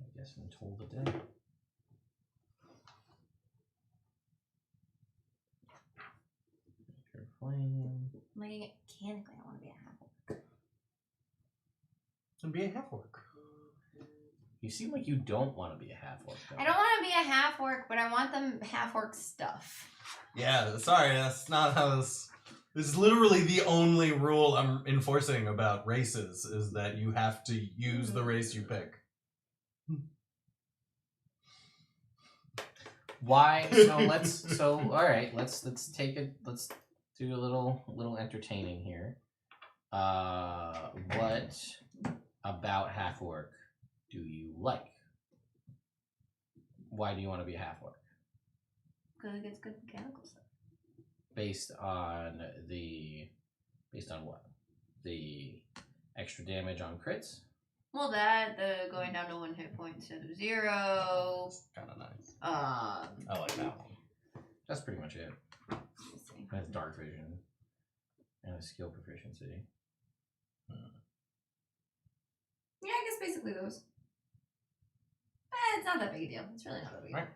I guess I'm told the day. Sacred flame. Like, mechanically, I want to be a half-orc. And be a half-orc. You seem like you don't want to be a half-orc. I don't want to be a half-orc, but I want them half-orc stuff. Yeah, sorry, that's not how this... This is literally the only rule I'm enforcing about races, is that you have to use the race you pick. Why? So all right. Let's take it. Let's do a little entertaining here. What about half orc do you like? Why do you want to be a half orc? Because it gets good mechanical stuff. Based on what? The extra damage on crits? Well, the going down to 1 hit point instead of 0. Kind of nice. Um, I like that one. That's pretty much it. let's see. It has dark vision and a skill proficiency. Yeah, I guess basically those. It's not that big a deal. It's really not that big a deal. Right.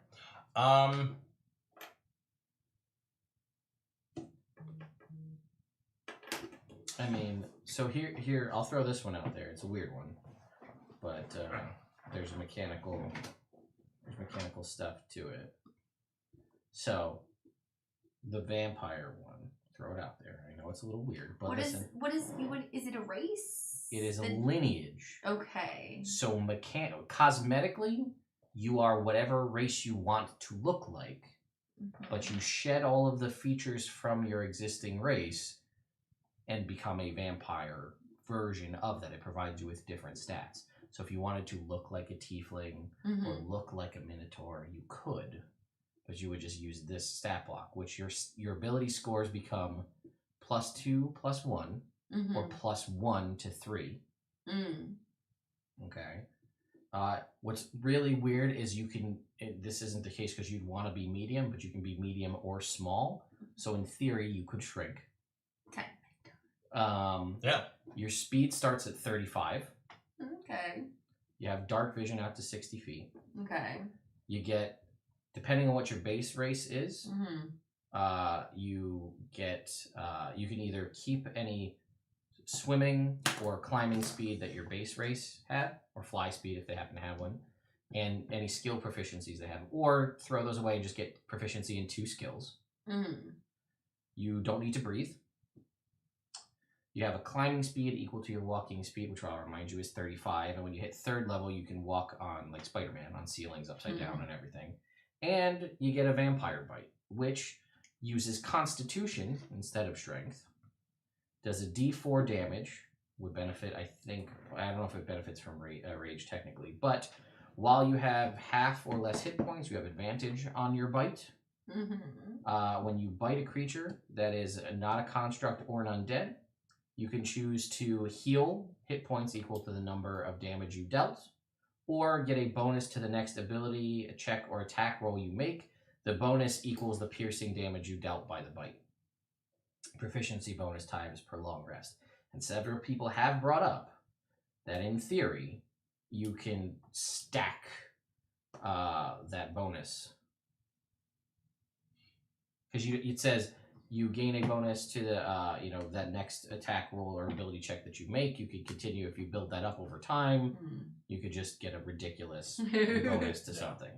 I mean, so here I'll throw this one out there. It's a weird one, but there's mechanical stuff to it. So the vampire one, throw it out there. I know it's a little weird, but What listen, is it a race? it is a lineage. Okay. So cosmetically, you are whatever race you want to look like, but you shed all of the features from your existing race and become a vampire version of that. It provides you with different stats. So if you wanted to look like a tiefling or look like a minotaur, you could, but you would just use this stat block, which your ability scores become +2, +1, or +1 to 3. Okay. What's really weird is you can, this isn't the case because you'd want to be medium, but you can be medium or small. So in theory, you could shrink. Okay. Yeah. Your speed starts at 35. Okay. You have dark vision out to 60 feet. Okay. You get, depending on what your base race is, you can either keep any swimming or climbing speed that your base race had, or fly speed if they happen to have one, and any skill proficiencies they have, or throw those away and just get proficiency in 2 skills. You don't need to breathe. You have a climbing speed equal to your walking speed, which I'll remind you is 35. And when you hit 3rd level, you can walk on, like Spider-Man, on ceilings upside down and everything. And you get a vampire bite, which uses Constitution instead of Strength. Does a D4 damage, would benefit, I don't know if it benefits from rage technically, but while you have half or less hit points, you have advantage on your bite. When you bite a creature that is not a construct or an undead, you can choose to heal hit points equal to the number of damage you dealt, or get a bonus to the next ability, check, or attack roll you make. The bonus equals the piercing damage you dealt by the bite. Proficiency bonus times per long rest. And several people have brought up that in theory, you can stack that bonus. Because it says you gain a bonus to the that next attack roll or ability check that you make. You could continue if you build that up over time. You could just get a ridiculous bonus to something.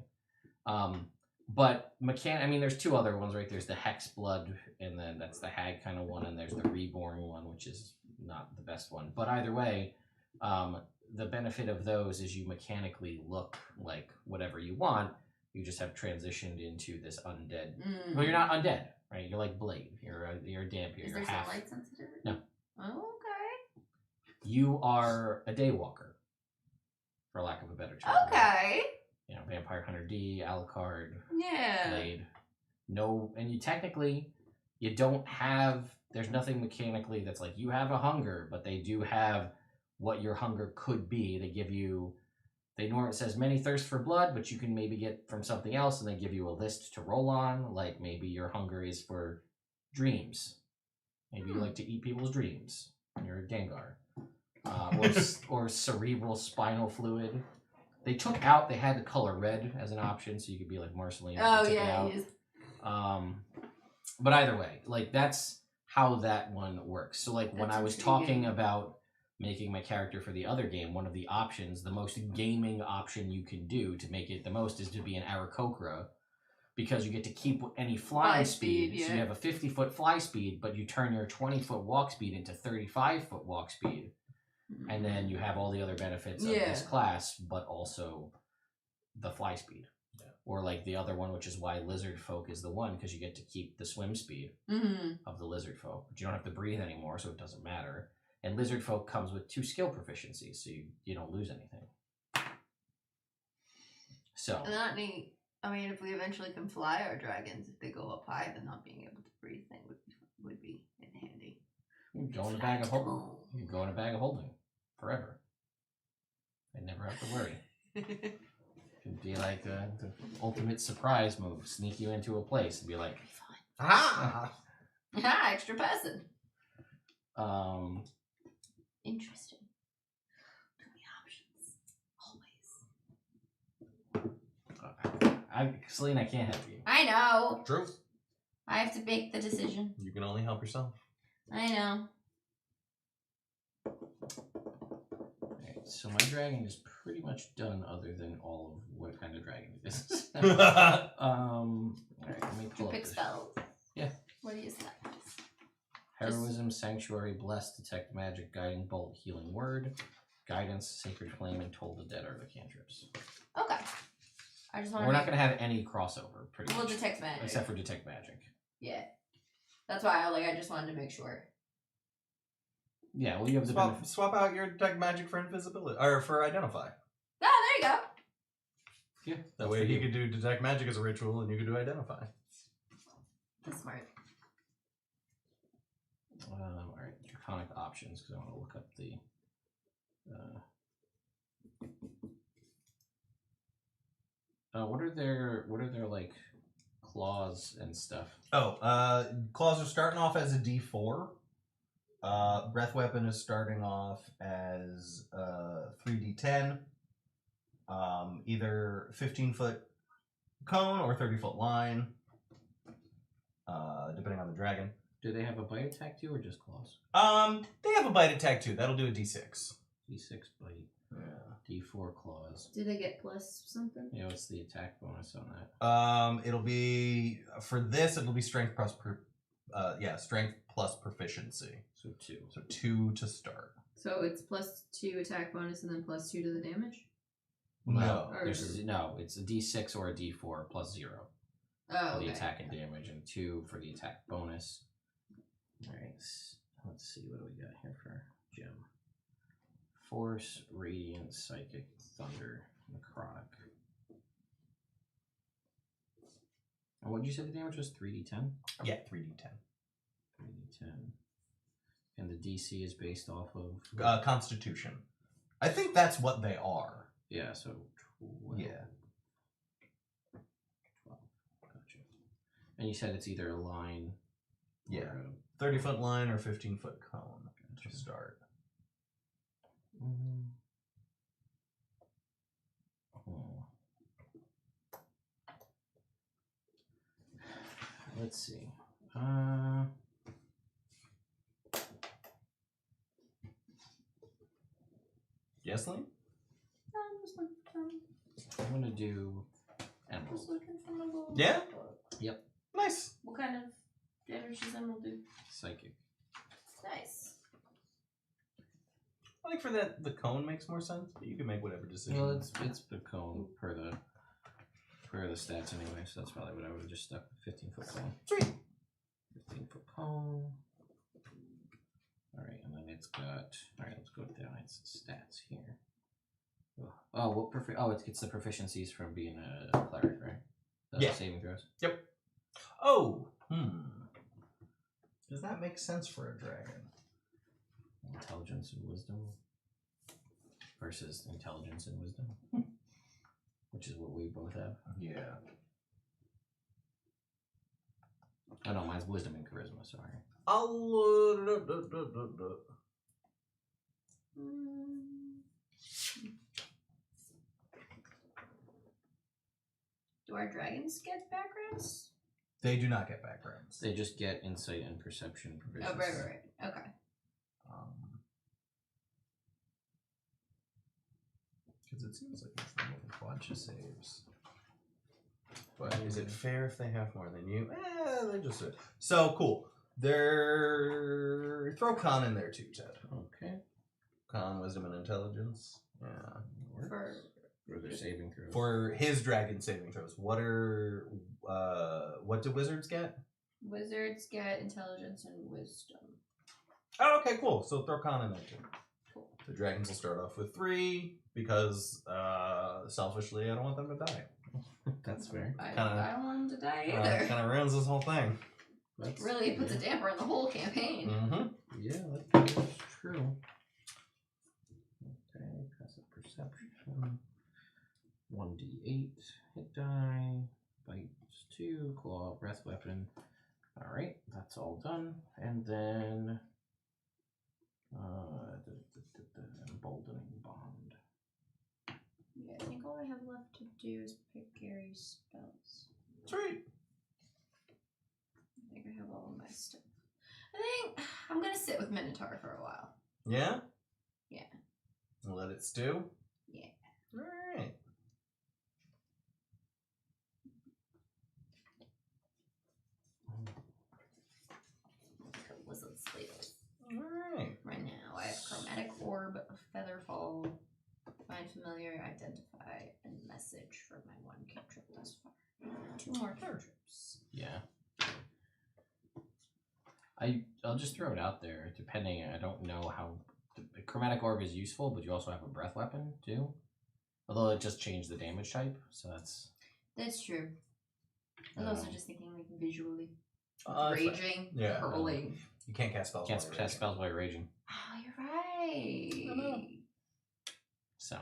But there's two other ones, right? There's the Hex Blood, and then that's the Hag kind of one, and there's the Reborn one, which is not the best one. But either way, the benefit of those is you mechanically look like whatever you want. You just have transitioned into this undead. Well, you're not undead, right? You're like Blade. You're a Dampier. Is you're there half. some light sensitivity? No. Oh, okay. You are a Daywalker, for lack of a better term. Okay. Vampire Hunter D, Alucard, Yeah. Blade. No, and you don't have. There's nothing mechanically that's like you have a hunger, but they do have what your hunger could be. They give you. It says many thirst for blood, but you can maybe get from something else, and they give you a list to roll on. Like maybe your hunger is for dreams. Maybe you like to eat people's dreams. And you're a Gengar. Or cerebral spinal fluid. They had the color red as an option, so you could be like Marceline. Oh yeah. But either way, like that's how that one works. So like when I was talking about making my character for the other game, one of the options, the most gaming option you can do to make it the most is to be an Aarakocra, because you get to keep any flying speed. Yeah. So you have a 50-foot fly speed, but you turn your 20-foot walk speed into 35-foot walk speed. And then you have all the other benefits of this class, but also the fly speed. Yeah. Or like the other one, which is why Lizard Folk is the one, because you get to keep the swim speed of the Lizard Folk. But you don't have to breathe anymore, so it doesn't matter. And Lizard Folk comes with 2 skill proficiencies, so you don't lose anything. So. And not neat. If we eventually can fly our dragons, if they go up high, then not being able to breathe thing would be handy. You can go in a bag of holding. You can go in a bag of holding forever. I never have to worry. It can be like the ultimate surprise move. Sneak you into a place and be like, ah, extra person. Interesting. Too many options. Always. Celine, I can't help you. I know. True. I have to make the decision. You can only help yourself. I know. Alright, so my dragon is pretty much done, other than all of what kind of dragon it is. Alright, let me pull up pick this. spells? Yeah. What do you select? Heroism, Sanctuary, Bless, Detect Magic, Guiding Bolt, Healing Word, Guidance, Sacred Flame, and Toll the Dead are the cantrips. Okay. I just want We're not going to have any crossover, pretty much. We'll detect magic. Except for Detect Magic. Yeah. That's why I just wanted to make sure. Yeah, well, you have the swap out your Detect Magic for Invisibility, or for Identify. Oh, there you go. Yeah. That way you could do Detect Magic as a ritual, and you could do Identify. That's smart. Alright, Draconic options, because I want to look up the... what are their like claws and stuff? Claws are starting off as a D4. Breath Weapon is starting off as 3D10. Either 15-foot cone or 30-foot line, depending on the dragon. Do they have a bite attack too, or just claws? They have a bite attack too. That'll do a D6. D6 bite. Yeah. D4 claws. Do they get plus something? Yeah, what's the attack bonus on that? It'll be strength plus strength plus proficiency. So 2. So 2 to start. So it's +2 attack bonus and then +2 to the damage? No. It's a D6 or a D4 plus 0 for the attack and damage, and 2 for the attack bonus. Alright, let's see, what do we got here for gem? Force, Radiant, Psychic, Thunder, Necrotic. And what did you say the damage was? 3d10? Yeah, 3d10. 3d10. And the DC is based off of? Constitution. I think that's what they are. Yeah, so 12. Yeah. 12. Gotcha. And you said it's either a line Yeah. or a 30-foot line or 15-foot cone to start. let's see. Yes, Lane? I'm gonna do emerald. Just looking for my little Yeah? book. Yep. Nice. What kind of damage does emerald do? Psychic. Nice. I think for that, the cone makes more sense, but you can make whatever decision. Well, it's the cone per the stats anyway, so that's probably what I would have just stuck with. 15-foot cone. Sweet. 15-foot cone. All right, and then it's got. All right, let's go down its stats here. Oh, what it gets the proficiencies from being a cleric, right? The Yeah. saving throws. Yep. Oh. Does that make sense for a dragon? Intelligence and wisdom versus intelligence and wisdom, which is what we both have. Yeah. Oh no, mine's wisdom and charisma. Sorry. Do our dragons get backgrounds? They do not get backgrounds. They just get insight and perception provisions. Oh, right. Okay. Because it seems like it's a bunch of saves. But is it fair if they have more than you? They just do. So cool. Throw con in there too, Ted. Okay. Con, wisdom, and intelligence. Yeah. For their saving throws. For his dragon saving throws, what do wizards get? wizards get intelligence and wisdom. Oh, okay, cool. So throw con in there too. Cool. The dragons will start off with 3 because selfishly I don't want them to die. That's fair. I Kinda- don't want them to die either. Kind of ruins this whole thing. That's, Really puts a damper on the whole campaign. Mm-hmm. Yeah, that's true. Okay, passive perception. 1d8, hit die, bite 2, claw, breath weapon. Alright, that's all done. And then emboldening bond. Yeah, I think all I have left to do is pick Gary's spells. Sweet. I think I have all of my stuff. I think I'm gonna sit with Minotaur for a while. Yeah? Yeah. Let it stew? Yeah. Alright. Wizard sleep. Alright. Right now, I have Chromatic Orb, Featherfall, Find Familiar, Identify, and Message for my 1 cantrip thus far. 2 more cantrips. Yeah. I'll just throw it out there, depending, I don't know how, the Chromatic Orb is useful, but you also have a breath weapon, too. Although it just changed the damage type, so that's... That's true. I was also just thinking, like, visually. That's fine. Raging, Yeah. hurling. You can't cast spells. Can't while you're cast raging. spells while you're raging. Oh, you're right. I know. So.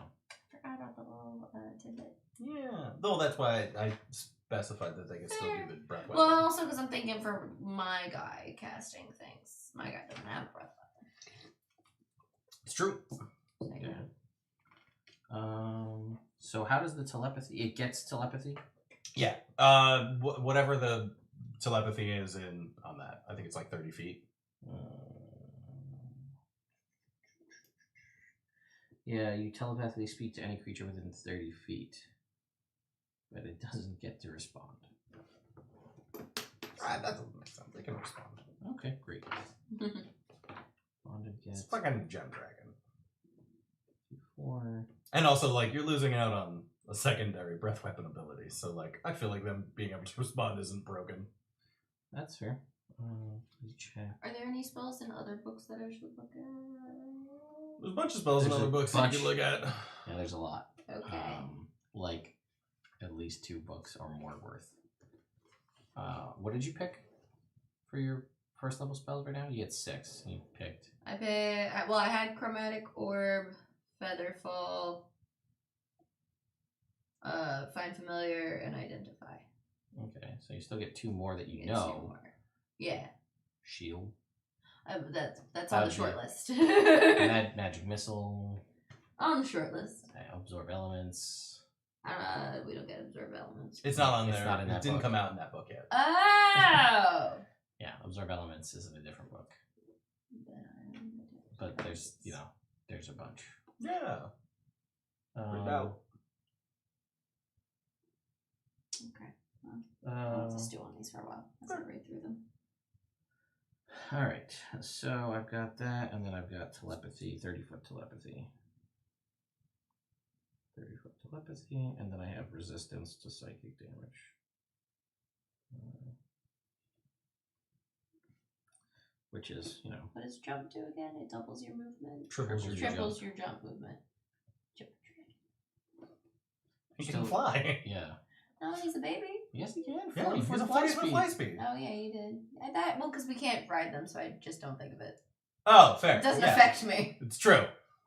Forgot about the little tidbit. Yeah. Though that's why I specified that they could still do the breath weapon. Well, also because I'm thinking for my guy casting things. My guy doesn't have a breath weapon. It's true. So, Yeah. So how does the telepathy? It gets telepathy. Yeah. Whatever the telepathy is on that, I think it's like 30 feet. Yeah, you telepathically speak to any creature within 30 feet, but it doesn't get to respond. That doesn't make sense. They can respond. Okay, great. Bonded It's gets fucking gem dragon. 4. And also, like, you're losing out on a secondary breath weapon ability, so like, I feel like them being able to respond isn't broken. That's fair. Let's check. Are there any spells in other books that I should look at? There's a bunch of spells in There's other a books that you bunch. can look at. Yeah, there's a lot. Okay. Like at least 2 books or more worth. What did you pick for your first level spells right now? You had 6. You picked. I had Chromatic Orb, Featherfall, Find Familiar, and Identify. Okay, so you still get 2 more that you Yeah, 2 know. more. Yeah. Shield. That's on the Okay. short list. Magic missile. On the short list. Absorb elements. We don't get absorb elements. It's not on It's there. not in it that didn't book. come out in that book yet. Oh! Yeah, Absorb Elements is in a different book. But there's, there's a bunch. Yeah. Out. Okay. Well, I'll have to stew on these for a while. As I read through them. Alright, so I've got that, and then I've got telepathy, 30-foot telepathy. 30-foot telepathy, and then I have resistance to psychic damage. Which is, What does jump do again? It doubles your movement. Triples your Triples your jump movement. He Still- can fly. Yeah. No, he's a baby. Yes, he can. Yeah, 40 he's foot a fly 40-foot speed. fly speed. Oh yeah, you did. I thought because we can't ride them, so I just don't think of it. Oh, fair. It doesn't Yeah. affect me. It's true.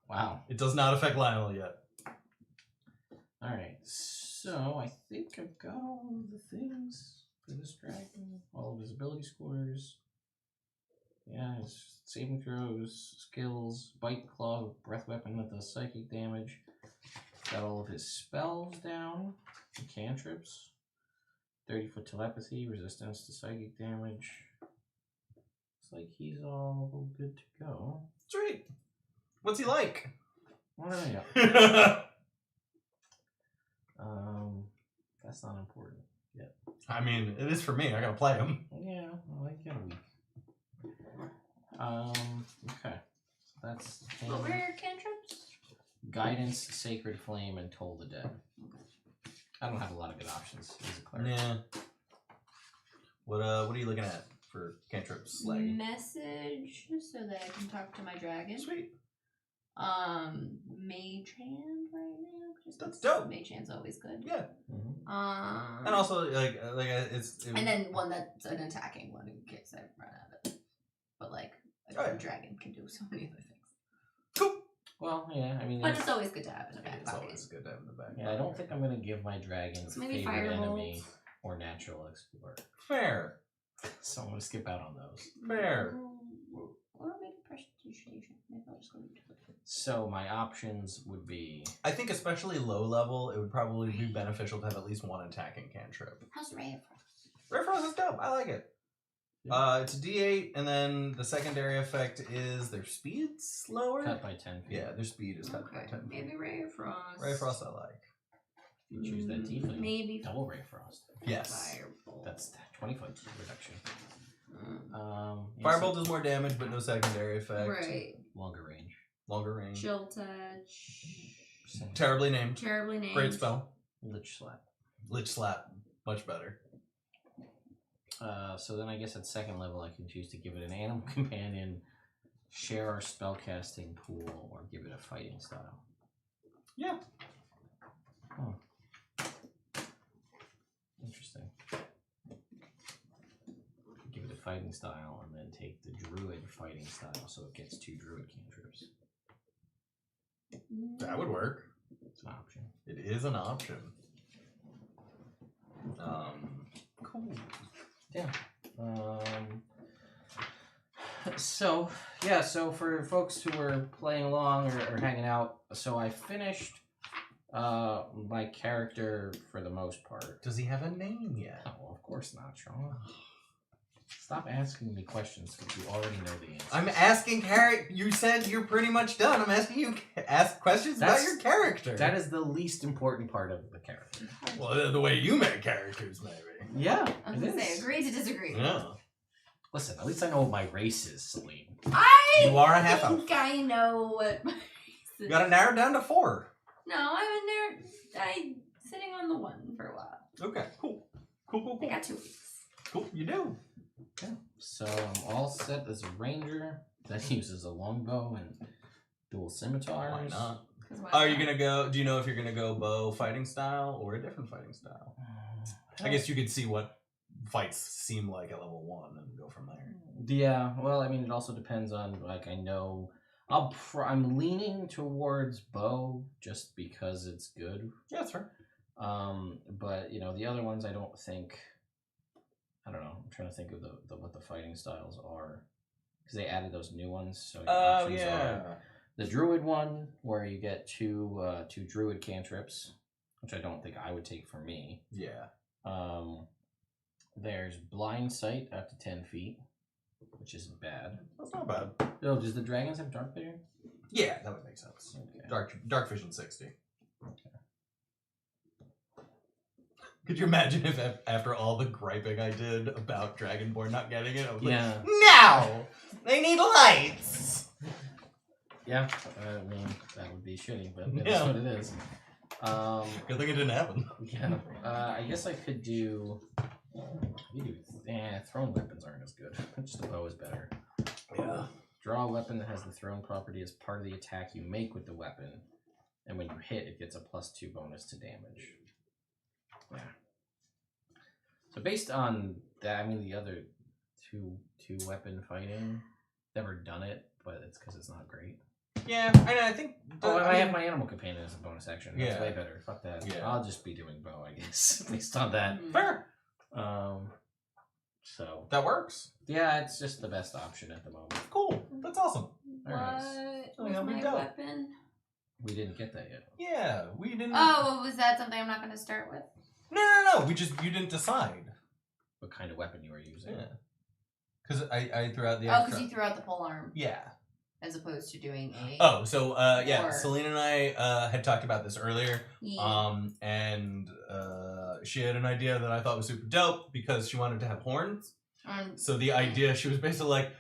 Wow. It does not affect Lionel yet. Alright, so I think I've got all of the things for this dragon. All of his ability scores. Yeah, his saving throws, skills, bite, claw, breath weapon that does psychic damage. Got all of his spells down, and cantrips. 30-foot telepathy, resistance to psychic damage. Looks like he's all good to go. Sweet. What's he like? What do I got? That's not important yet. I mean, it is for me. I gotta play him. Yeah, well, I get a week. Okay. That's What were your cantrips? Guidance, Sacred Flame, and Toll the Dead. I don't have a lot of good options as a cleric. Yeah. What are you looking at for cantrips? Like Message so that I can talk to my dragon. sweet. Mage hand right now. Just That's dope. Mage hand's always good. Yeah. Mm-hmm. And also and then one that's an attacking one in case I run out of it. But like a dragon can do so many other things. Cool. Well, yeah, I mean, But it's always good to have in the back It's pocket. always good to have in the back. yeah, I don't think I'm gonna give my dragon So maybe favorite Firebolt. enemy or natural explorer. Fair. So I'm gonna skip out on those. Fair. Or maybe prestidigitation. Maybe I'll just go into it. So my options would be I think especially low level, it would probably be beneficial to have at least one attacking cantrip. How's Ray of Frost? Ray Frost is dope. I like it. It's a D8, and then the secondary effect is their speed's slower. cut by 10 feet. Yeah, their speed is cut by 10. Maybe Ray of Frost. Ray Frost I like. If you choose that tiefling, Maybe double Ray Frost. Yes. Firebolt. That's 20-foot reduction. Yeah, Firebolt so does more damage, but no secondary effect. Right. longer range. Longer range. Chill touch. Terribly named. Terribly named. Great spell. Lich slap. Lich Slap. Much better. So then I guess at second level I can choose to give it an animal companion, share our spellcasting pool, or give it a fighting style. Yeah. Oh. Interesting. Give it a fighting style and then take the druid fighting style so it gets 2 druid cantrips. That would work. It's an option. It is an option. Cool. Yeah. So for folks who were playing along or hanging out, so I finished my character for the most part. Does he have a name yet? Oh, of course not, Sean. Stop asking me questions because you already know the answer. I'm asking You said you're pretty much done. I'm asking you ask questions about your character. That is the least important part of the character. Well, the way you make characters, maybe. Yeah, I was gonna say, agree to disagree. Yeah. Listen, at least I know what my race is, Celine. You are a half elf. think I know what my You gotta narrow it down to 4. No, I'm in there. I'm sitting on the 1 for a while. Okay, cool. Cool. I got 2 weeks. Cool, you do. Yeah. So I'm all set as a ranger that uses a longbow and dual scimitars. Why not? 'Cause why Are you not? gonna go? Do you know if you're gonna go bow fighting style or a different fighting style? I guess you could see what fights seem like at level 1 and go from there. Yeah, well, I mean, it also depends on, like, I know... I'm leaning towards bow just because it's good. Yeah, that's fair. But, the other ones I don't think... I don't know. I'm trying to think of what the fighting styles are. Because they added those new ones. So your options are the druid one, where you get two druid cantrips. which I don't think I would take for me. Yeah. There's blind sight up to 10 feet, which isn't bad. That's not bad. Oh, does the dragons have dark vision? Yeah, that would make sense. Okay. Dark vision 60. Okay. Could you imagine if after all the griping I did about Dragonborn not getting it, I was Yeah. like, no! They need lights! Yeah, I mean, that would be shitty, but that's Yeah. what it is. Good thing it didn't happen. Yeah, I guess I could do... thrown weapons aren't as good. Just a bow is better. Yeah. Draw a weapon that has the thrown property as part of the attack you make with the weapon, and when you hit, it gets a +2 bonus to damage. Yeah. So based on that, I mean, the other two weapon fighting, never done it, but it's because it's not great. Yeah, I think... I have my animal companion as a bonus action. That's Yeah. way better. Fuck that. Yeah. I'll just be doing bow, I guess, based on that. Fair. So That works. yeah, it's just the best option at the moment. Cool. That's awesome. Alright. What yeah, was we my don't. weapon? We didn't get that yet. Yeah, we didn't... Oh, was that something I'm not going to start with? No. You didn't decide. What kind of weapon you were using? Yeah. Because I threw out the Oh, extra... because you threw out the pole arm Yeah. as opposed to doing a. Oh, so, yeah, Or- Selena and I had talked about this earlier. Yeah. And she had an idea that I thought was super dope because she wanted to have horns. So the idea, she was basically like,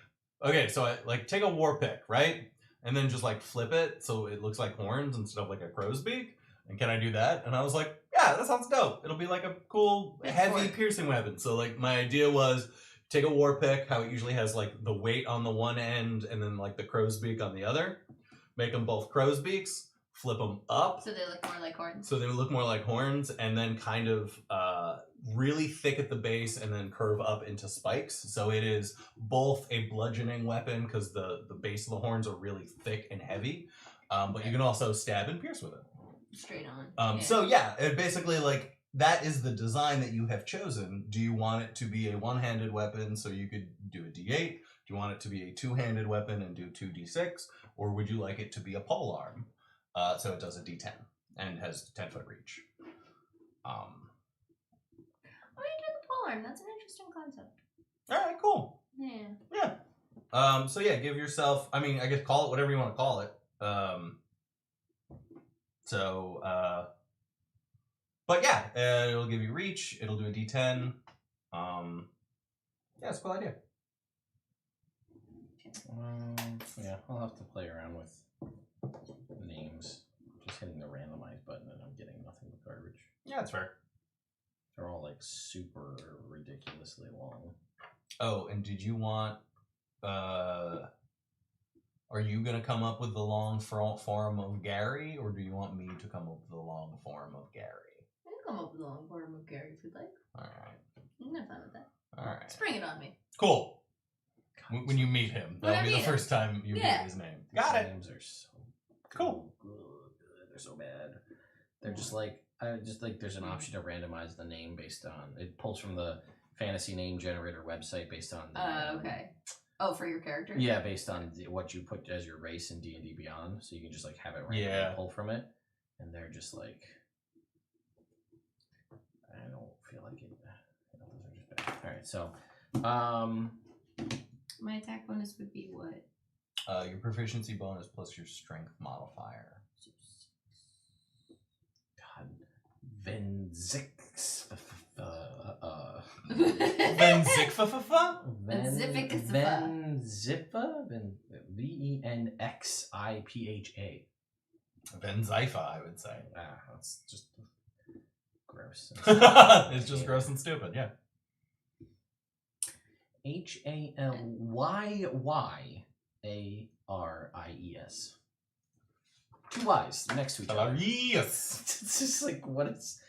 okay, so I like take a war pick, right? And then just like flip it so it looks like horns instead of like a crow's beak. And can I do that? And I was like, yeah, that sounds dope. It'll be like a cool, Big heavy sword. piercing weapon. So like my idea was take a war pick, how it usually has like the weight on the one end and then like the crow's beak on the other. Make them both crow's beaks, flip them up. So they look more like horns. So they would look more like horns, and then kind of really thick at the base, and then curve up into spikes. So it is both a bludgeoning weapon because the base of the horns are really thick and heavy, but you can also stab and pierce with it. Straight on. So yeah, it basically like that is the design that you have chosen. Do you want it to be a one-handed weapon so you could do a D8? Do you want it to be a two-handed weapon and do 2d6, or would you like it to be a pole arm? So it does a D10 and has 10-foot reach. Oh, you did the pole arm. That's an interesting concept. All right, cool. Yeah. Yeah. So yeah, give yourself. I mean, I guess call it whatever you want to call it. But yeah, it'll give you reach. It'll do a D10. Yeah, it's a cool idea. Yeah, I'll have to play around with names. Just hitting the randomize button and I'm getting nothing but garbage. Yeah, that's fair. They're all like super ridiculously long. Oh, and did you want? Are you gonna come up with the long form of Gary, or do you want me to come up with the long form of Gary? I can come up with a long form of Gary if you'd like. All right. I'm not fine with that. All right. Just bring it on me. Cool. When you meet him, When I that'll be the meet him. first time you Yeah. hear his name. These Got it. names are so Cool. good. They're so bad. They're just like there's an option to randomize the name based on it pulls from the fantasy name generator website based on the, Okay. Oh, for your character? yeah, based on what you put as your race in D&D Beyond, so you can just like have it randomly Yeah. pull from it, and they're just like I don't feel like it. Those are just bad. All right, so My attack bonus would be what? Your proficiency bonus plus your strength modifier. God, Venzix. Venzikfafafa? Venzipha. Venxipha. Venzifa, I would say. Ah, that's just gross. It's just gross and stupid, yeah. HALYYARIES. Two Y's next to each other. Yes. It's just like what is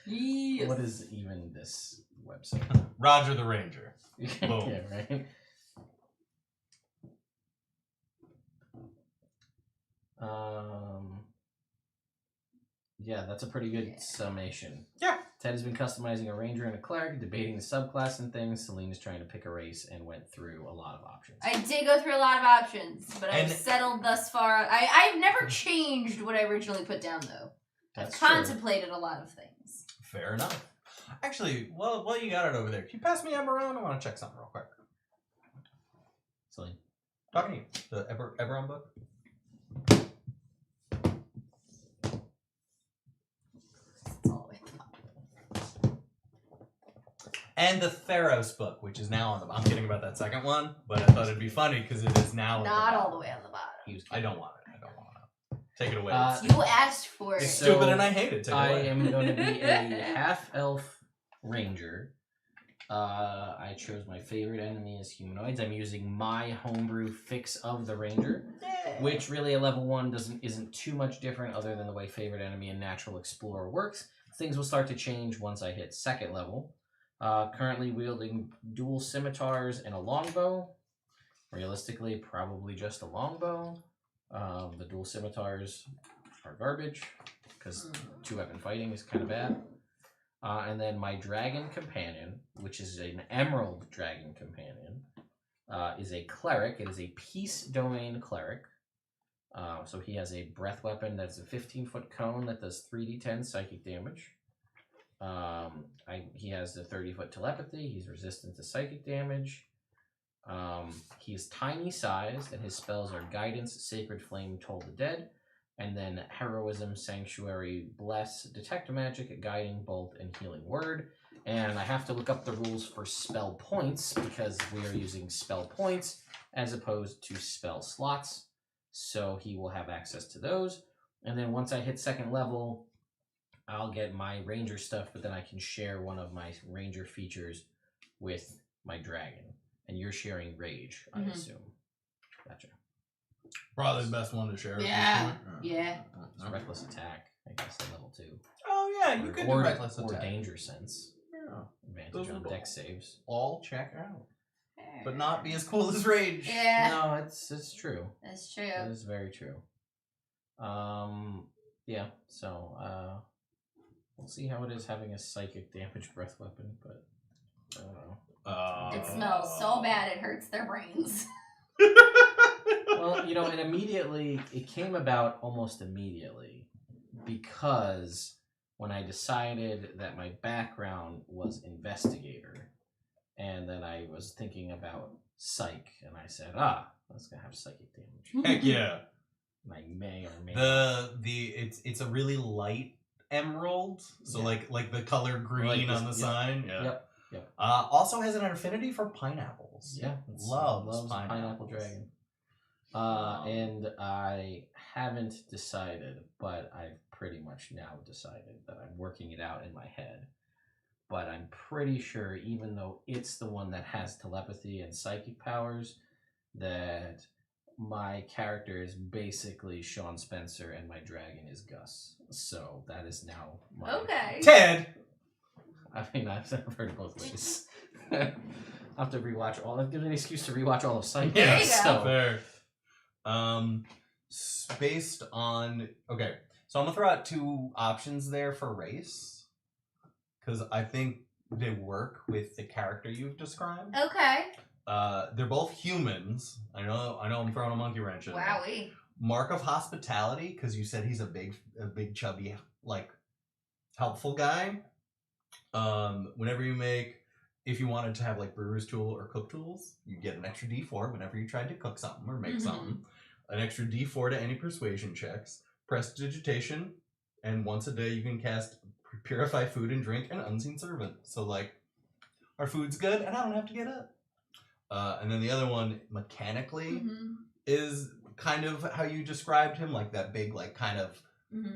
even this website? Roger the Ranger. Boom. Yeah, right. Yeah, that's a pretty good summation. Yeah. Ted has been customizing a ranger and a cleric, debating the subclass and things. Selena's trying to pick a race and went through a lot of options. I did go through a lot of options, but I've And- settled thus far. I've never changed what I originally put down, though. That's I've true. contemplated a lot of things. Fair enough. Actually, while you got it over there, can you pass me Eberron? I want to check something real quick. Celine. Talking to you. The Eberron book. It's all the way at the bottom. And the Theros book, which is now on the. I'm kidding about that second one, but I thought it'd be funny because it is now. Not all the way on the bottom. I don't want it. Take it away. You asked for it. It's So, stupid and I hate it. Take it I away. am going to be a half-elf ranger. I chose my favorite enemy as humanoids. I'm using my homebrew fix of the ranger, which really at level 1 isn't too much different other than the way favorite enemy and natural explorer works. Things will start to change once I hit 2nd level. Currently wielding dual scimitars and a longbow. Realistically, probably just a longbow. The dual scimitars are garbage because 2-weapon fighting is kind of bad. And then my dragon companion, which is an emerald dragon companion, is a cleric. It is a peace domain cleric. So he has a breath weapon that's a 15-foot cone that does 3d10 psychic damage. He has the 30-foot telepathy. He's resistant to psychic damage. He is tiny sized, and his spells are Guidance, Sacred Flame, Toll the Dead, and then Heroism, Sanctuary, Bless, Detect Magic, Guiding Bolt, and Healing Word. And I have to look up the rules for spell points because we are using spell points as opposed to spell slots. So he will have access to those. And then once I hit 2nd level, I'll get my ranger stuff, but then I can share one of my ranger features with my dragon. And you're sharing rage, I assume. Gotcha. Probably the best one to share. Yeah. Yeah. It's reckless attack, I guess, at level 2. Oh yeah, you could do reckless or attack. danger sense. Yeah. Advantage Those on would dex saves. All check out, but not be as cool as rage. Yeah. No, it's true. That's true. That is very true. Yeah. So we'll see how it is having a psychic damage breath weapon, but I don't know. It smells so bad it hurts their brains. Well, and immediately, it came about almost immediately because when I decided that my background was investigator, and then I was thinking about psych, and I said, that's going to have psychic damage. Heck yeah. And I may or may not. It's a really light emerald, so Yeah. like the color green on the sign. Yeah. Yep. Also has an affinity for pineapples. Yeah. Loves Pineapple Dragon. And I haven't decided, but I've pretty much now decided that I'm working it out in my head. But I'm pretty sure, even though it's the one that has telepathy and psychic powers, that my character is basically Sean Spencer and my dragon is Gus. So that is now my... Okay. Ted! I mean, I've heard it both ways. I'll have to rewatch all. That gives me an excuse to rewatch all of Psych. There you go. So, Fair. Based on so I'm gonna throw out 2 options there for race because I think they work with the character you've described. Okay. They're both humans. I know. I'm throwing a monkey wrench in. there. Wowee. Mark of hospitality because you said he's a big chubby helpful guy. Whenever you make, if you wanted to have brewer's tool or cook tools, you get an extra D4 whenever you tried to cook something or make something. An extra D4 to any persuasion checks, prestidigitation, and once a day you can cast purify food and drink and unseen servant. So our food's good and I don't have to get up. And then the other one mechanically is kind of how you described him, like that big kind of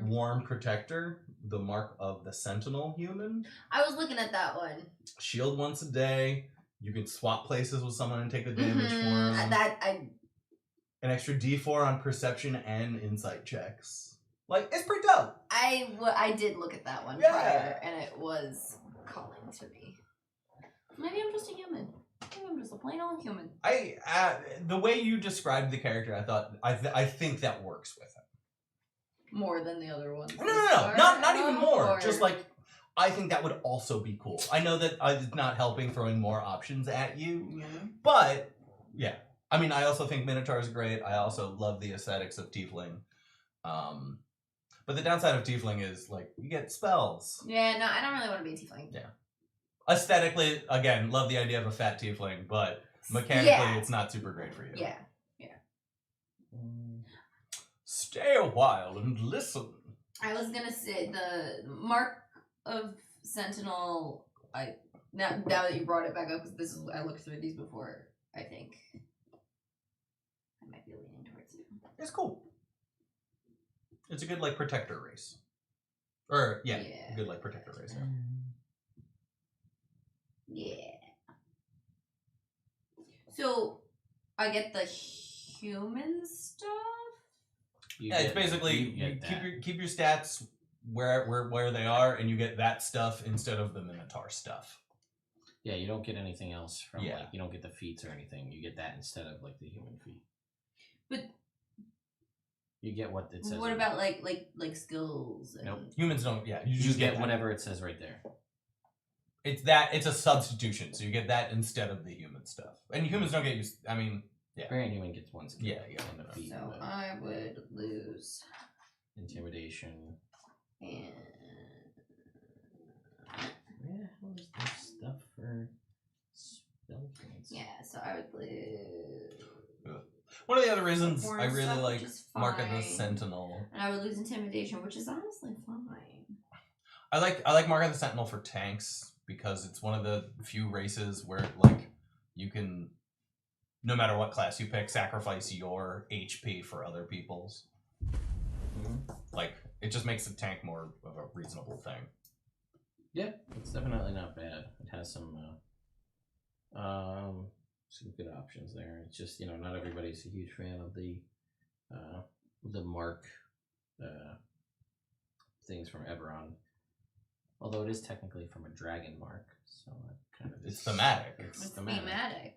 warm protector, the mark of the sentinel human. I was looking at that one. Shield once a day. You can swap places with someone and take the damage for them. An extra D4 on perception and insight checks. It's pretty dope. I did look at that one prior, and it was calling to me. Maybe I'm just a human. Maybe I'm just a plain old human. The way you described the character, I think that works with him. More than the other ones. No, not even more. Just I think that would also be cool. I know that it's not helping throwing more options at you, but yeah. I mean, I also think Minotaur is great. I also love the aesthetics of Tiefling. But the downside of tiefling is like you get spells. Yeah, no, I don't really want to be a tiefling. Yeah. Aesthetically, again, love the idea of a fat tiefling, but mechanically, it's not super great for you. Yeah. Stay a while and listen. I was gonna say the mark of Sentinel. Now that you brought it back up, because I looked through these before. I think I might be leaning towards it. It's cool. It's a good like protector race. Or yeah. Good like protector race. Yeah. So I get the human stuff. It's basically you keep your stats where they are, and you get that stuff instead of the Minotaur stuff. Yeah, you don't get anything else from Yeah. like you don't get the feats or anything. You get that instead of like the human feat. But you get what it says. what about like skills? And... Nope. Humans don't. Yeah, You just get that. whatever it says right there. It's a substitution, so you get that instead of the human stuff. And humans don't get used. I mean, yeah. Variant human gets one skill. Yeah. And the feat. So I would lose Intimidation. and Yeah, what was this stuff for spell points? yeah. So I would lose. One of the other reasons Foreign I really stuff, like which is Mark of the fine. Sentinel. And I would lose intimidation, which is honestly fine. I like Mark of the Sentinel for tanks because it's one of the few races where like you can, no matter what class you pick, sacrifice your HP for other people's. Like it just makes the tank more of a reasonable thing. Yeah, it's definitely not bad. It has some good options there. It's just not everybody's a huge fan of the mark things from Eberron. Although it is technically from a dragon mark, so it kind of It's thematic. It's thematic.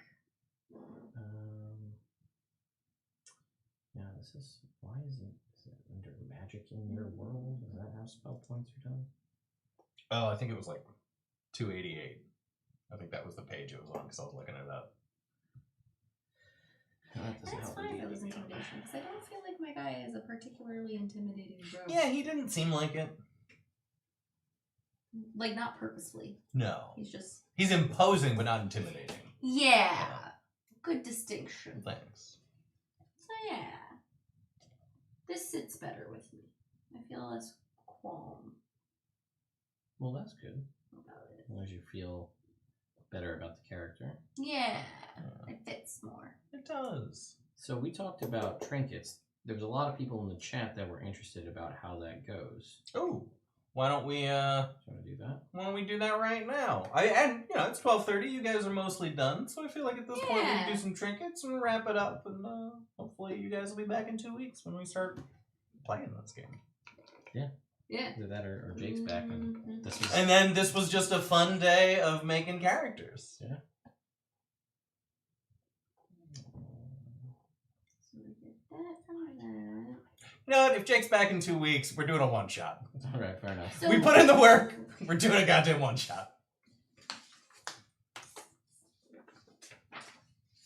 Yeah, why is it under magic in your world? Is that how spell points are done? Oh, I think it was like 288. I think that was the page it was on because I was looking it up. That doesn't That's help fine if it with was D&D. intimidation, because I don't feel like my guy is a particularly intimidating bro. Yeah, he didn't seem like it. Like, not purposefully. No. He's imposing but not intimidating. Yeah. Good distinction. Thanks. So, yeah. This sits better with me. I feel less qualm Well, that's good. about it. As long as you feel better about the character. Yeah. It fits more. It does. So we talked about trinkets. There was a lot of people in the chat that were interested about how that goes. Oh, why don't we Do you want to do that? why don't we do that right now? It's 12:30. You guys are mostly done, so I feel like at this point we can do some trinkets and wrap it up, and hopefully you guys will be back in 2 weeks when we start playing this game. Yeah. Either that or Jake's back. And this was And then this was just a fun day of making characters. yeah. So we get that from that. You know what? If Jake's back in 2 weeks, we're doing a one shot. All right, fair enough. So- We put in the work. We're doing a goddamn one shot.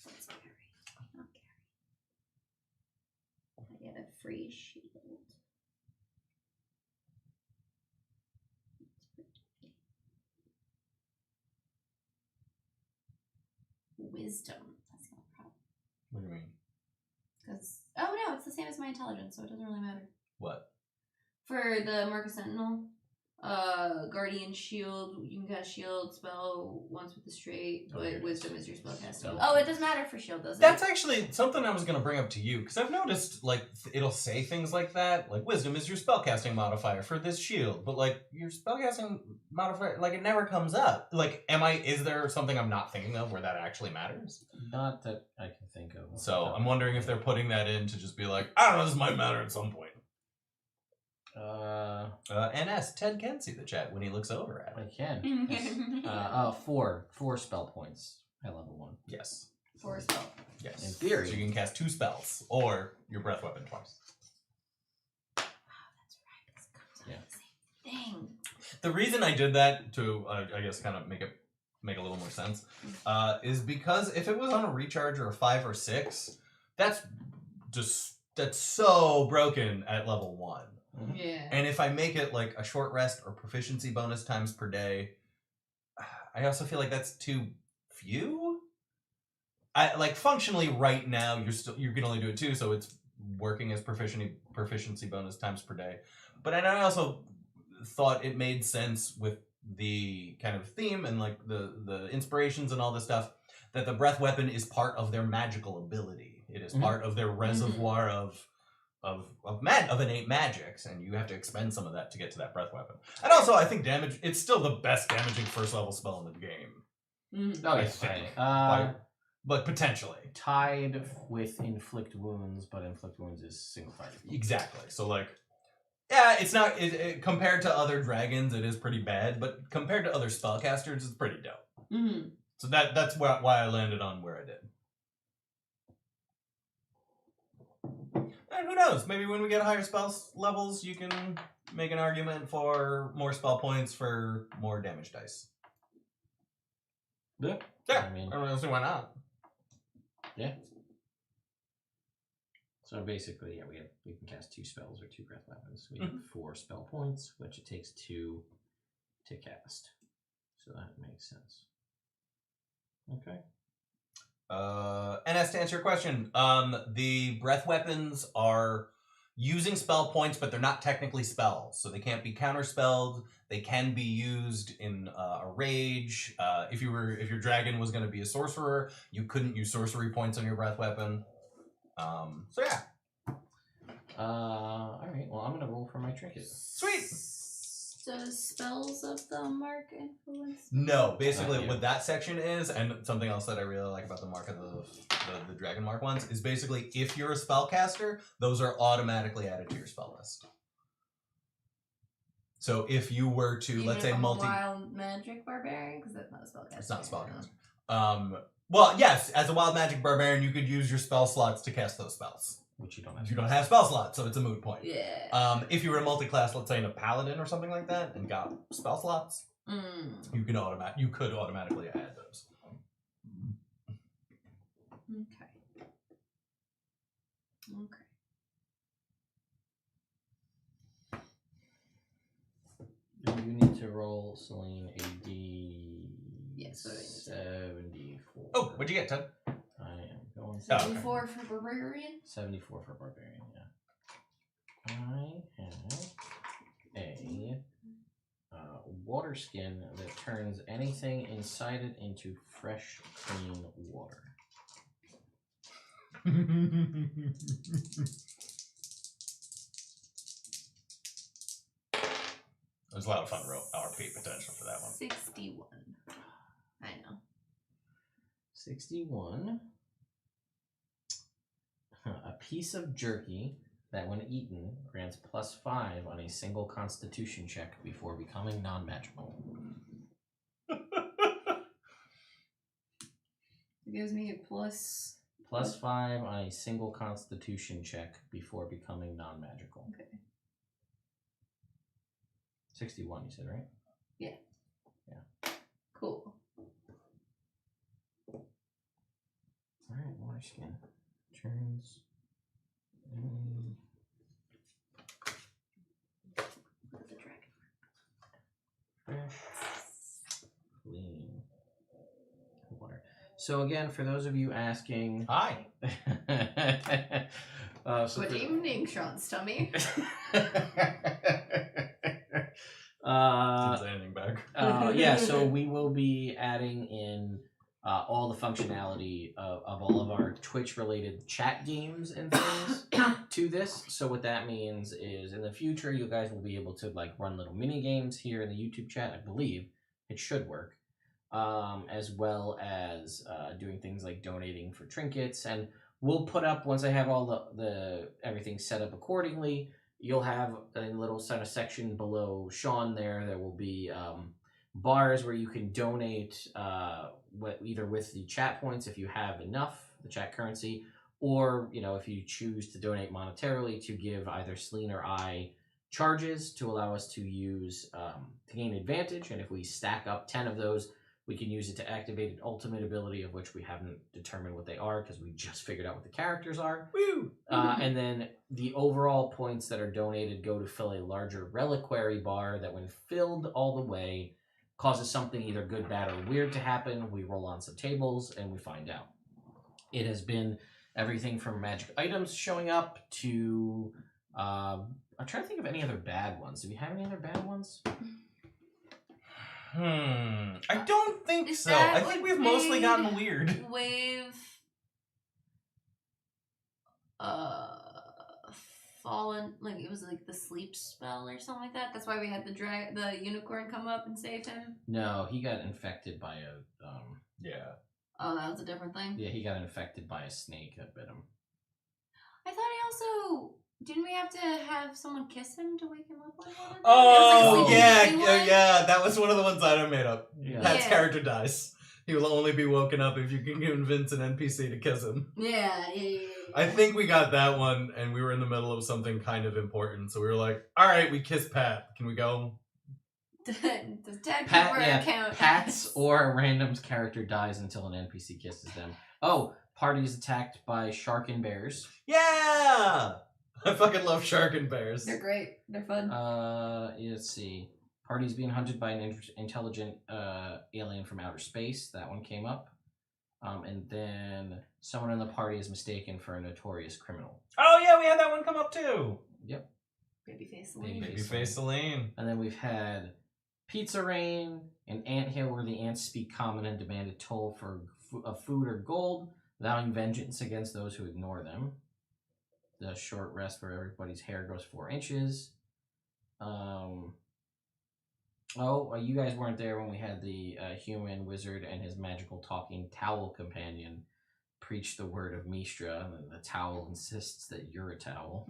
Let's carry. Not carry. I get a free shield. Wisdom. That's no problem. What do you mean? Because no, it's the same as my intelligence, so it doesn't really matter. What? For the Marcus Sentinel, Guardian Shield, you can cast Shield spell once with the straight, but Okay. Wisdom is your spell casting. Spell. Oh, it does matter for Shield, doesn't That's it? actually something I was going to bring up to you, because I've noticed, like, it'll say things like that, like, wisdom is your spellcasting modifier for this shield, but, like, your spellcasting modifier, like, it never comes up. Like, is there something I'm not thinking of where that actually matters? Not that I can think of. So, I'm wondering if they're putting that in to just be like, I don't know, this might matter at some point. NS, Ted can see the chat when he looks over at I it. can. Yes. Four spell points at level 1. Yes. 4 spell. Yes. In theory. So you can cast 2 spells, or your breath weapon twice. Wow, that's right. This comes out Yeah. the same thing. The reason I did that to, I guess, kind of make a little more sense, is because if it was on a recharge or a 5 or 6, that's so broken at level 1. Yeah. And if I make it like a short rest or proficiency bonus times per day, I also feel like that's too few. I like functionally right now you can only do it 2, so it's working as proficiency bonus times per day. But I also thought it made sense with the kind of theme and like the inspirations and all this stuff that the breath weapon is part of their magical ability. It is part of their reservoir of innate magics, and you have to expend some of that to get to that breath weapon. And also, I think it's still the best damaging first level spell in the game. Oh, I yeah. think. But potentially. Tied with inflict wounds, but inflict wounds is single fighter. Exactly. So like, yeah, it's not compared to other dragons, it is pretty bad, but compared to other spellcasters, it's pretty dope. So that's why I landed on where I did. And who knows? Maybe when we get higher spell levels, you can make an argument for more spell points for more damage dice. Yeah. Yeah. I mean, I don't see why not. yeah. So basically, yeah, we can cast 2 spells or 2 breath weapons. We have 4 spell points, which it takes 2 to cast. So that makes sense. Okay. And as to answer your question, the breath weapons are using spell points, but they're not technically spells, so they can't be counterspelled. They can be used in a rage. If your dragon was going to be a sorcerer, you couldn't use sorcery points on your breath weapon. So yeah. All right. Well, I'm gonna roll for my trinket. Sweet. Does spells of the mark influence? No, basically Yeah. what that section is, and something else that I really like about the mark of the dragon mark ones, is basically if you're a spellcaster, those are automatically added to your spell list. So if you were to, Even let's say, if I'm a wild magic barbarian, because that's not a spellcaster. It's not a spellcaster. Well, yes, as a wild magic barbarian, you could use your spell slots to cast those spells. Which you don't have. You don't have spell slots, so it's a moot point. Yeah. If you were a multi-class, let's say in a paladin or something like that, and got spell slots, you could automatically add those. Okay. You need to roll, Celine, a D. Yes, what do I need to 74. Oh, what'd you get, Ted? I am going 74 for barbarian? 74 for barbarian, yeah. I have a water skin that turns anything inside it into fresh, clean water. There's a lot of fun RP potential for that one. 61. I know. 61. A piece of jerky that, when eaten, grants +5 on a single Constitution check before becoming non-magical. It gives me a plus. +5 on a single Constitution check before becoming non-magical. Okay. 61, you said, right? Yeah. Yeah. Cool. Alright, water skin. Turns. The dragon. Fresh. Clean. Water. So again, for those of you asking... Hi. Good evening, Sean's tummy. Didn't say anything back. Yeah, so we will be adding in all the functionality of all of our Twitch-related chat games and things to this. So what that means is, in the future, you guys will be able to like run little mini games here in the YouTube chat. I believe it should work, as well as doing things like donating for trinkets. And we'll put up, once I have all the everything set up accordingly, you'll have a little sort of section below Sean there. There will be bars where you can donate either with the chat points if you have enough, the chat currency, or if you choose to donate monetarily to give either Celine or I charges to allow us to use to gain advantage. And if we stack up 10 of those, We can use it to activate an ultimate ability, of which we haven't determined what they are because we just figured out what the characters are. Woo! And then the overall points that are donated go to fill a larger reliquary bar that, when filled all the way, causes something either good, bad, or weird to happen. We roll on some tables and we find out. It has been everything from magic items showing up to... I'm trying to think of any other bad ones. Do we have any other bad ones? I don't think Is so. that I think we've mostly gotten weird. Wave. Fallen, like it was like the sleep spell or something like that. That's why we had the unicorn come up and save him. No, he got infected by a Yeah. Oh, that was a different thing. yeah, he got infected by a snake that bit him. I thought he also didn't we have to have someone kiss him to wake him up like one of them? Oh, It was like a yeah, sleeping yeah, one? yeah. That was one of the ones I made up. Yeah. Pat's Yeah. character dies. He will only be woken up if you can convince an NPC to kiss him. Yeah. I think we got that one, and we were in the middle of something kind of important, so we were like, all right, we kissed Pat. Can we go? Does Tag Pat, Keeper yeah, count? Pat's or a random's character dies until an NPC kisses them. Oh, party is attacked by shark and bears. Yeah! I fucking love shark and bears. They're great. They're fun. Let's see. Party's being hunted by an intelligent alien from outer space. That one came up. And then someone in the party is mistaken for a notorious criminal. Oh, yeah, we had that one come up, too. Yep. Babyface Baby- Lane. Babyface Celine. And then we've had Pizza Rain, an anthill where the ants speak common and demand a toll for food or gold, vowing vengeance against those who ignore them. The short rest where everybody's hair grows 4 inches. You guys weren't there when we had the human wizard and his magical talking towel companion preach the word of Mistra, and then the towel insists that you're a towel.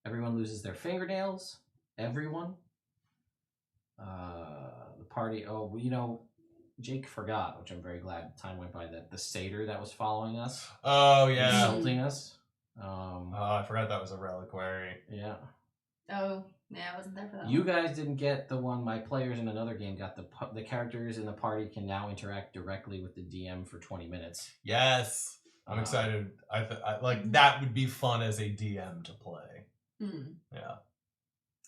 Everyone loses their fingernails. Everyone. The party. Jake forgot, which I'm very glad time went by, that the satyr that was following us, Oh, yeah. insulting us. Oh, I forgot that was a reliquary. Yeah. Oh, yeah, I wasn't there for that. You guys didn't get the one. My players in another game got the characters in the party can now interact directly with the DM for 20 minutes. Yes. I'm excited. I like that would be fun as a DM to play. Mm. Yeah.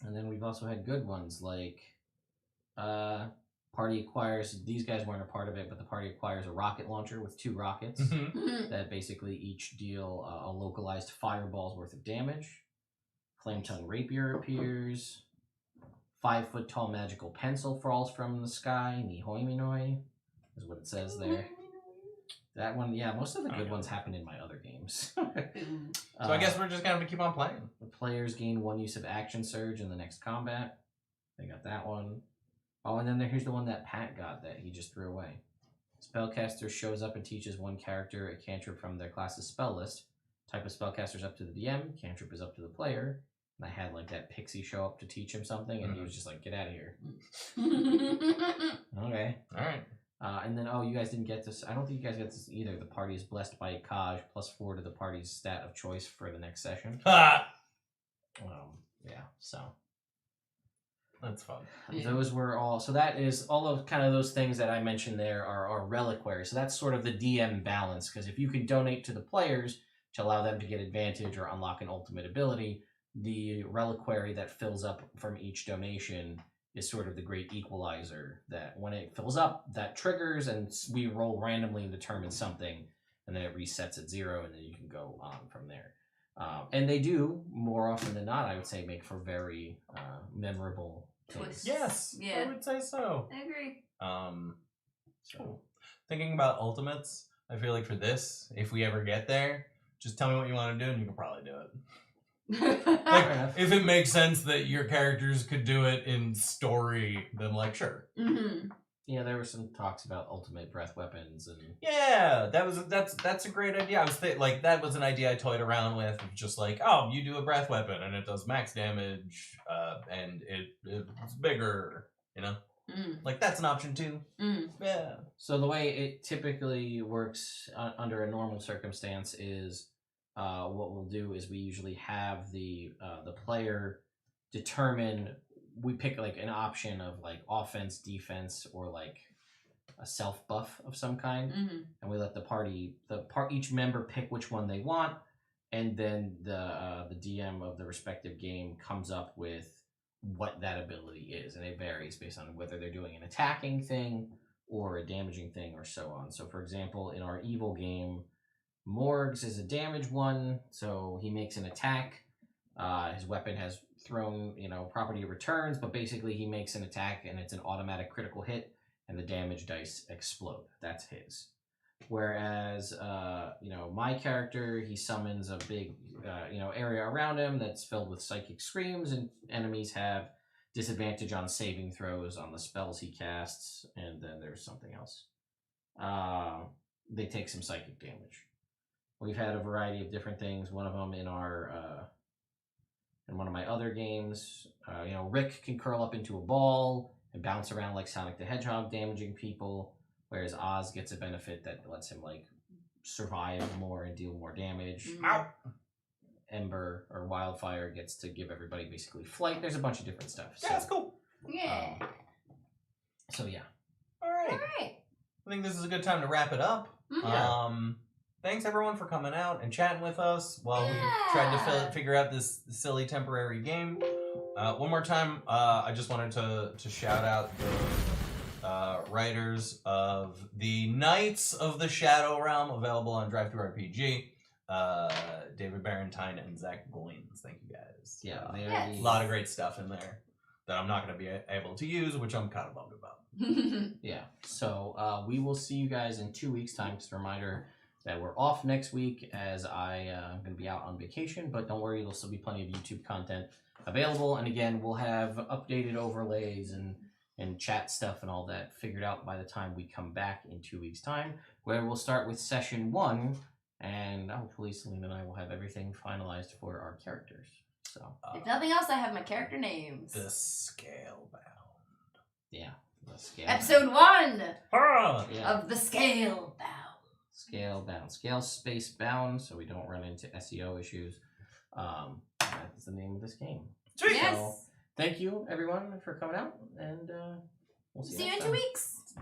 And then we've also had good ones like party acquires, these guys weren't a part of it, but the party acquires a rocket launcher with 2 rockets that basically each deal a localized fireball's worth of damage. Flame tongue rapier appears. 5-foot tall magical pencil falls from the sky. Nihoiminoi is what it says there. That one, yeah, most of the good ones happen in my other games. So I guess we're just gonna have to keep on playing. The players gain 1 use of action surge in the next combat. They got that one. Oh, and then here's the one that Pat got that he just threw away. Spellcaster shows up and teaches one character a cantrip from their class's spell list. Type of spellcaster is up to the DM. Cantrip is up to the player. And I had like that pixie show up to teach him something, and he was just like, "Get out of here." Okay. All right. And then, you guys didn't get this. I don't think you guys get this either. The party is blessed by Kaj, +4 to the party's stat of choice for the next session. Ha! Yeah, so. That's fun. Yeah. Those were all. So that is all of kind of those things that I mentioned there are reliquary. So that's sort of the DM balance, because if you can donate to the players to allow them to get advantage or unlock an ultimate ability, the reliquary that fills up from each donation is sort of the great equalizer that when it fills up, that triggers and we roll randomly and determine something, and then it resets at 0, and then you can go on from there. And they do, more often than not, I would say, make for very memorable things. Twists. Yes. Yeah. I would say so. I agree. Cool. Thinking about ultimates, I feel like for this, if we ever get there, just tell me what you want to do and you can probably do it. Fair enough. If it makes sense that your characters could do it in story, then like sure. Mm-hmm. Yeah, there were some talks about ultimate breath weapons and Yeah, that's a great idea. I was like that was an idea I toyed around with, of just like, oh, you do a breath weapon and it does max damage, and it's bigger, you know. Like that's an option too. Yeah. so the way it typically works under a normal circumstance is what we'll do is we usually have the player determine we pick like an option of like offense, defense, or like a self buff of some kind, and we let each member pick which one they want, and then the DM of the respective game comes up with what that ability is, and it varies based on whether they're doing an attacking thing or a damaging thing or so on. So for example, in our evil game, Morgs is a damage one, so he makes an attack. His weapon has thrown, property returns, but basically he makes an attack and it's an automatic critical hit and the damage dice explode. That's his. Whereas, my character, he summons a big, area around him that's filled with psychic screams, and enemies have disadvantage on saving throws on the spells he casts, and then there's something else. They take some psychic damage. We've had a variety of different things. One of them in in one of my other games, Rick can curl up into a ball and bounce around like Sonic the Hedgehog, damaging people. Whereas Oz gets a benefit that lets him like survive more and deal more damage. Ow. Ember or Wildfire gets to give everybody basically flight. There's a bunch of different stuff. Yeah, that's cool. Yeah. All right. All right. I think this is a good time to wrap it up. Yeah. Thanks everyone for coming out and chatting with us while we tried to figure out this silly temporary game. One more time, I just wanted to shout out the writers of the Knights of the Shadow Realm, available on DriveThruRPG. David Barentine and Zach Goins. Thank you guys. Yeah, a lot of great stuff in there that I'm not going to be able to use, which I'm kind of bummed about. Yeah, so we will see you guys in 2 weeks' time. Just a reminder that we're off next week as I'm going to be out on vacation, but don't worry, there'll still be plenty of YouTube content available. And again, we'll have updated overlays and chat stuff and all that figured out by the time we come back in 2 weeks' time, where we'll start with session 1, and hopefully Celine and I will have everything finalized for our characters. So, if nothing else, I have my character names. The Scalebound. Yeah, the Scale. Episode 1 Yeah. of the Scalebound. Scalebound. Scale space bound, so we don't run into SEO issues. That's the name of this game. Sweet. Yes. So, thank you, everyone, for coming out, and we'll see you See you next in 2 time. weeks.